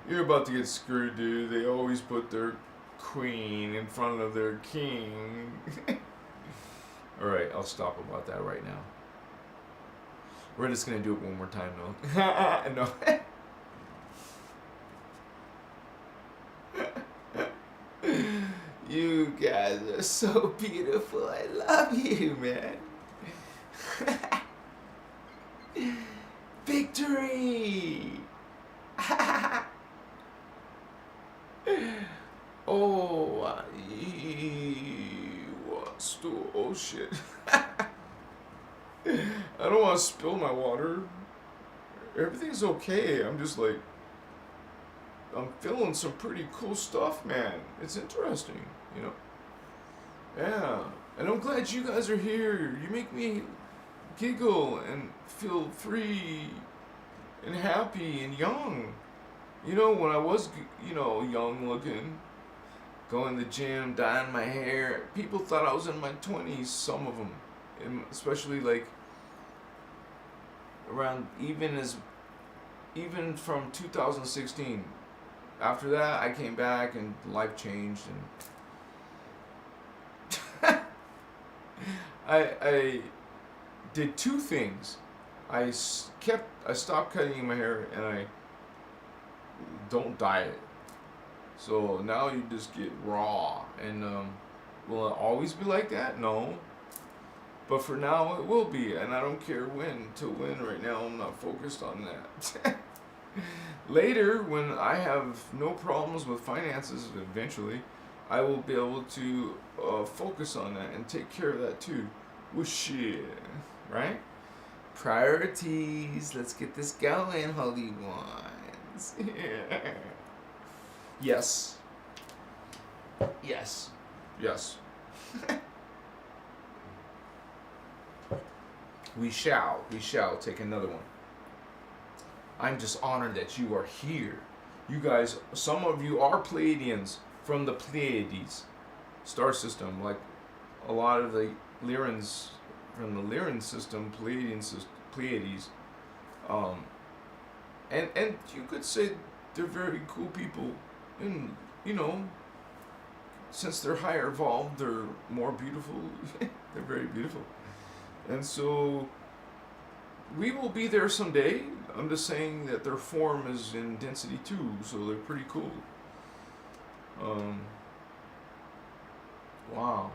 A: you're about to get screwed, dude. They always put their queen in front of their king. Alright, I'll stop about that right now. We're just gonna do it one more time, though. No. You guys are so beautiful. I love you, man. Victory! Oh shit. I don't want to spill my water. Everything's okay. I'm just like, I'm feeling some pretty cool stuff, man. It's interesting, Yeah. And I'm glad you guys are here. You make me giggle and feel free and happy and young. When I was, young looking, going to the gym, dyeing my hair, people thought I was in my 20s, some of them. And especially like around even from 2016. After that, I came back and life changed, and I did two things. I stopped cutting my hair, and I don't dye it. So now you just get raw, and will it always be like that? No. But for now, it will be, and I don't care when. Right now, I'm not focused on that. Later, when I have no problems with finances, eventually, I will be able to focus on that and take care of that too. Well, shit, right? Priorities. Let's get this going, holy ones. Yes. Yes. Yes. We shall take another one. I'm just honored that you are here. You guys, some of you are Pleiadians from the Pleiades star system, like a lot of the Lyrans from the Lyran system, Pleiades. And you could say they're very cool people, and since they're higher evolved, they're more beautiful. They're very beautiful. And so we will be there someday. I'm just saying that their form is in density 2, so they're pretty cool. Wow.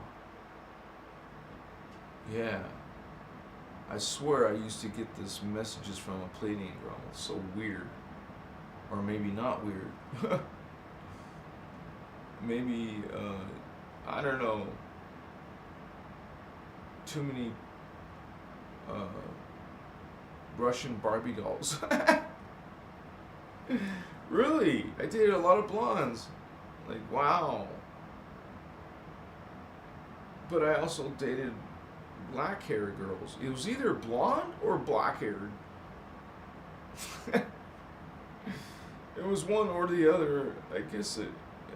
A: Yeah. I swear I used to get this messages from a Pleiadian girl. It's so weird. Or maybe not weird. Maybe, I don't know. Too many Russian Barbie dolls. Really? I dated a lot of blondes. Like, wow. But I also dated black haired girls. It was either blonde or black haired. It was one or the other. I guess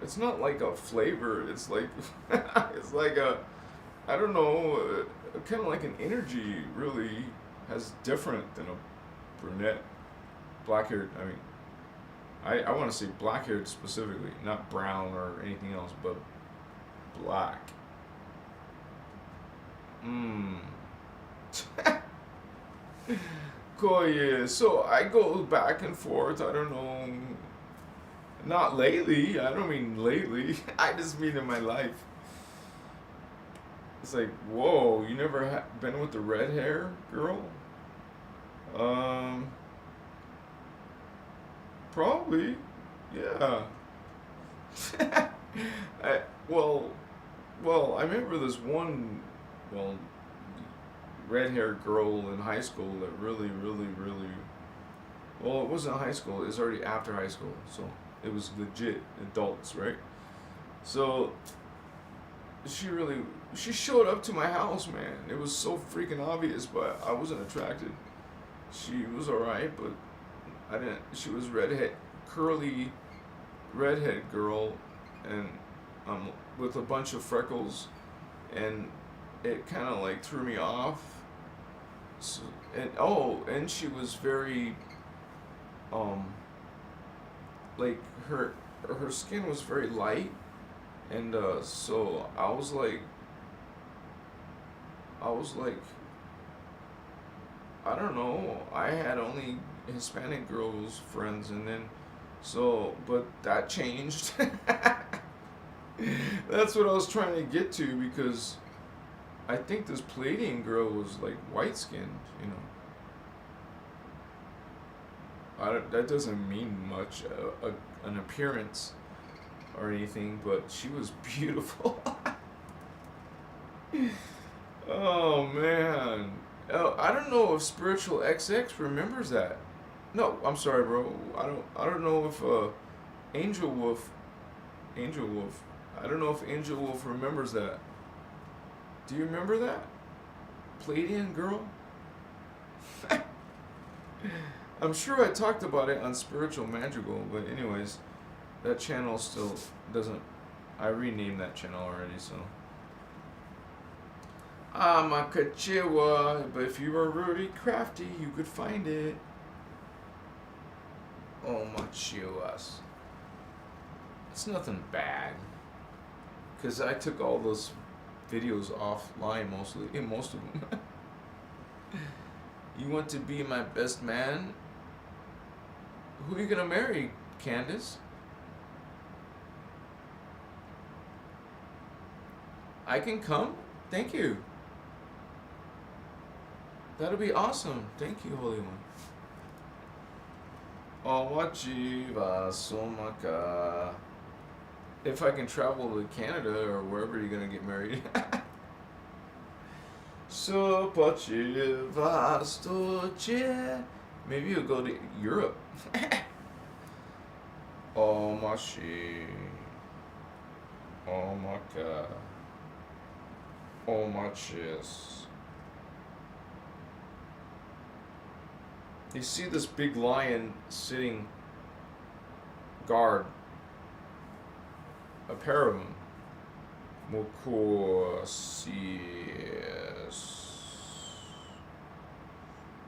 A: it's not like a flavor. It's like it's like a, I don't know, kind of like an energy. Really has different than a brunette, black haired. I mean, I want to say black haired specifically, not brown or anything else, but black. Cool, yeah. So I go back and forth. I don't know. Not lately. I don't mean lately. I just mean in my life. It's like, whoa, you never been with the red hair girl? Probably. Yeah. Well, I remember this one, red-haired girl in high school that really, well, it wasn't high school, it was already after high school, so it was legit adults, right? So, she showed up to my house, man. It was so freaking obvious, but I wasn't attracted. She was alright, but she was curly redhead girl, and with a bunch of freckles, and it kind of like threw me off. So, and she was very, like her skin was very light, and so I was like, I don't know. I had only Hispanic girls friends, and then but that changed. That's what I was trying to get to, because I think this Pleiadian girl was like white skinned, you know. That doesn't mean much, an appearance or anything, but she was beautiful. Oh man. I don't know if Spiritual XX remembers that. No, I'm sorry, bro. I don't know if Angel Wolf. I don't know if Angel Wolf remembers that. Do you remember that? Pleiadian girl? I'm sure I talked about it on Spiritual Madrigal, but anyways, that channel still doesn't. I renamed that channel already, so. Makachiwa, but if you were really crafty, you could find it. Oh, Machiwas. It's nothing bad, because I took all those videos offline most of them. You want to be my best man? Who are you gonna marry, Candace? I can come? Thank you. That'll be awesome. Thank you, Holy One. Omachiva Somaka. If I can travel to Canada or wherever you're gonna get married. Sopachiva Stoche. Maybe you'll go to Europe. Omashi. Omaka. Omachis. You see this big lion sitting guard. A pair of them. Mokosies.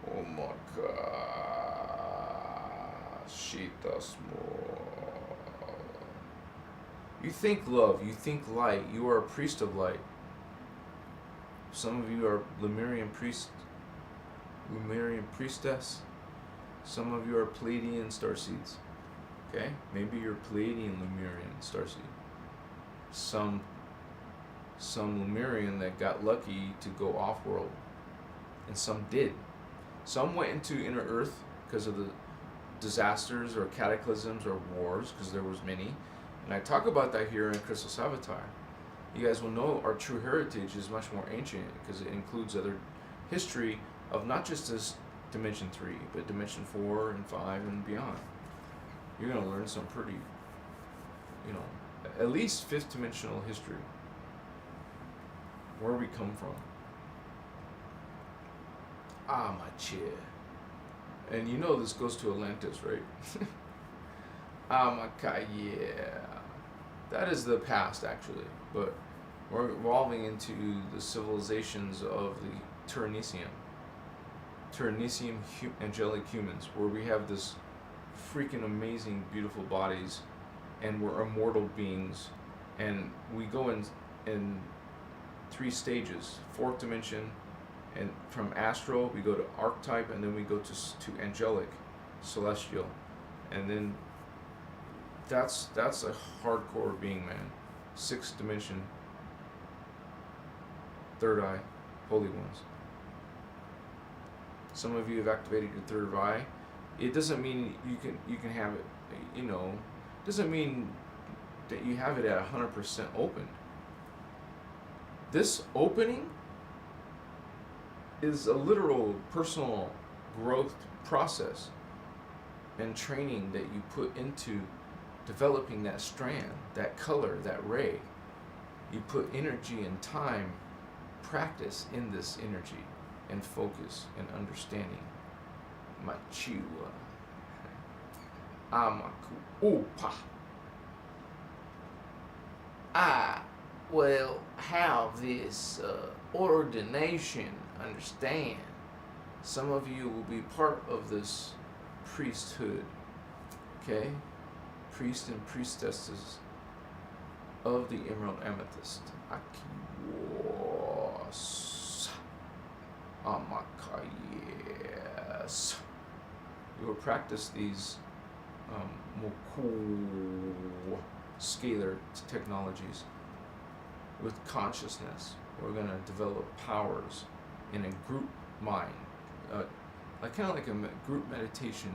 A: Oh my god. Shitas more. You think love, you think light, you are a priest of light. Some of you are Lemurian priestess. Some of you are Pleiadian Starseeds. Okay? Maybe you're Pleiadian Lemurian Starseed. Some Lemurian that got lucky to go off-world. And some did. Some went into inner Earth because of the disasters or cataclysms or wars, because there was many. And I talk about that here in Christos Avatar. You guys will know our true heritage is much more ancient because it includes other history of not just this Dimension 3, but Dimension 4 and 5 and beyond. You're going to learn some pretty, at least 5th dimensional history. Where we come from. Ah, my chair. And you know this goes to Atlantis, right? Yeah. That is the past, actually. But we're evolving into the civilizations of the Tyrannium angelic humans, where we have this freaking amazing, beautiful bodies, and we're immortal beings, and we go in 3 stages: 4th dimension, and from astral we go to archetype, and then we go to angelic, celestial, and then that's a hardcore being, man. 6th dimension, 3rd eye, holy ones. Some of you have activated your 3rd eye. It doesn't mean you can have it, doesn't mean that you have it at 100% open. This opening is a literal personal growth process and training that you put into developing that strand, that color, that ray. You put energy and time, practice in this energy, and focus and understanding. Machiwa. Amaku. Opa. I will have this ordination. Understand. Some of you will be part of this priesthood. Okay? Priests and priestesses of the Emerald Amethyst. Akiwas. Amakayes. You will practice these moku scalar technologies with consciousness. We're going to develop powers in a group mind, like kind of like a group meditation.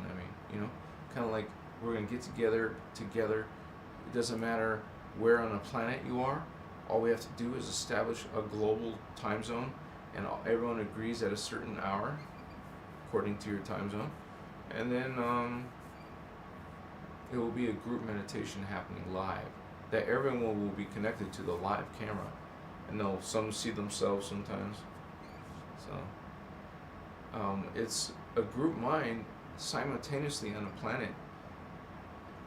A: Kind of like we're going to get together. It doesn't matter where on the planet you are. All we have to do is establish a global time zone, and everyone agrees at a certain hour, according to your time zone, and then it will be a group meditation happening live. That everyone will be connected to the live camera, and they'll some see themselves sometimes. So it's a group mind simultaneously on the planet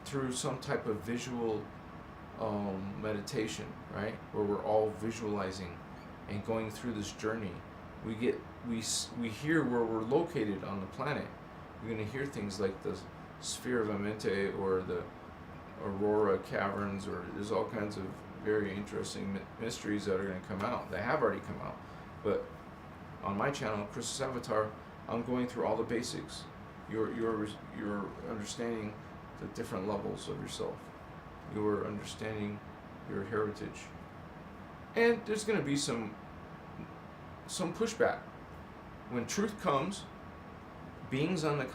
A: through some type of visual meditation, right? Where we're all visualizing and going through this journey. We hear where we're located on the planet. We're going to hear things like the sphere of Amenti or the Aurora caverns, or there's all kinds of very interesting mysteries that are going to come out. They have already come out. But on my channel, Christos Avatar, I'm going through all the basics. You're understanding the different levels of yourself. You're understanding your heritage. And there's going to be some pushback. When truth comes, beings on the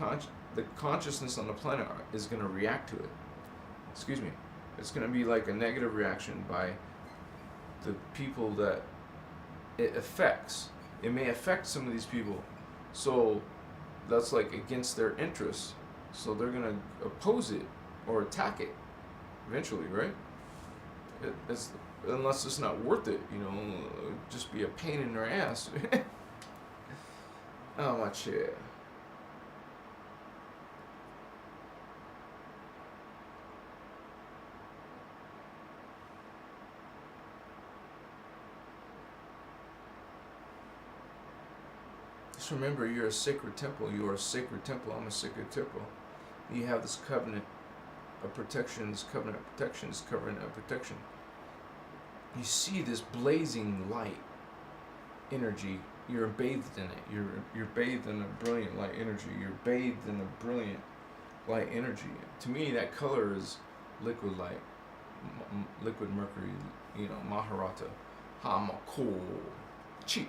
A: consciousness on the planet is going to react to it. Excuse me. It's going to be like a negative reaction by the people that it affects. It may affect some of these people. So that's like against their interests. So they're going to oppose it or attack it eventually, right? Unless it's not worth it, just be a pain in their ass. Oh, my chair. Just remember, you're a sacred temple. You are a sacred temple. I'm a sacred temple. You have this covenant of protection, this covenant of protection, this covenant of protection. You see this blazing light energy you're bathed in it. You're bathed in a brilliant light energy. You're bathed in a brilliant light energy. To me, that color is liquid light, liquid mercury. You know, Maharata, Hamako, Chi,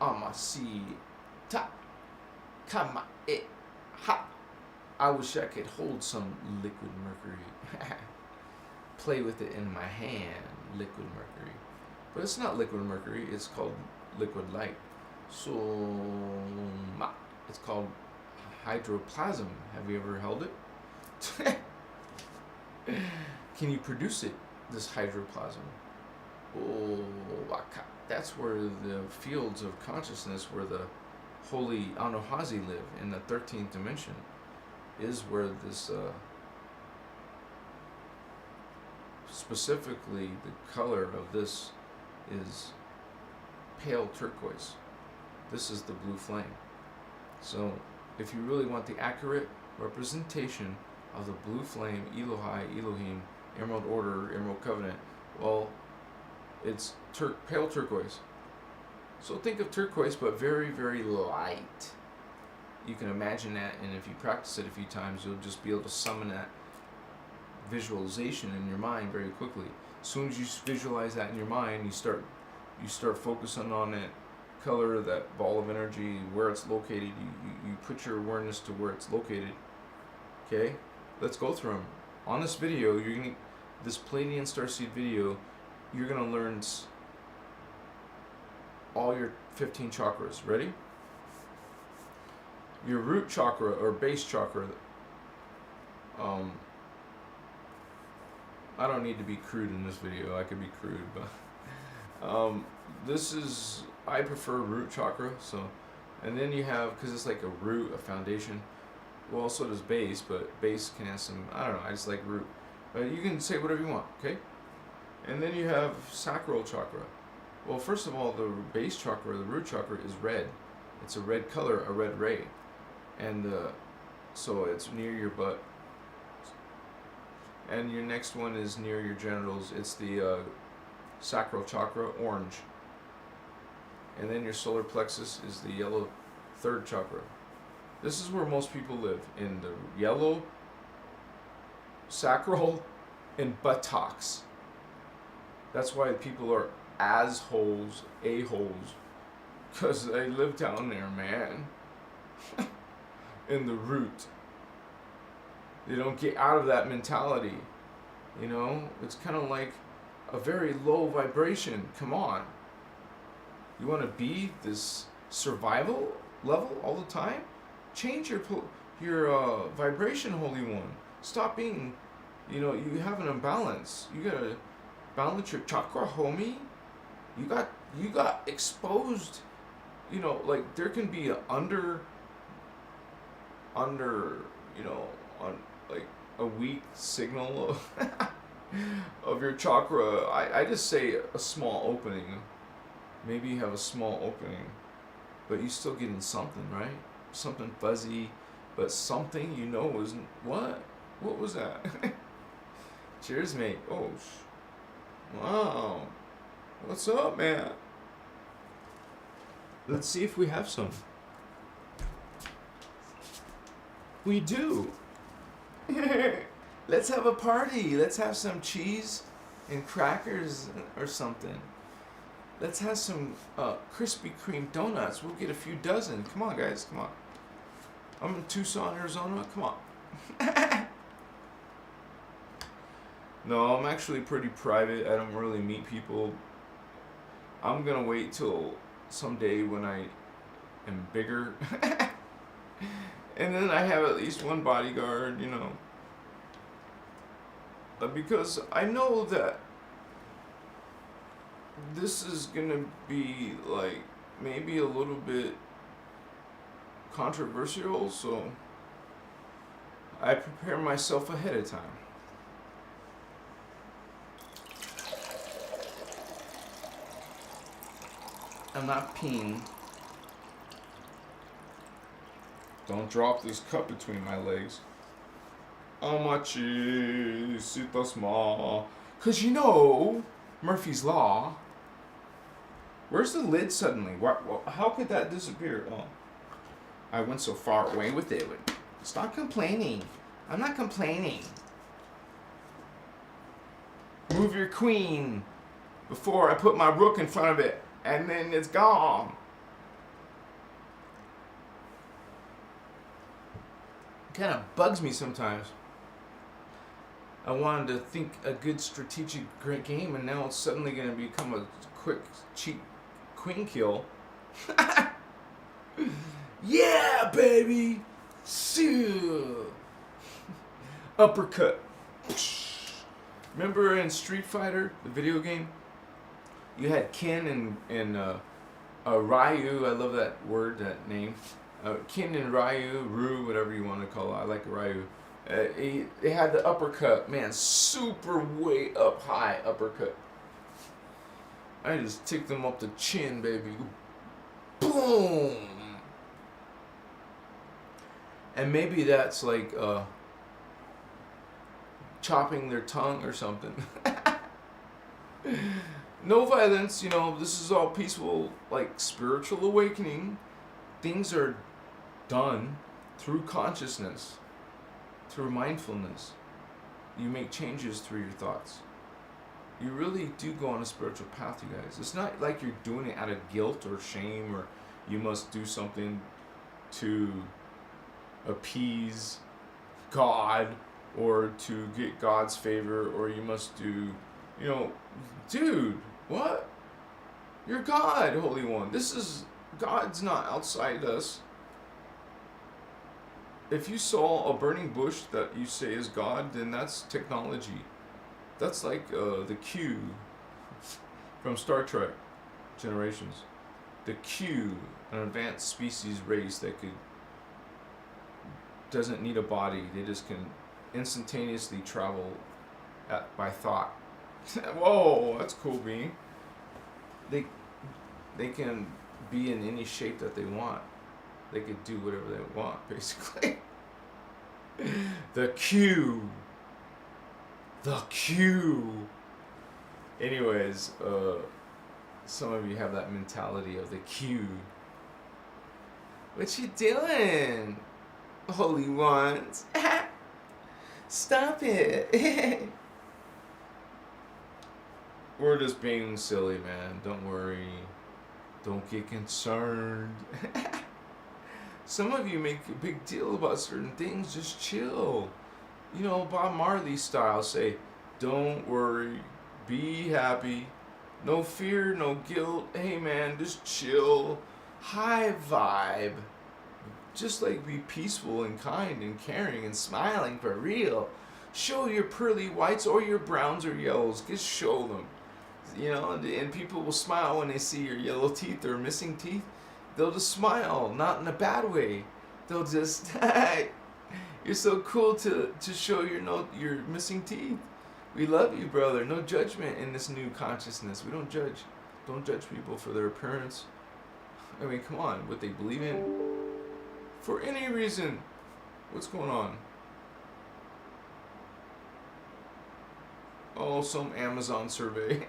A: Amasi, Ta, Kama, E, Ha. I wish I could hold some liquid mercury. Play with it in my hand, liquid mercury. But it's not liquid mercury, it's called liquid light. So, it's called hydroplasm. Have you ever held it? Can you produce it, this hydroplasm? Oh, that's where the fields of consciousness, where the holy Anuhazi live, in the 13th dimension, is where this, specifically the color of this is pale turquoise. This is the blue flame. So if you really want the accurate representation of the blue flame, Elohai, Elohim, Emerald Order, Emerald Covenant, well, it's pale turquoise. So think of turquoise, but very, very light. You can imagine that, and if you practice it a few times, you'll just be able to summon that visualization in your mind very quickly. As soon as you visualize that in your mind, you start focusing on that color, that ball of energy, where it's located. You put your awareness to where it's located. Okay, let's go through them. On this video, this Pleiadian Starseed video, you're gonna learn all your 15 chakras. Ready? Your root chakra or base chakra. I don't need to be crude in this video. I could be crude, but I prefer root chakra. So, and then you have, because it's like a root, a foundation. Well, so does base, but base can have some, I don't know, I just like root. But you can say whatever you want, okay? And then you have sacral chakra. Well, first of all, the base chakra, the root chakra, is red. It's a red color, a red ray. And so it's near your butt. And your next one is near your genitals. It's the sacral chakra, orange. And then your solar plexus is the yellow third chakra. This is where most people live, in the yellow, sacral, and buttocks. That's why people are assholes, a-holes, because they live down there, man. In the root. They don't get out of that mentality. You know, it's kind of like a very low vibration. Come on. You want to be this survival level all the time? Change your vibration, Holy One. Stop being, you have an imbalance. You gotta balance your chakra, homie. You got exposed. Like there can be an on like a weak signal of your chakra. I just say a small opening. Maybe you have a small opening, but you're still getting something, right? Something fuzzy, but something is what? What was that? Cheers, mate. Oh, wow. What's up, man? Let's see if we have some. We do. Let's have a party. Let's have some cheese and crackers or something. Let's have some Krispy Kreme donuts. We'll get a few dozen. Come on, guys. Come on. I'm in Tucson, Arizona. Come on. No, I'm actually pretty private. I don't really meet people. I'm going to wait till someday when I am bigger. And then I have at least one bodyguard, because I know that this is gonna be like maybe a little bit controversial, so I prepare myself ahead of time. I'm not peeing. Don't drop this cup between my legs. Amachi, small. Cause Murphy's Law. Where's the lid suddenly? How could that disappear? Oh, I went so far away with it. Stop complaining. I'm not complaining. Move your queen before I put my rook in front of it, and then it's gone. It kind of bugs me sometimes. I wanted to think a good strategic great game, and now it's suddenly going to become a quick, cheap queen kill. Yeah, baby! Sue! Uppercut. Remember in Street Fighter, the video game? You had Ken and Ryu. I love that word, that name. Ken and Ryu, whatever you want to call it. I like Ryu. They had the uppercut, man, super way up high uppercut. I just ticked them up the chin, baby. Boom! And maybe that's like chopping their tongue or something. No violence, you know, this is all peaceful, like spiritual awakening. Things are done through consciousness. Through mindfulness, you make changes through your thoughts. You really do go on a spiritual path, you guys. It's not like you're doing it out of guilt or shame, or you must do something to appease God or to get God's favor, or you must do, you know, dude, what? You're God, Holy One. God's not outside us. If you saw a burning bush that you say is God, then that's technology. That's like the Q from Star Trek Generations. The Q, an advanced species race that doesn't need a body. They just can instantaneously travel by thought. Whoa, that's cool being. They can be in any shape that they want. They could do whatever they want, basically. The Q. The Q. Anyways, some of you have that mentality of the Q. What you doing, Holy Ones? Stop it. We're just being silly, man. Don't worry. Don't get concerned. Some of you make a big deal about certain things. Just chill. You know, Bob Marley style. Say, don't worry. Be happy. No fear, no guilt. Hey, man, just chill. High vibe. Just like be peaceful and kind and caring and smiling for real. Show your pearly whites or your browns or yellows. Just show them. You know, and people will smile when they see your yellow teeth or missing teeth. They'll just smile, not in a bad way. They'll just, you're so cool to show your missing teeth. We love you, brother. No judgment in this new consciousness. We don't judge. Don't judge people for their appearance. I mean, come on, what they believe in. For any reason. What's going on? Oh, some Amazon survey.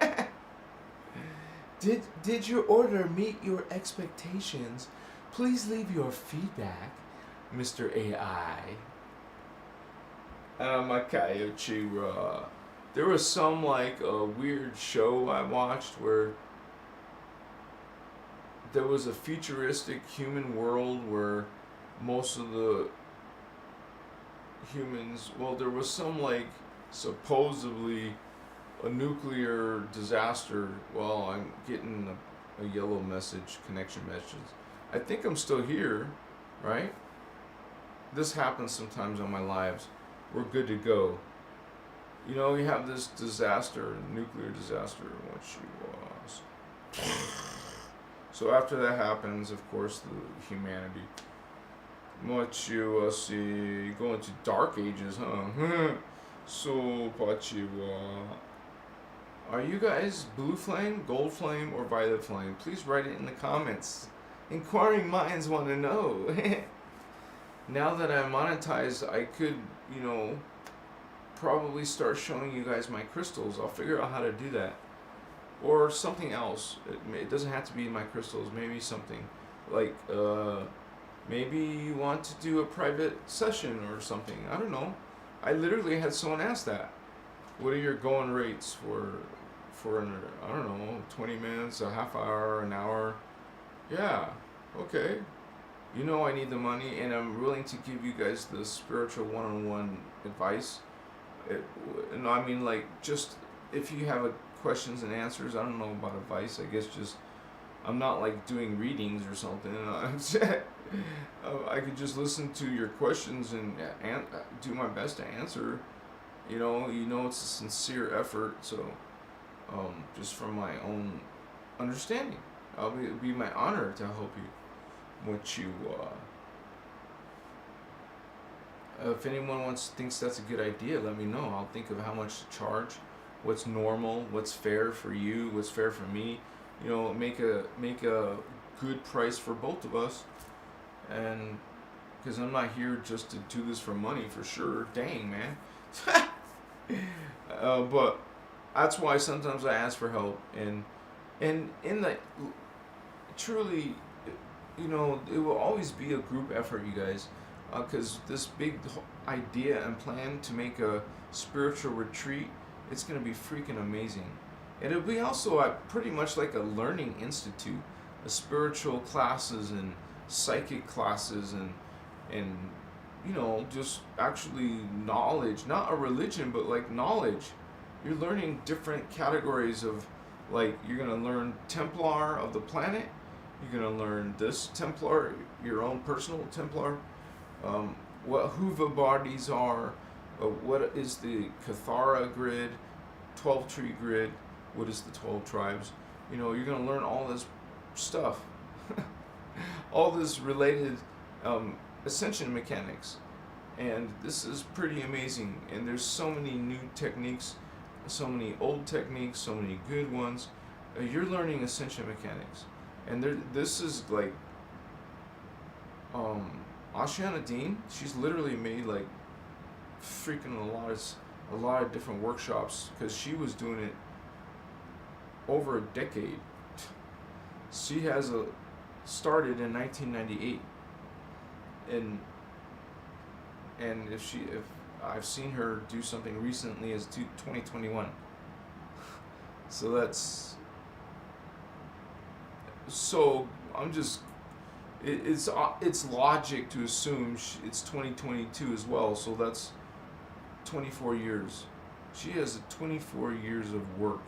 A: Did your order meet your expectations? Please leave your feedback, Mr. AI. Makayochira. There was some like a weird show I watched where there was a futuristic human world where most of the humans, well, there was some like supposedly a nuclear disaster. Well, I'm getting a yellow message, connection message. I think I'm still here, right? This happens sometimes on my lives. We're good to go. You know, you have this disaster, nuclear disaster, what she was. So after that happens, of course, the humanity. What you see, go into dark ages, huh? So, Pachiwa. Are you guys blue flame, gold flame, or violet flame? Please write it in the comments. Inquiring minds want to know. Now that I'm monetized, I could, you know, probably start showing you guys my crystals. I'll figure out how to do that. or something else. It doesn't have to be my crystals. Maybe something like maybe you want to do a private session or something. I don't know. I literally had someone ask that. What are your going rates for an, I don't know, 20 minutes, a half hour, an hour? Yeah, okay. You know I need the money, and I'm willing to give you guys the spiritual one-on-one advice. No, I mean, like, just if you have a questions and answers. I don't know about advice. I guess just I'm not like doing readings or something. I could just listen to your questions and do my best to answer. You know, it's a sincere effort. So, just from my own understanding, it'll be my honor to help you. What you, if anyone thinks that's a good idea, let me know. I'll think of how much to charge, what's normal, what's fair for you, what's fair for me. You know, make a good price for both of us, and because I'm not here just to do this for money, for sure. Dang, man. But that's why sometimes I ask for help, and in the truly, you know, it will always be a group effort, you guys, because this big idea and plan to make a spiritual retreat, it's going to be freaking amazing. And it'll be also pretty much like a learning institute, a spiritual classes and psychic classes and you know, just actually knowledge, not a religion, but like knowledge. You're learning different categories of, like, you're going to learn Templar of the planet. You're going to learn this Templar, your own personal Templar, what Huva bodies are, what is the Cathara grid, 12 tree grid, what is the 12 tribes. You know, you're going to learn all this stuff, all this related ascension mechanics. And this is pretty amazing. And there's so many new techniques, so many old techniques, so many good ones. You're learning ascension mechanics. And this is like, Ashiana Dean, she's literally made like freaking a lot of different workshops, because she was doing it over a decade. She has started in 1998, and if I've seen her do something recently as 2021. So that's. So I'm just, it's logic to assume it's 2022 as well. So that's 24 years. She has 24 years of work.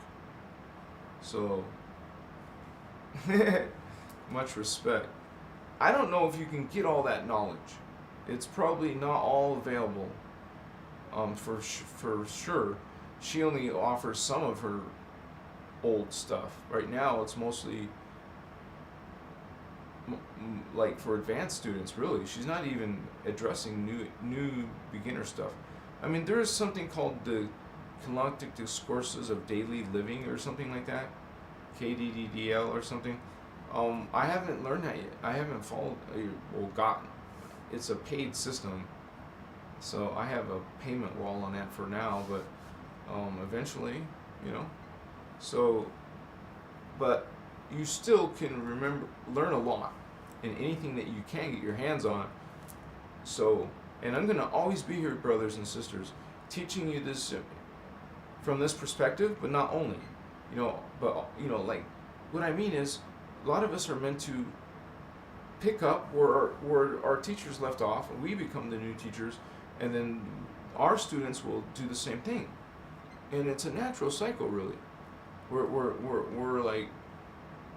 A: So much respect. I don't know if you can get all that knowledge. It's probably not all available. For sure. She only offers some of her old stuff. Right now, it's mostly like for advanced students, really. She's not even addressing new beginner stuff. I mean, there is something called the Galactic Discourses of Daily Living or something like that, KDDDL or something. I haven't learned that yet. I haven't followed or gotten. It's a paid system, so I have a payment wall on that for now. But eventually, you know. So, but you still can learn a lot in anything that you can get your hands on. So, and I'm going to always be here, brothers and sisters, teaching you this from this perspective, but not only, you know, but, you know, like, what I mean is, a lot of us are meant to pick up where our teachers left off, and we become the new teachers, and then our students will do the same thing. And it's a natural cycle, really. We're like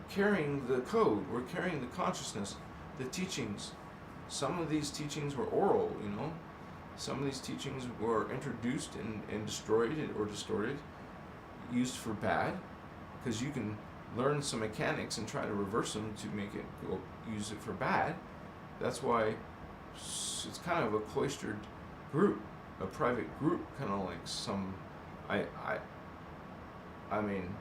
A: carrying the code, we're carrying the consciousness, the teachings. Some of these teachings were oral, you know. Some of these teachings were introduced and destroyed or distorted, used for bad, because you can learn some mechanics and try to reverse them to make it use it for bad. That's why it's kind of a cloistered group, a private group, kind of like some. I mean,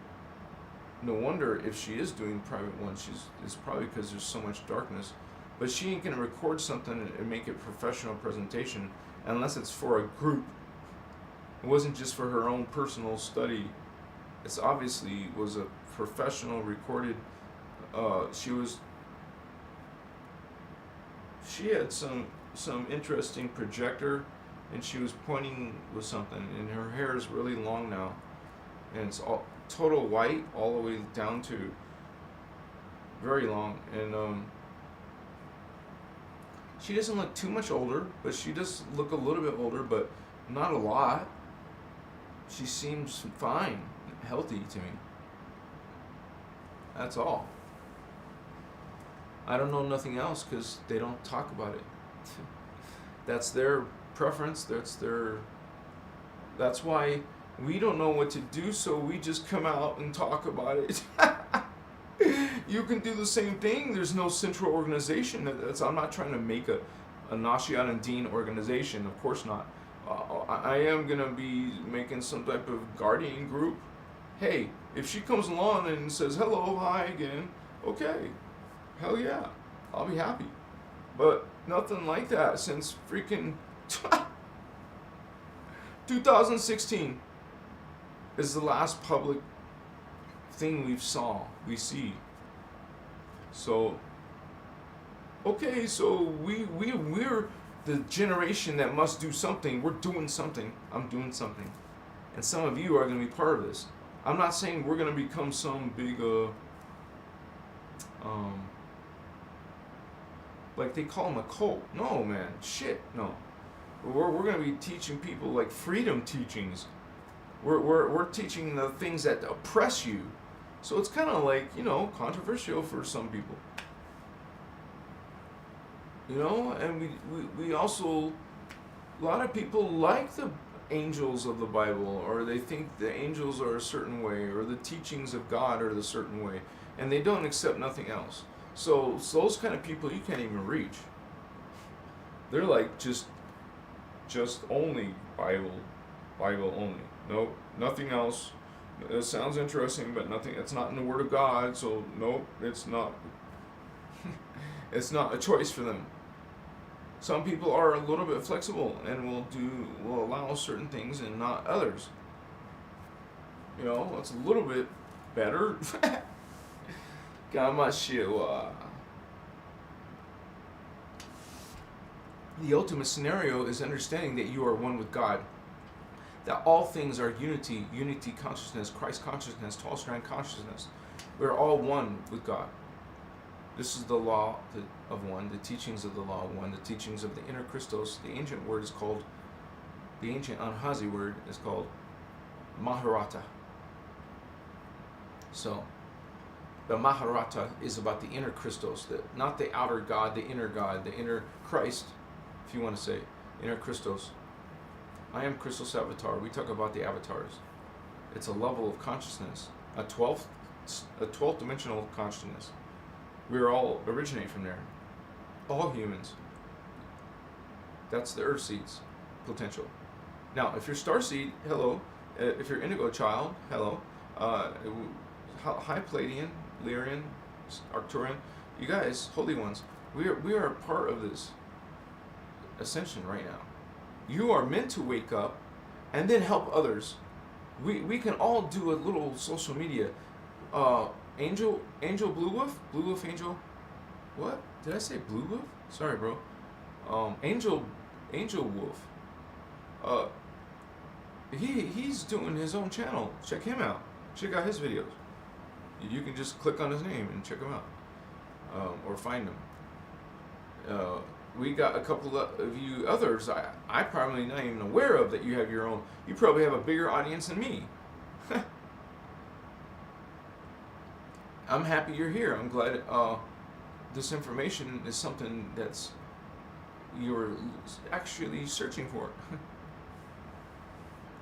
A: no wonder if she is doing private ones, it's probably because there's so much darkness. But she ain't gonna record something and make it professional presentation unless it's for a group. It wasn't just for her own personal study. It's obviously was a professional recorded. She had some interesting projector, and she was pointing with something, and her hair is really long now, and it's all total white all the way down to very long, and she doesn't look too much older, but she does look a little bit older, but not a lot. She seems fine, healthy to me. That's all. I don't know nothing else because they don't talk about it. That's their preference. That's why we don't know what to do, so we just come out and talk about it. You can do the same thing. There's no central organization. I'm not trying to make a Nashian and Dean organization. Of course not. I am going to be making some type of guardian group. Hey, if she comes along and says hello, hi again, okay. Hell yeah. I'll be happy. But nothing like that since freaking 2016 is the last public thing we see. So, okay, so we're the generation that must do something. We're doing something. I'm doing something. And some of you are going to be part of this. I'm not saying we're going to become some big, like they call them a cult. No, man. Shit, no. We're going to be teaching people like freedom teachings. We're teaching the things that oppress you. So it's kind of like, controversial for some people. And we also, a lot of people like the angels of the Bible, or they think the angels are a certain way, or the teachings of God are a certain way, and they don't accept nothing else. So those kind of people you can't even reach. They're like just only Bible only. Nope, nothing else. It sounds interesting, but nothing. It's not in the Word of God, so nope, it's not. It's not a choice for them. Some people are a little bit flexible and will allow certain things and not others. It's a little bit better. Gamashiwa. The ultimate scenario is understanding that you are one with God. That all things are unity consciousness, Christ consciousness, 12-strand consciousness. We're all one with God. This is the law of one, the teachings of the law of one, the teachings of the innerchristos. The ancient Anhazi word is called Maharata. So, the Maharata is about the innerchristos, not the outer God, the inner Christ, if you want to say, innerchristos. I am Christos Avatar. We talk about the avatars. It's a level of consciousness, a 12th dimensional consciousness. We all originate from there. All humans. That's the Earth seeds potential. Now, if you're Starseed, hello. If you're Indigo Child, hello. Hi, Pleiadian, Lyrian, Arcturian. You guys, holy ones, we are a part of this ascension right now. You are meant to wake up and then help others. We can all do a little social media. Angel Blue Wolf Angel. What did I say? Blue Wolf? Sorry, bro. Angel Wolf. He's doing his own channel. Check him out. Check out his videos. You can just click on his name and check him out, or find him. We got a couple of you others I probably not even aware of that you have your own. You probably have a bigger audience than me. I'm happy you're here. I'm glad this information is something that's you're actually searching for.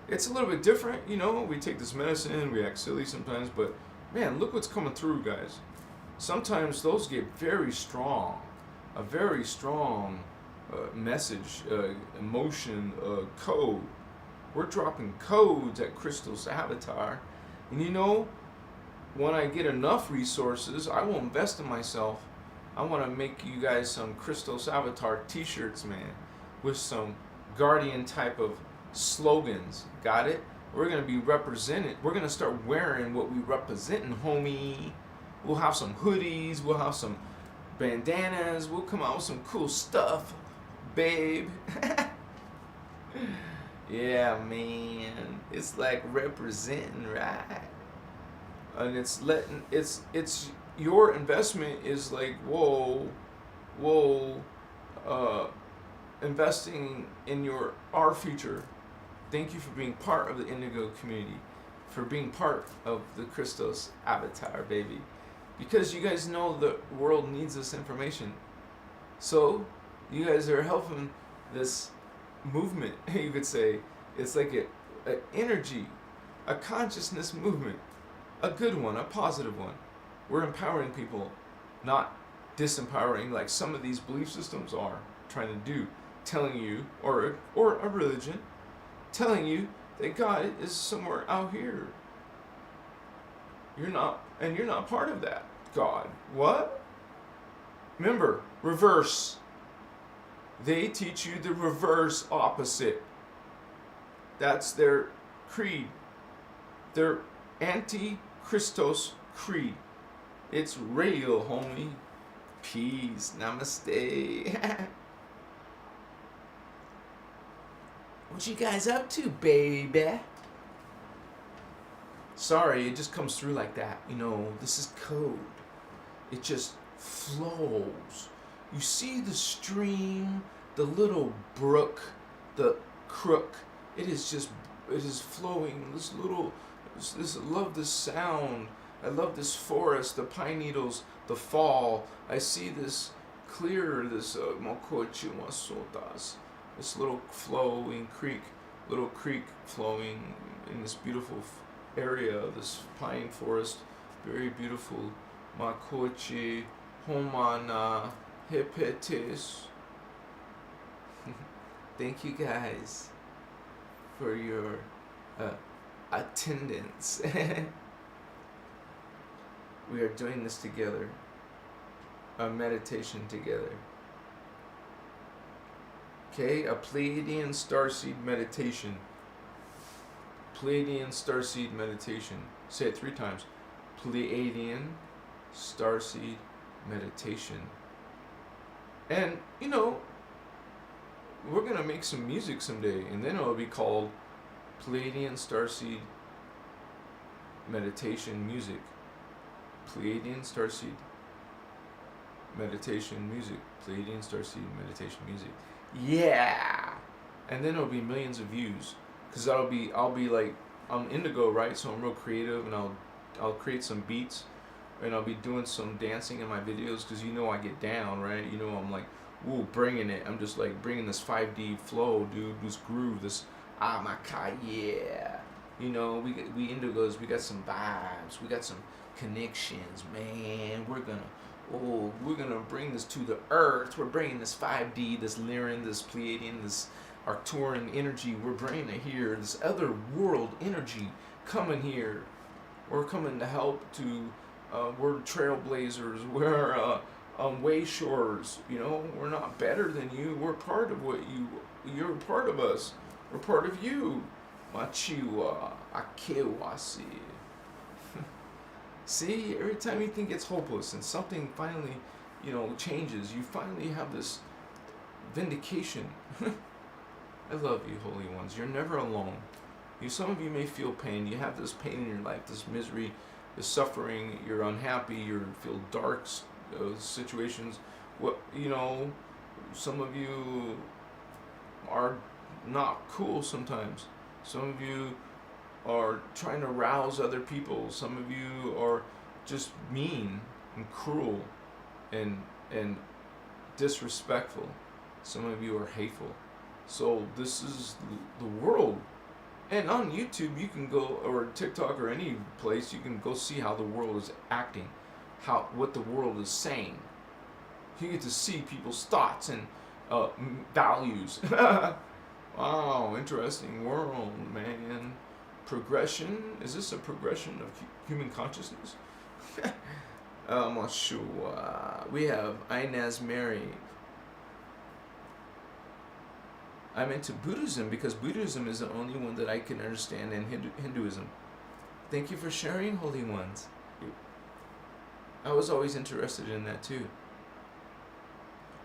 A: It's a little bit different, we take this medicine, we act silly sometimes, but man, look what's coming through, guys. Sometimes those get very strong. A very strong message, emotion, code. We're dropping codes at Christos Avatar. And when I get enough resources, I will invest in myself. I want to make you guys some Christos Avatar t-shirts, man, with some Guardian type of slogans. Got it? We're gonna be represented. We're gonna start wearing what we representing, homie. We'll have some hoodies. We'll have some bandanas. We'll come out with some cool stuff, babe. Yeah, man. It's like representing, right? And it's your investment is like, whoa, investing in our future. Thank you for being part of the Indigo community, for being part of the Christos avatar, baby. Because you guys know the world needs this information. So, you guys are helping this movement, you could say. It's like an energy, a consciousness movement. A good one, a positive one. We're empowering people, not disempowering like some of these belief systems are trying to do. Telling you, or a religion, telling you that God is somewhere out here. You're not part of that God. What? Remember, reverse. They teach you the reverse opposite. That's their creed. Their anti-Christos creed. It's real, homie. Peace. Namaste. What you guys up to, baby? Sorry, it just comes through like that. You know, this is code. It just flows. You see the stream, the little brook, the crook. It is flowing. I love this sound. I love this forest, the pine needles, the fall. I see this clear, this this little flowing creek, flowing in this beautiful area, this pine forest, very beautiful. Makochi, Homana, Hepetis. Thank you guys for your attendance. We are doing this together, a meditation together. Okay, a Pleiadian Starseed meditation. Pleiadian Starseed meditation. Say it 3 times. Pleiadian Starseed meditation. And, you know, we're going to make some music someday, and then it'll be called Pleiadian Starseed meditation music. Pleiadian Starseed meditation music. Pleiadian Starseed meditation music. Yeah! And then it'll be millions of views. Because I'll be like, I'm indigo, right? So I'm real creative, and I'll create some beats, and I'll be doing some dancing in my videos, because you know I get down, right? You know I'm like, ooh, bringing it. I'm just like bringing this 5D flow, dude, this groove, this amaka, yeah. You know, we indigos, we got some vibes, we got some connections, man. We're gonna bring this to the earth. We're bringing this 5D, this Lyran, this Pleiadian, this Arcturian energy. We're bringing it here. This other world energy coming here. We're coming to help to. We're trailblazers. We're wayshorers. You know, we're not better than you. We're part of what you're part of us. We're part of you. Machiwa akewasi. See, every time you think it's hopeless and something finally, you know, changes, you finally have this vindication. I love you, holy ones. You're never alone. Some of you may feel pain. You have this pain in your life, this misery, this suffering. You're unhappy. You feel dark situations. Some of you are not cool sometimes. Some of you are trying to rouse other people. Some of you are just mean and cruel and disrespectful. Some of you are hateful. So this is the world. And on YouTube you can go, or TikTok or any place, you can go see how the world is acting, what the world is saying. You get to see people's thoughts and values. Wow, interesting world, man. Progression? Is this a progression of human consciousness? I'm not sure. We have Inez Mary. I'm into Buddhism because Buddhism is the only one that I can understand, and Hinduism. Thank you for sharing, Holy Ones. I was always interested in that too.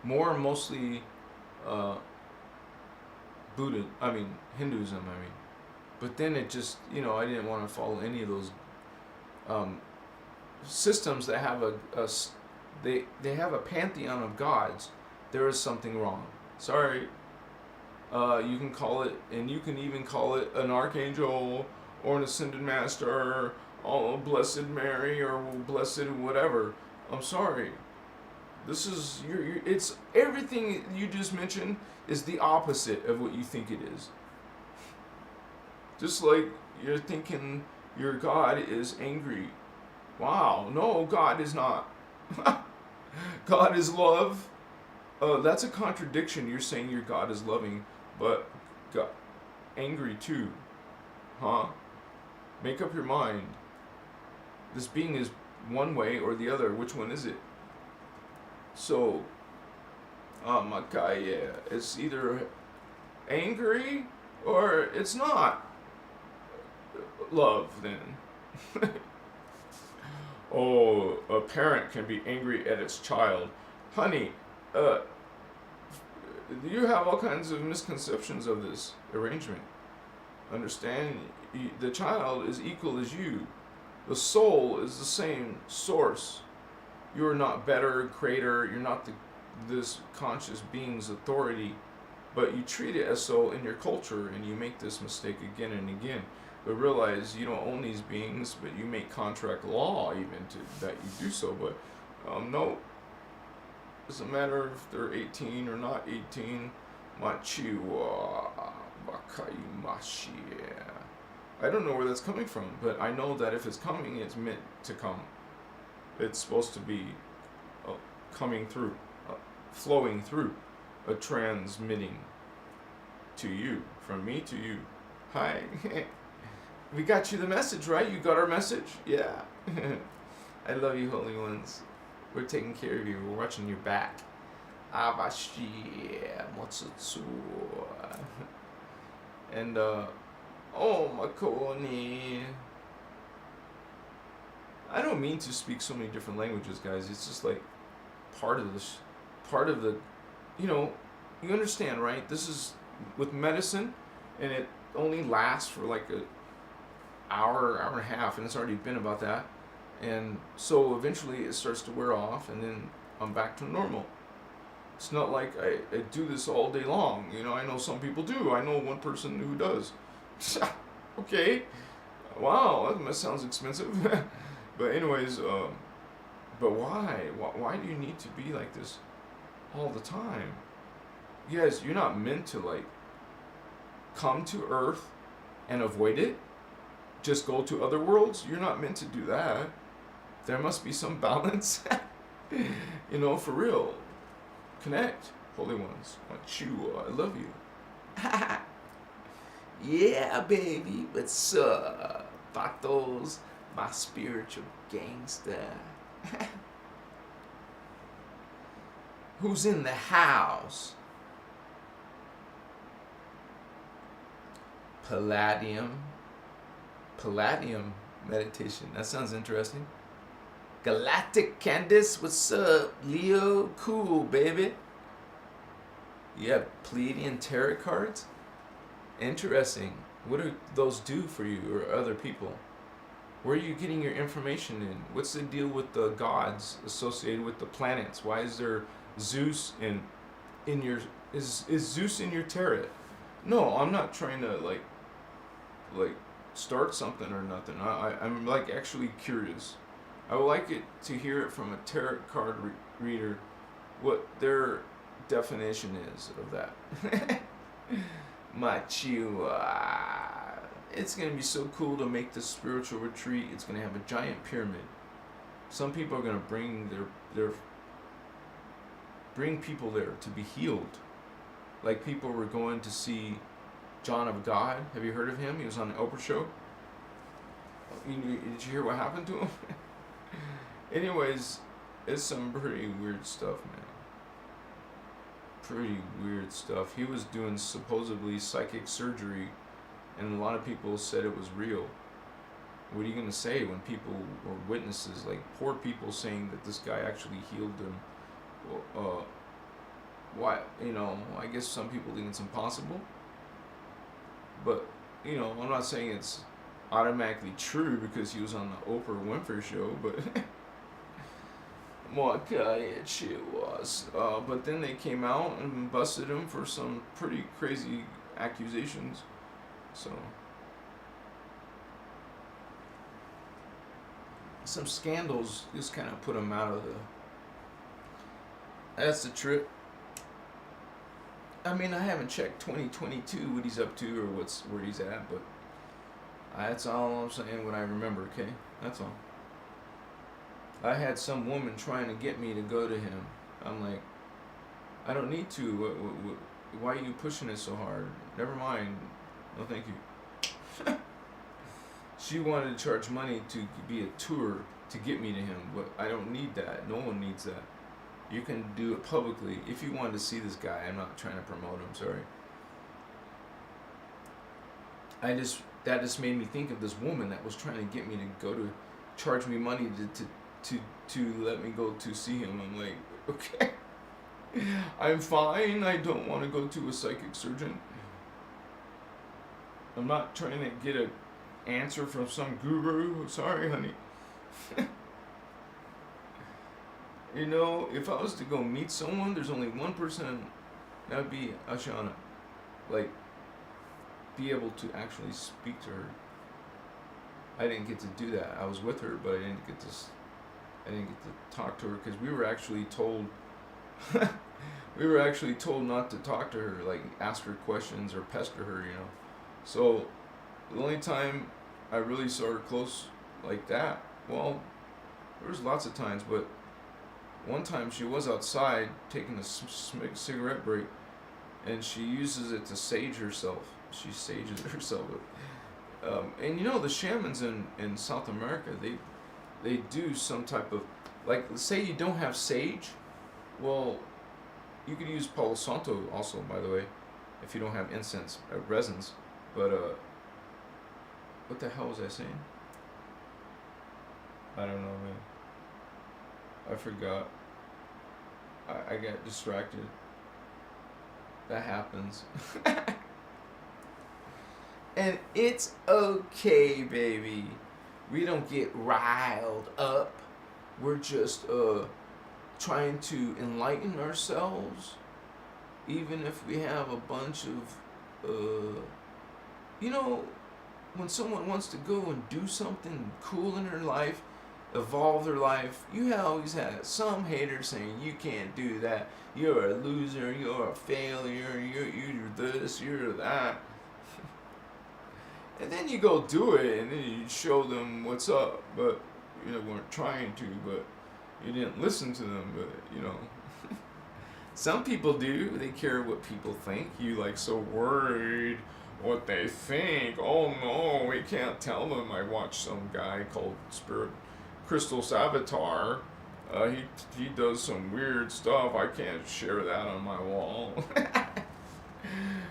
A: Mostly Hinduism, But then it just, I didn't want to follow any of those systems that have they have a pantheon of gods. There is something wrong. Sorry. You can call it, and you can even call it an archangel or an ascended master, or Blessed Mary, or blessed whatever. I'm sorry. This is it's everything you just mentioned is the opposite of what you think it is. Just like you're thinking your God is angry. Wow, no, God is not. God is love. That's a contradiction. You're saying your God is loving, but God angry too. Huh? Make up your mind. This being is one way or the other. Which one is it? So, Makaya, it's either angry or it's not love then. Oh, a parent can be angry at its child. Honey, you have all kinds of misconceptions of this arrangement. Understand, the child is equal as you. The soul is the same source. You are not better, greater. You're not this conscious being's authority, but you treat it as so in your culture, and you make this mistake again and again. But realize you don't own these beings, but you make contract law even that you do so. But no, it doesn't matter if they're 18 or not 18. Machiwa Bakaimashi. I don't know where that's coming from, but I know that if it's coming, it's meant to come. It's supposed to be coming through, flowing through, transmitting to you, from me to you. Hi. We got you the message, right? You got our message? Yeah. I love you, Holy Ones. We're taking care of you. We're watching your back. Abashi Motsutsu. And, Makoni. I don't mean to speak so many different languages, guys. It's just like part of the, you understand, right? This is with medicine, and it only lasts for like an hour and a half, and it's already been about that. And so eventually it starts to wear off, and then I'm back to normal. It's not like I do this all day long. I know some people do. I know one person who does. Okay. Wow, that sounds expensive. But anyways, but why? Why do you need to be like this all the time? You guys, you're not meant to like come to Earth and avoid it. Just go to other worlds. You're not meant to do that. There must be some balance. For real. Connect, Holy Ones. I love you. Yeah, baby. What's up? Patos, my spiritual gangster. Who's in the house? Palladium meditation. That sounds interesting. Galactic Candace, what's up? Leo, cool, baby. You have Pleiadian tarot cards? Interesting. What do those do for you or other people? Where are you getting your information in? What's the deal with the gods associated with the planets? Why is there Zeus in your... Is Zeus in your tarot? No, I'm not trying to like start something or nothing. I'm like actually curious. I would like it to hear it from a tarot card reader what their definition is of that. Machiwa. It's going to be so cool to make this spiritual retreat. It's going to have a giant pyramid. Some people are going to bring people there to be healed. Like people were going to see John of God. Have you heard of him? He was on the Oprah show. Did you hear what happened to him? Anyways, it's some pretty weird stuff, man. pretty weird stuff. He was doing supposedly psychic surgery, and a lot of people said it was real. What are you gonna say when people or witnesses, like poor people, saying that this guy actually healed them? Why? I guess some people think it's impossible, but I'm not saying it's automatically true because he was on the Oprah Winfrey show, but my God, it shit was. But then they came out and busted him for some pretty crazy accusations. So some scandals just kind of put him out of the. That's the trip. I mean, I haven't checked 2022 what he's up to or where he's at, but that's all I'm saying. What I remember, okay? That's all. I had some woman trying to get me to go to him. I'm like, I don't need to. Why are you pushing it so hard? Never mind. No, thank you. She wanted to charge money to be a tour to get me to him, but I don't need that. No one needs that. You can do it publicly. If you wanted to see this guy, I'm not trying to promote him, sorry. That just made me think of this woman that was trying to get me to go to, charge me money to let me go to see him. I'm like, okay, I'm fine. I don't want to go to a psychic surgeon. I'm not trying to get an answer from some guru. Sorry, honey. If I was to go meet someone, there's only one person, that would be Ashana. Like, be able to actually speak to her. I didn't get to do that. I was with her, but I didn't get to talk to her because we were actually told not to talk to her, like ask her questions or pester her, So the only time I really saw her close like that, well, there was lots of times, but one time she was outside taking a cigarette break, and she uses it to sage herself. She sages herself. And the shamans in South America, they do some type of, like, say you don't have sage, well, you could use Palo Santo also, by the way, if you don't have incense, resins. But what the hell was I saying? I don't know, man. I forgot. I got distracted. That happens. And it's okay, baby. We don't get riled up. We're just trying to enlighten ourselves. Even if we have a bunch of when someone wants to go and do something cool in their life, evolve their life, you always have some hater saying you can't do that, you're a loser, you're a failure, you're this, you're that. And then you go do it, and then you show them what's up, but weren't trying to, but you didn't listen to them, but some people do. They care what people think. You so worried what they think. Oh no, we can't tell them. I watched some guy called Christos Avatar. He does some weird stuff. I can't share that on my wall.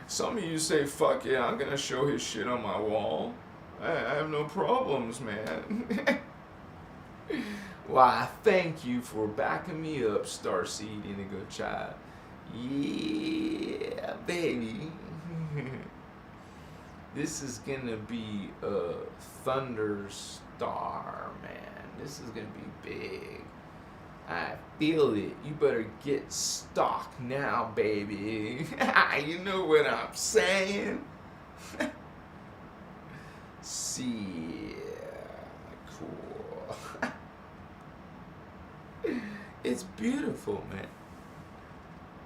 A: Some of you say, fuck yeah, I'm gonna show his shit on my wall. I have no problems, man. Why, thank you for backing me up, Starseed Indigo Child. Yeah, baby. This is gonna be a thunderstar, man. This is gonna be big. I feel it. You better get stocked now, baby. You know what I'm saying? See, cool. It's beautiful, man.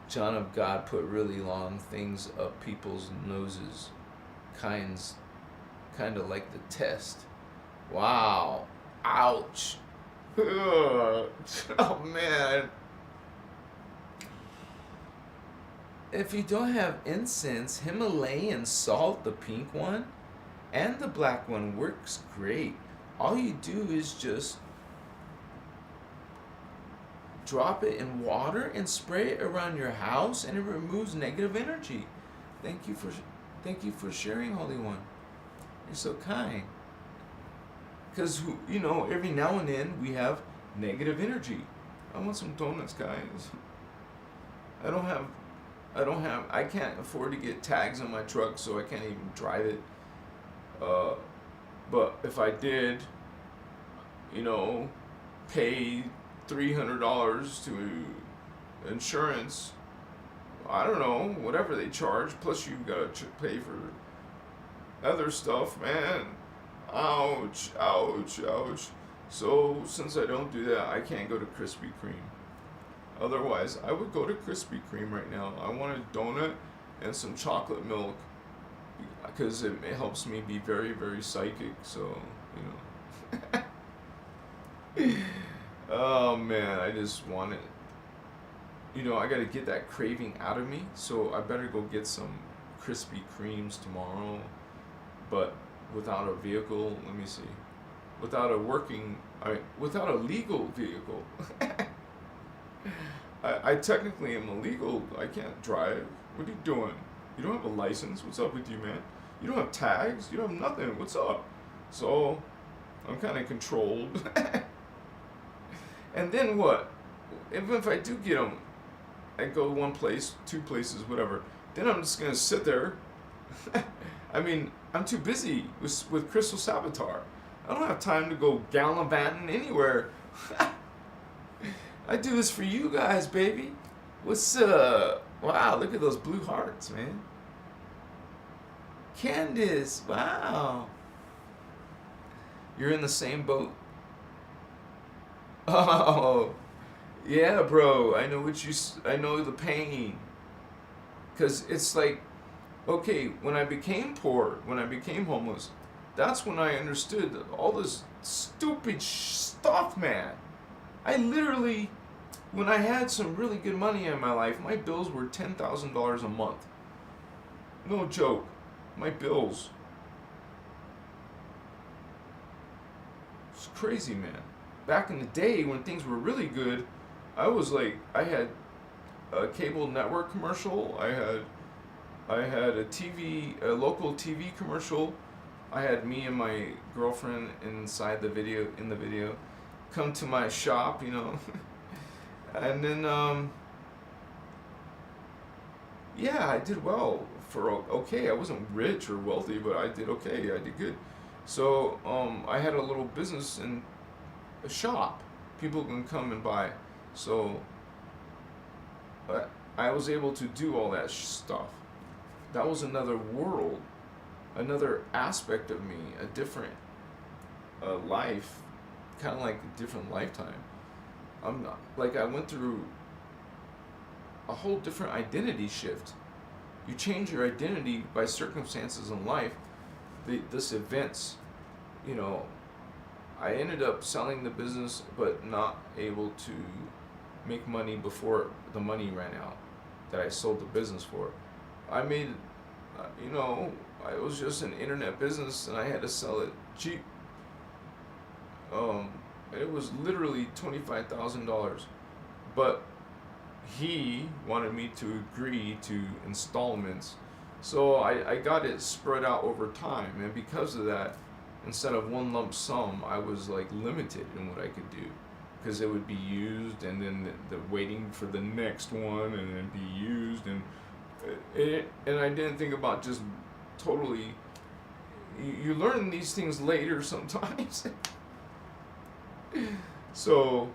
A: John of God put really long things up people's noses. Kind of like the test. Wow. Ouch. Oh man. If you don't have incense, Himalayan salt, the pink one, and the black one works great. All you do is just drop it in water and spray it around your house, and it removes negative energy. Thank you for sharing, Holy One. You're so kind. Because, every now and then we have negative energy. I want some donuts, guys. I can't afford to get tags on my truck, so I can't even drive it. But if I did, pay $300 to insurance, I don't know, whatever they charge, plus you've got to pay for other stuff, man. Ouch, ouch, ouch. So, since I don't do that, I can't go to Krispy Kreme. Otherwise, I would go to Krispy Kreme right now. I want a donut and some chocolate milk because it helps me be very, very psychic. So, Oh, man, I just want it. I got to get that craving out of me. So, I better go get some Krispy Kremes tomorrow. But without a vehicle, let me see. Without a legal vehicle. I technically am illegal. I can't drive. What are you doing? You don't have a license. What's up with you, man? You don't have tags. You don't have nothing. What's up? So, I'm kind of controlled. And then what? Even if I do get them, I go one place, two places, whatever. Then I'm just going to sit there. I mean, I'm too busy with Crystal Savitar. I don't have time to go gallivanting anywhere. I do this for you guys, baby. What's wow, look at those blue hearts, man. Candace, wow. You're in the same boat. Oh, yeah, bro. I know the pain. Cause it's like, okay, when I became poor, when I became homeless, that's when I understood all this stupid stuff, man. I literally, when I had some really good money in my life, my bills were $10,000 a month. No joke. My bills. It's crazy, man. Back in the day when things were really good, I had a cable network commercial. I had a local TV commercial. I had me and my girlfriend in the video, come to my shop, and then, yeah, I did well okay. I wasn't rich or wealthy, but I did okay. I did good. So, I had a little business in a shop. People can come and buy. So, I was able to do all that stuff. That was another world, another aspect of me, a different life, kind of like a different lifetime. I went through a whole different identity shift. You change your identity by circumstances in life. This events, I ended up selling the business, but not able to make money before the money ran out that I sold the business for. I made, it was just an internet business, and I had to sell it cheap. It was literally $25,000, but he wanted me to agree to installments, so I got it spread out over time, and because of that, instead of one lump sum, I was like limited in what I could do, because it would be used, and then the waiting for the next one, and then be used, and I didn't think about just totally. You learn these things later sometimes. So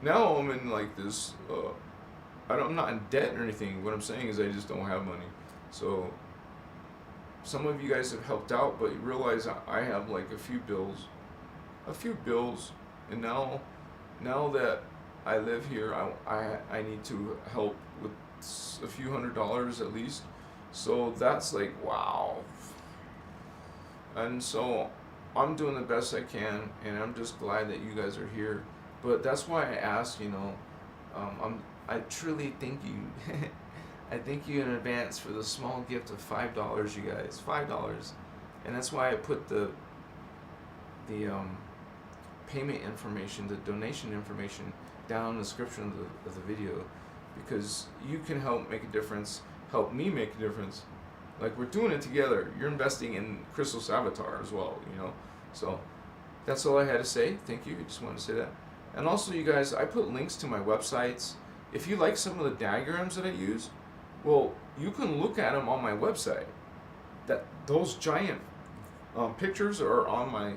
A: now I'm in like this. I'm not in debt or anything. What I'm saying is I just don't have money. So some of you guys have helped out, but you realize I have like a few bills, and now that I live here, I need to help with a few $100s at least. So that's like, wow. And so I'm doing the best I can, and I'm just glad that you guys are here. But that's why I asked, I truly thank you. I thank you in advance for the small gift of $5, you guys. $5. And that's why I put the payment information, the donation information down in the description of the video, because you can help make a difference, help me make a difference. Like, we're doing it together. You're investing in Christos avatar as well, you know. So that's all I had to say. Thank you. I just wanted to say that. And also, you guys, I put links to my websites. If you like some of the diagrams that I use, well, you can look at them on my website. Those giant pictures are on my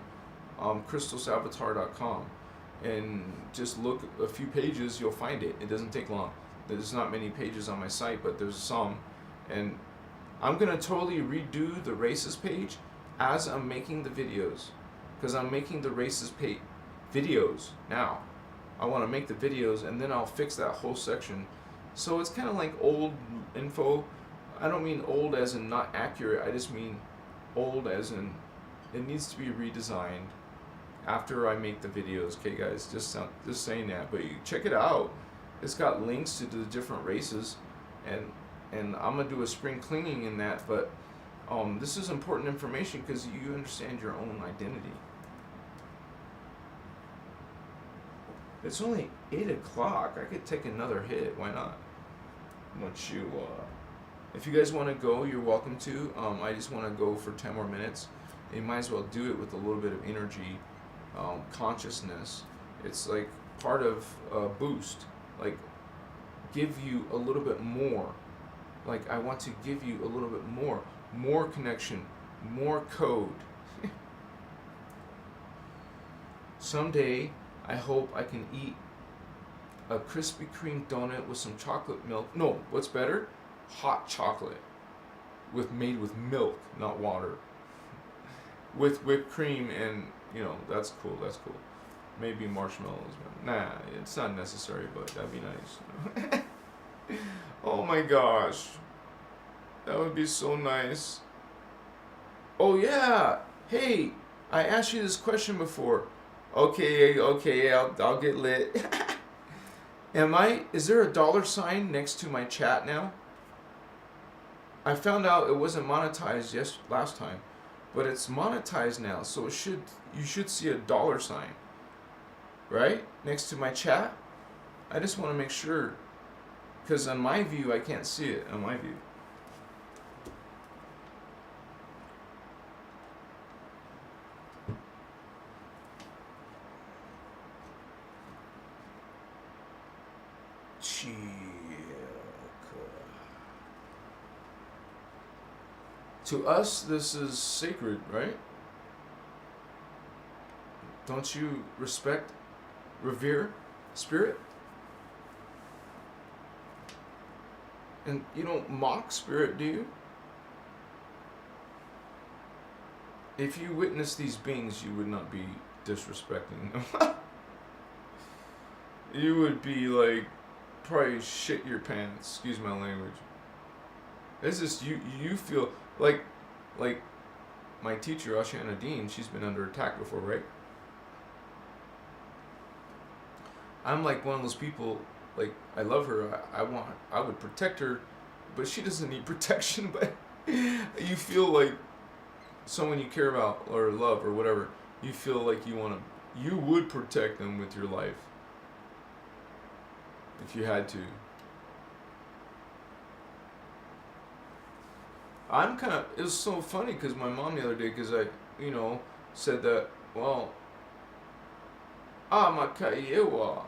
A: christosavatar.com, and just look a few pages, you'll find it. It doesn't take long. There's not many pages on my site, but there's some. And I'm gonna totally redo the races page as I'm making the videos, because I'm making the races page videos now. I want to make the videos, and then I'll fix that whole section. So it's kind of like old info. I don't mean old as in not accurate. I just mean old as in it needs to be redesigned after I make the videos. Okay, guys, just saying that. But you check it out. It's got links to the different races, and I'm gonna do a spring cleaning in that. But this is important information because you understand your own identity. It's only 8 o'clock. I could take another hit. Why not? If you guys want to go, you're welcome to. I just want to go for 10 more minutes. You might as well do it with a little bit of energy, consciousness. It's like part of a boost. Like, give you a little bit more. Like, I want to give you a little bit more connection, more code. Someday, I hope I can eat a Krispy Kreme donut with some chocolate milk. No, what's better? Hot chocolate made with milk, not water. With whipped cream, and that's cool. That's cool. Maybe marshmallows, but nah, it's not necessary. But that'd be nice. Oh my gosh, that would be so nice. Oh yeah. Hey, I asked you this question before. Okay, I'll get lit. Is there a $sign next to my chat now? I found out it wasn't monetized last time, but it's monetized now, so you should see a $sign, right? Next to my chat? I just want to make sure, because on my view, I can't see it on my view. To us, this is sacred, right? Don't you respect, revere spirit? And you don't mock spirit, do you? If you witness these beings, you would not be disrespecting them. You would be like, probably shit your pants, excuse my language. It's just you feel like my teacher Ashana Dean, she's been under attack before, right? I'm like one of those people, like, I love her, I would protect her, but she doesn't need protection. But you feel like someone you care about or love or whatever, you feel like you would protect them with your life if you had to. It was so funny because my mom the other day, because I, said that, well, Amakayewa,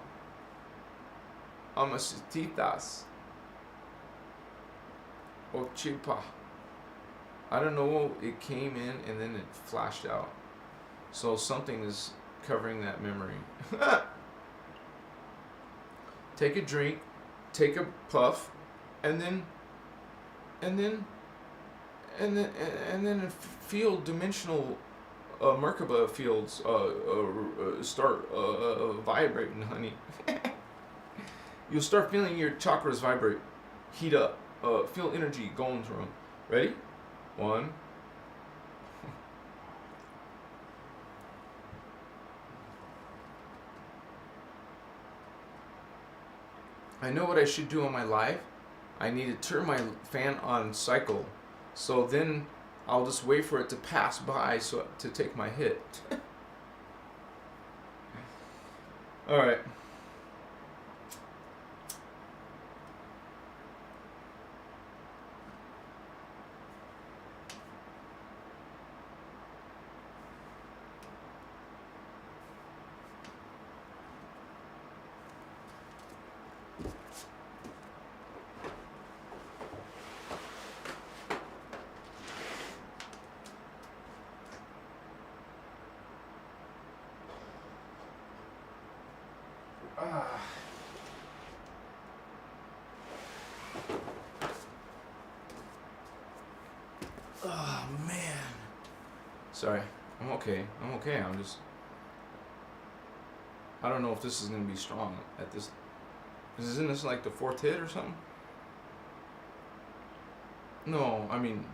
A: Amasitas, Ochipa. I don't know, it came in and then it flashed out. So something is covering that memory. Take a drink, take a puff, and then feel dimensional Merkaba fields start vibrating, honey. You'll start feeling your chakras vibrate, heat up, feel energy going through them. Ready? 1. I know what I should do in my life. I need to turn my fan on cycle. So then I'll just wait for it to pass by to take my hit. Alright. Oh man. Sorry. I'm okay. I don't know if this is gonna be strong at this. Isn't this like the fourth hit or something? No, I mean,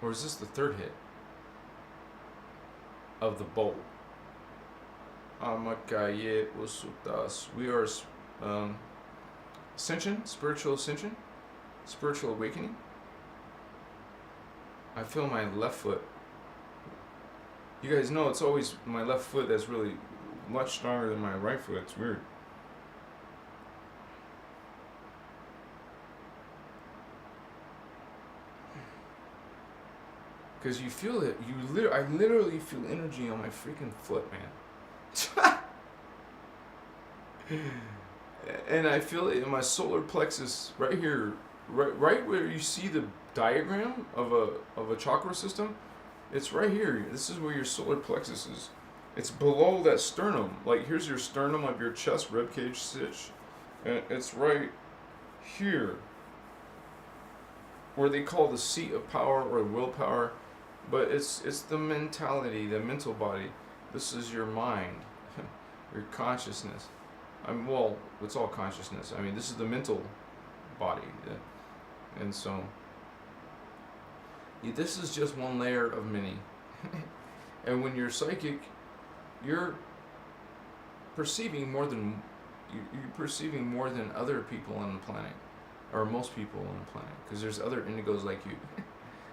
A: or is this the third hit of the bolt? Amakaye Usutas. We are ascension, spiritual ascension, spiritual awakening. I feel my left foot. You guys know it's always my left foot that's really much stronger than my right foot. It's weird. Because you feel it. I literally feel energy on my freaking foot, man. And I feel it in my solar plexus right here, right where you see the diagram of a chakra system. It's right here. This is where your solar plexus is. It's below that sternum. Like here's your sternum of your chest ribcage stitch, and it's right here, where they call the seat of power or willpower, but it's the mentality, the mental body. This is your mind, your consciousness. Well, it's all consciousness. I mean, this is the mental body, and so this is just one layer of many. And when you're psychic, you're perceiving more than other people on the planet, or most people on the planet, because there's other indigos like you,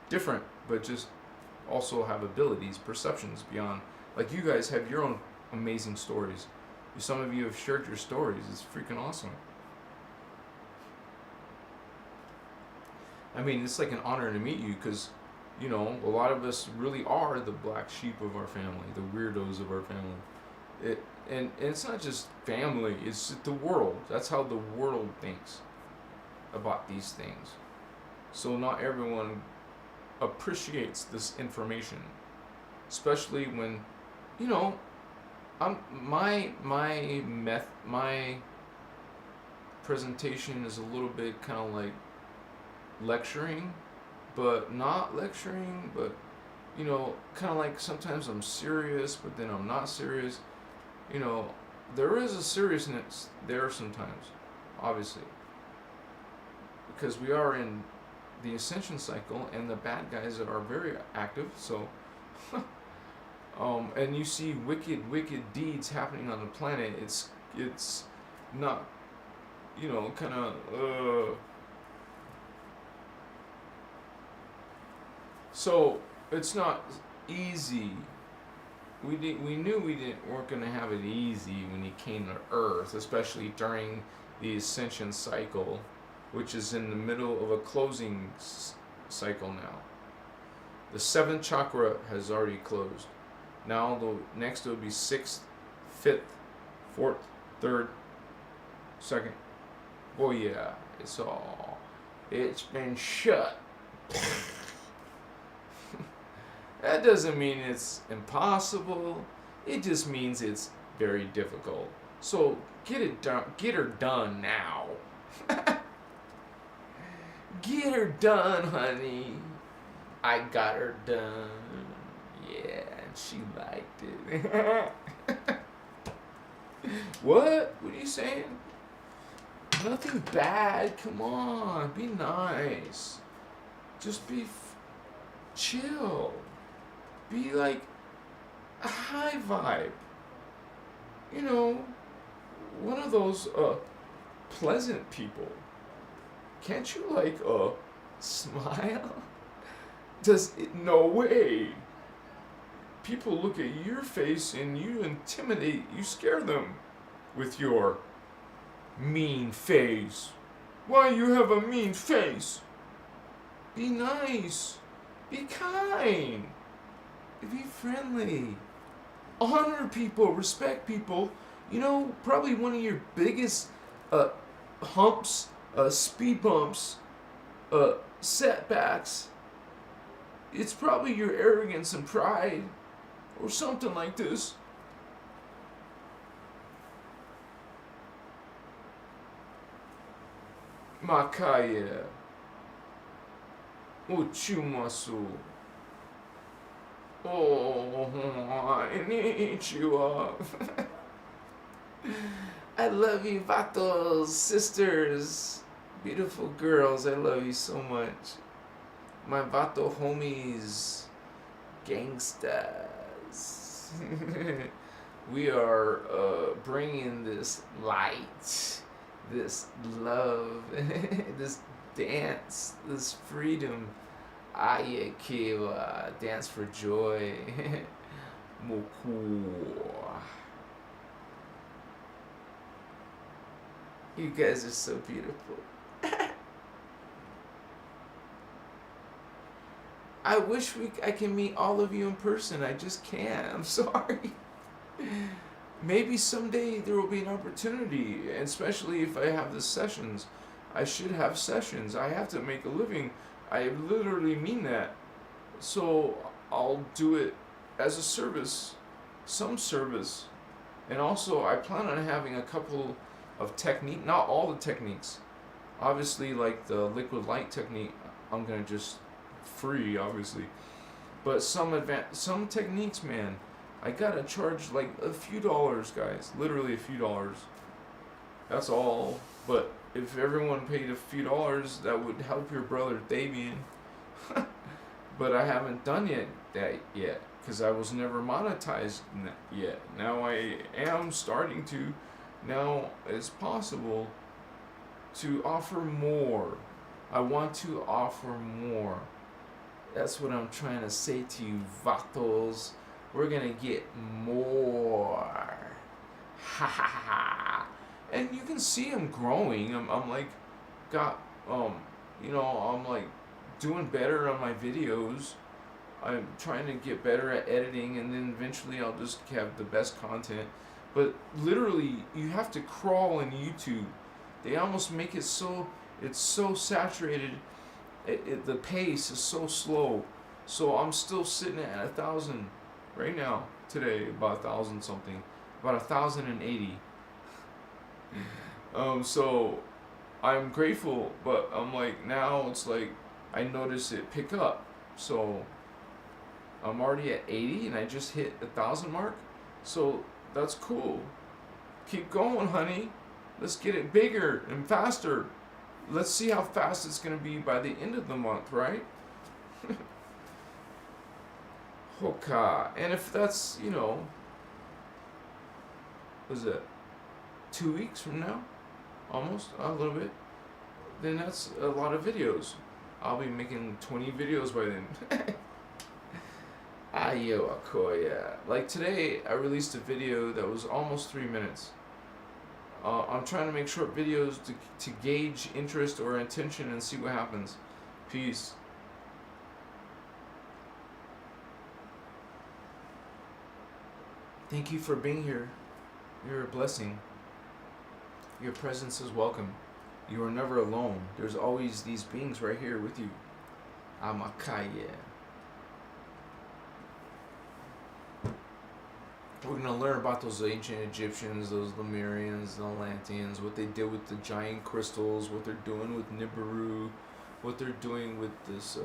A: different, but just also have abilities, perceptions beyond. Like you guys have your own amazing stories. Some of you have shared your stories. It's freaking awesome. I mean, it's like an honor to meet you because, you know, a lot of us really are the black sheep of our family, the weirdos of our family. And it's not just family, it's the world. That's how the world thinks about these things. So not everyone appreciates this information, especially when, you know, my presentation is a little bit kind of like lecturing, but not lecturing, but you know, kind of like sometimes I'm serious, but then I'm not serious. You know, there is a seriousness there sometimes, obviously, because we are in the ascension cycle, and the bad guys are very active. So. And you see wicked deeds happening on the planet. It's not, you know, kind of. So it's not easy. We knew we weren't gonna have it easy when he came to Earth, especially during the ascension cycle, which is in the middle of a closing cycle now. The 7th chakra has already closed. Now the next will be 6th, 5th, 4th, 3rd, 2nd. Oh yeah, it's been shut. That doesn't mean it's impossible. It just means it's very difficult. So get her done now. Get her done, honey. I got her done. Yeah, and she liked it. What? What are you saying? Nothing bad. Come on, be nice. Just be chill. Be like a high vibe. You know, one of those pleasant people. Can't you like smile? No way. People look at your face and you intimidate, you scare them with your mean face. Why you have a mean face? Be nice. Be kind. Be friendly. Honor people. Respect people. You know, probably one of your biggest humps, speed bumps, setbacks, it's probably your arrogance and pride, or something like this. Makaya. Uchumasu. Oh, I need you up. I love you, vatos, sisters, beautiful girls. I love you so much. My vato homies, gangstas. We are bringing this light, this love, this dance, this freedom. Aye, Kiva, dance for joy. Moku. You guys are so beautiful. I wish I can meet all of you in person. I just can't. I'm sorry. Maybe someday there will be an opportunity, especially if I have the sessions. I should have sessions. I have to make a living. I literally mean that. So I'll do it as a service, some service. And also I plan on having a couple of technique, not all the techniques. Obviously, like the liquid light technique, I'm gonna just free, obviously. But some techniques, man, I gotta charge like a few dollars, guys. Literally a few dollars. That's all. But if everyone paid a few dollars, that would help your brother Davian. But I haven't done that yet because I was never monetized yet. Now I am starting to. Now it's possible to offer more. I want to offer more. That's what I'm trying to say to you, vatos. We're gonna get more. Ha ha ha. And you can see I'm growing. I'm like, I'm like doing better on my videos. I'm trying to get better at editing, and then eventually I'll just have the best content. But literally, you have to crawl in YouTube. They almost make it so, it's so saturated. The pace is so slow. So I'm still sitting at 1,000 right now, today, about 1,000 something, about 1,080. So I'm grateful, but I'm like, now it's like I notice it pick up. So I'm already at 80 and I just hit 1,000 mark. So that's cool. Keep going, honey. Let's get it bigger and faster. Let's see how fast it's going to be by the end of the month, right? Hoka. And if that's, what is it? 2 weeks from now? Almost, a little bit. Then that's a lot of videos. I'll be making 20 videos by then. Ayo Akoya. Like today, I released a video that was almost 3 minutes. I'm trying to make short videos to gauge interest or attention and see what happens. Peace. Thank you for being here. You're a blessing. Your presence is welcome. You are never alone. There's always these beings right here with you. Amakaya. We're going to learn about those ancient Egyptians, those Lemurians, the Atlanteans, what they did with the giant crystals, what they're doing with Nibiru, what they're doing with this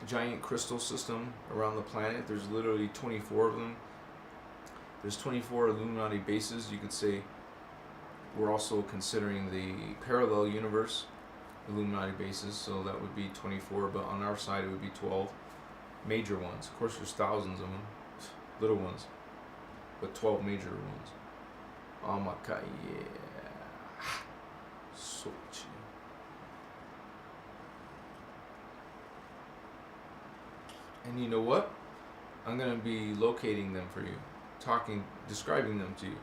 A: giant crystal system around the planet. There's literally 24 of them. There's 24 Illuminati bases. You could say we're also considering the parallel universe Illuminati bases, so that would be 24, but on our side it would be 12 major ones. Of course, there's thousands of them, little ones, but 12 major ones. Amaka, yeah. Sochi. And you know what? I'm going to be locating them for you. Describing them to you.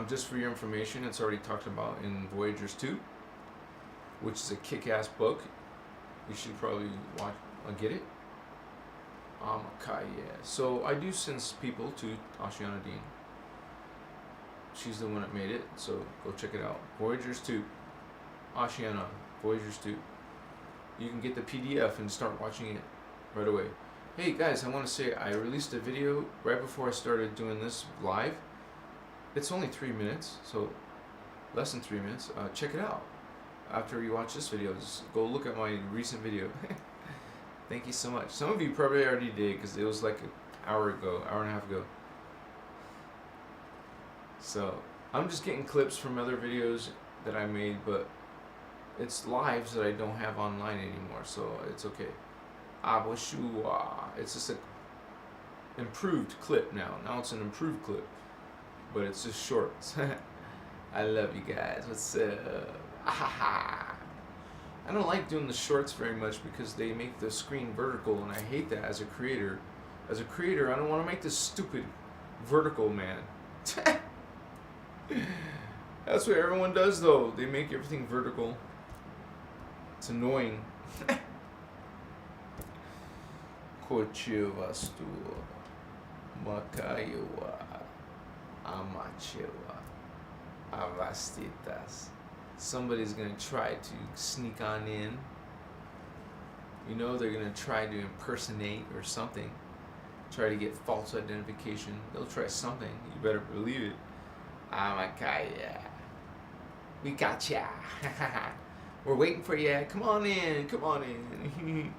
A: Just for your information, it's already talked about in Voyagers 2, which is a kick-ass book. You should probably get it. Okay, yeah. So I do send people to Ashiana Dean. She's the one that made it, so go check it out. Voyagers 2. Ashiana. Voyagers 2. You can get the PDF and start watching it right away. Hey guys, I want to say I released a video right before I started doing this live. It's only 3 minutes, so less than 3 minutes. Check it out. After you watch this video, just go look at my recent video. Thank you so much. Some of you probably already did because it was like an hour and a half ago. So I'm just getting clips from other videos that I made, but it's lives that I don't have online anymore, so it's okay. It's just an improved clip now. Now it's an improved clip, but it's just shorts. I love you guys. What's up? I don't like doing the shorts very much because they make the screen vertical, and I hate that as a creator. As a creator, I don't want to make this stupid vertical, man. That's what everyone does, though. They make everything vertical. It's annoying. Kochivastu Makayewa Amachewa Avastitas. Somebody's gonna try to sneak on in. You know, they're gonna try to impersonate or something. Try to get false identification. They'll try something. You better believe it. Amakaya. We gotcha. We're waiting for you. Come on in. Come on in.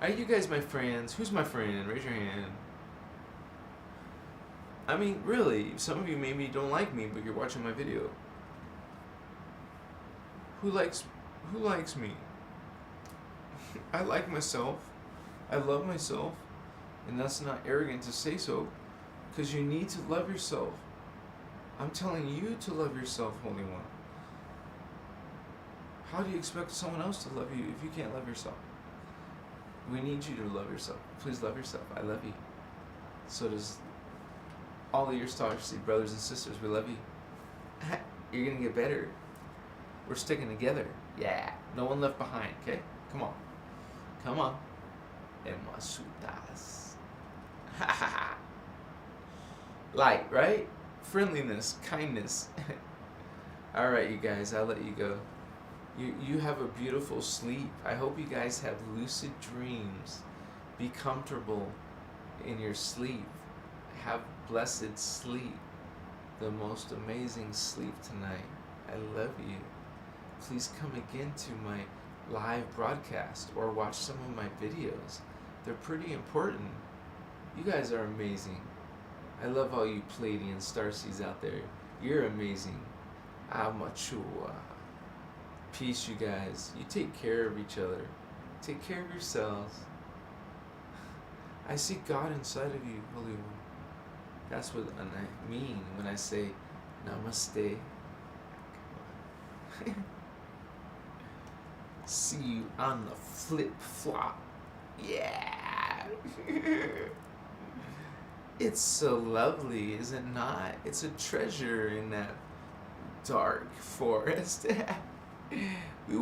A: Are you guys my friends? Who's my friend? Raise your hand. I mean, really, some of you maybe don't like me, but you're watching my video. Who likes me? I like myself. I love myself. And that's not arrogant to say so, because you need to love yourself. I'm telling you to love yourself, Holy One. How do you expect someone else to love you if you can't love yourself? We need you to love yourself. Please love yourself. I love you. So does all of your Starseed brothers and sisters. We love you. You're going to get better. We're sticking together. Yeah. No one left behind, okay? Come on. Come on. Emasutas. Light, right? Friendliness, kindness. All right, you guys, I'll let you go. You have a beautiful sleep. I hope you guys have lucid dreams. Be comfortable in your sleep. Have blessed sleep. The most amazing sleep tonight. I love you. Please come again to my live broadcast or watch some of my videos. They're pretty important. You guys are amazing. I love all you Pleiadian Starseeds out there. You're amazing. Amachua. Peace, you guys. You take care of each other. Take care of yourselves. I see God inside of you, Holy One. That's what I mean when I say namaste. See you on the flip-flop. Yeah. It's so lovely, is it not? It's a treasure in that dark forest. We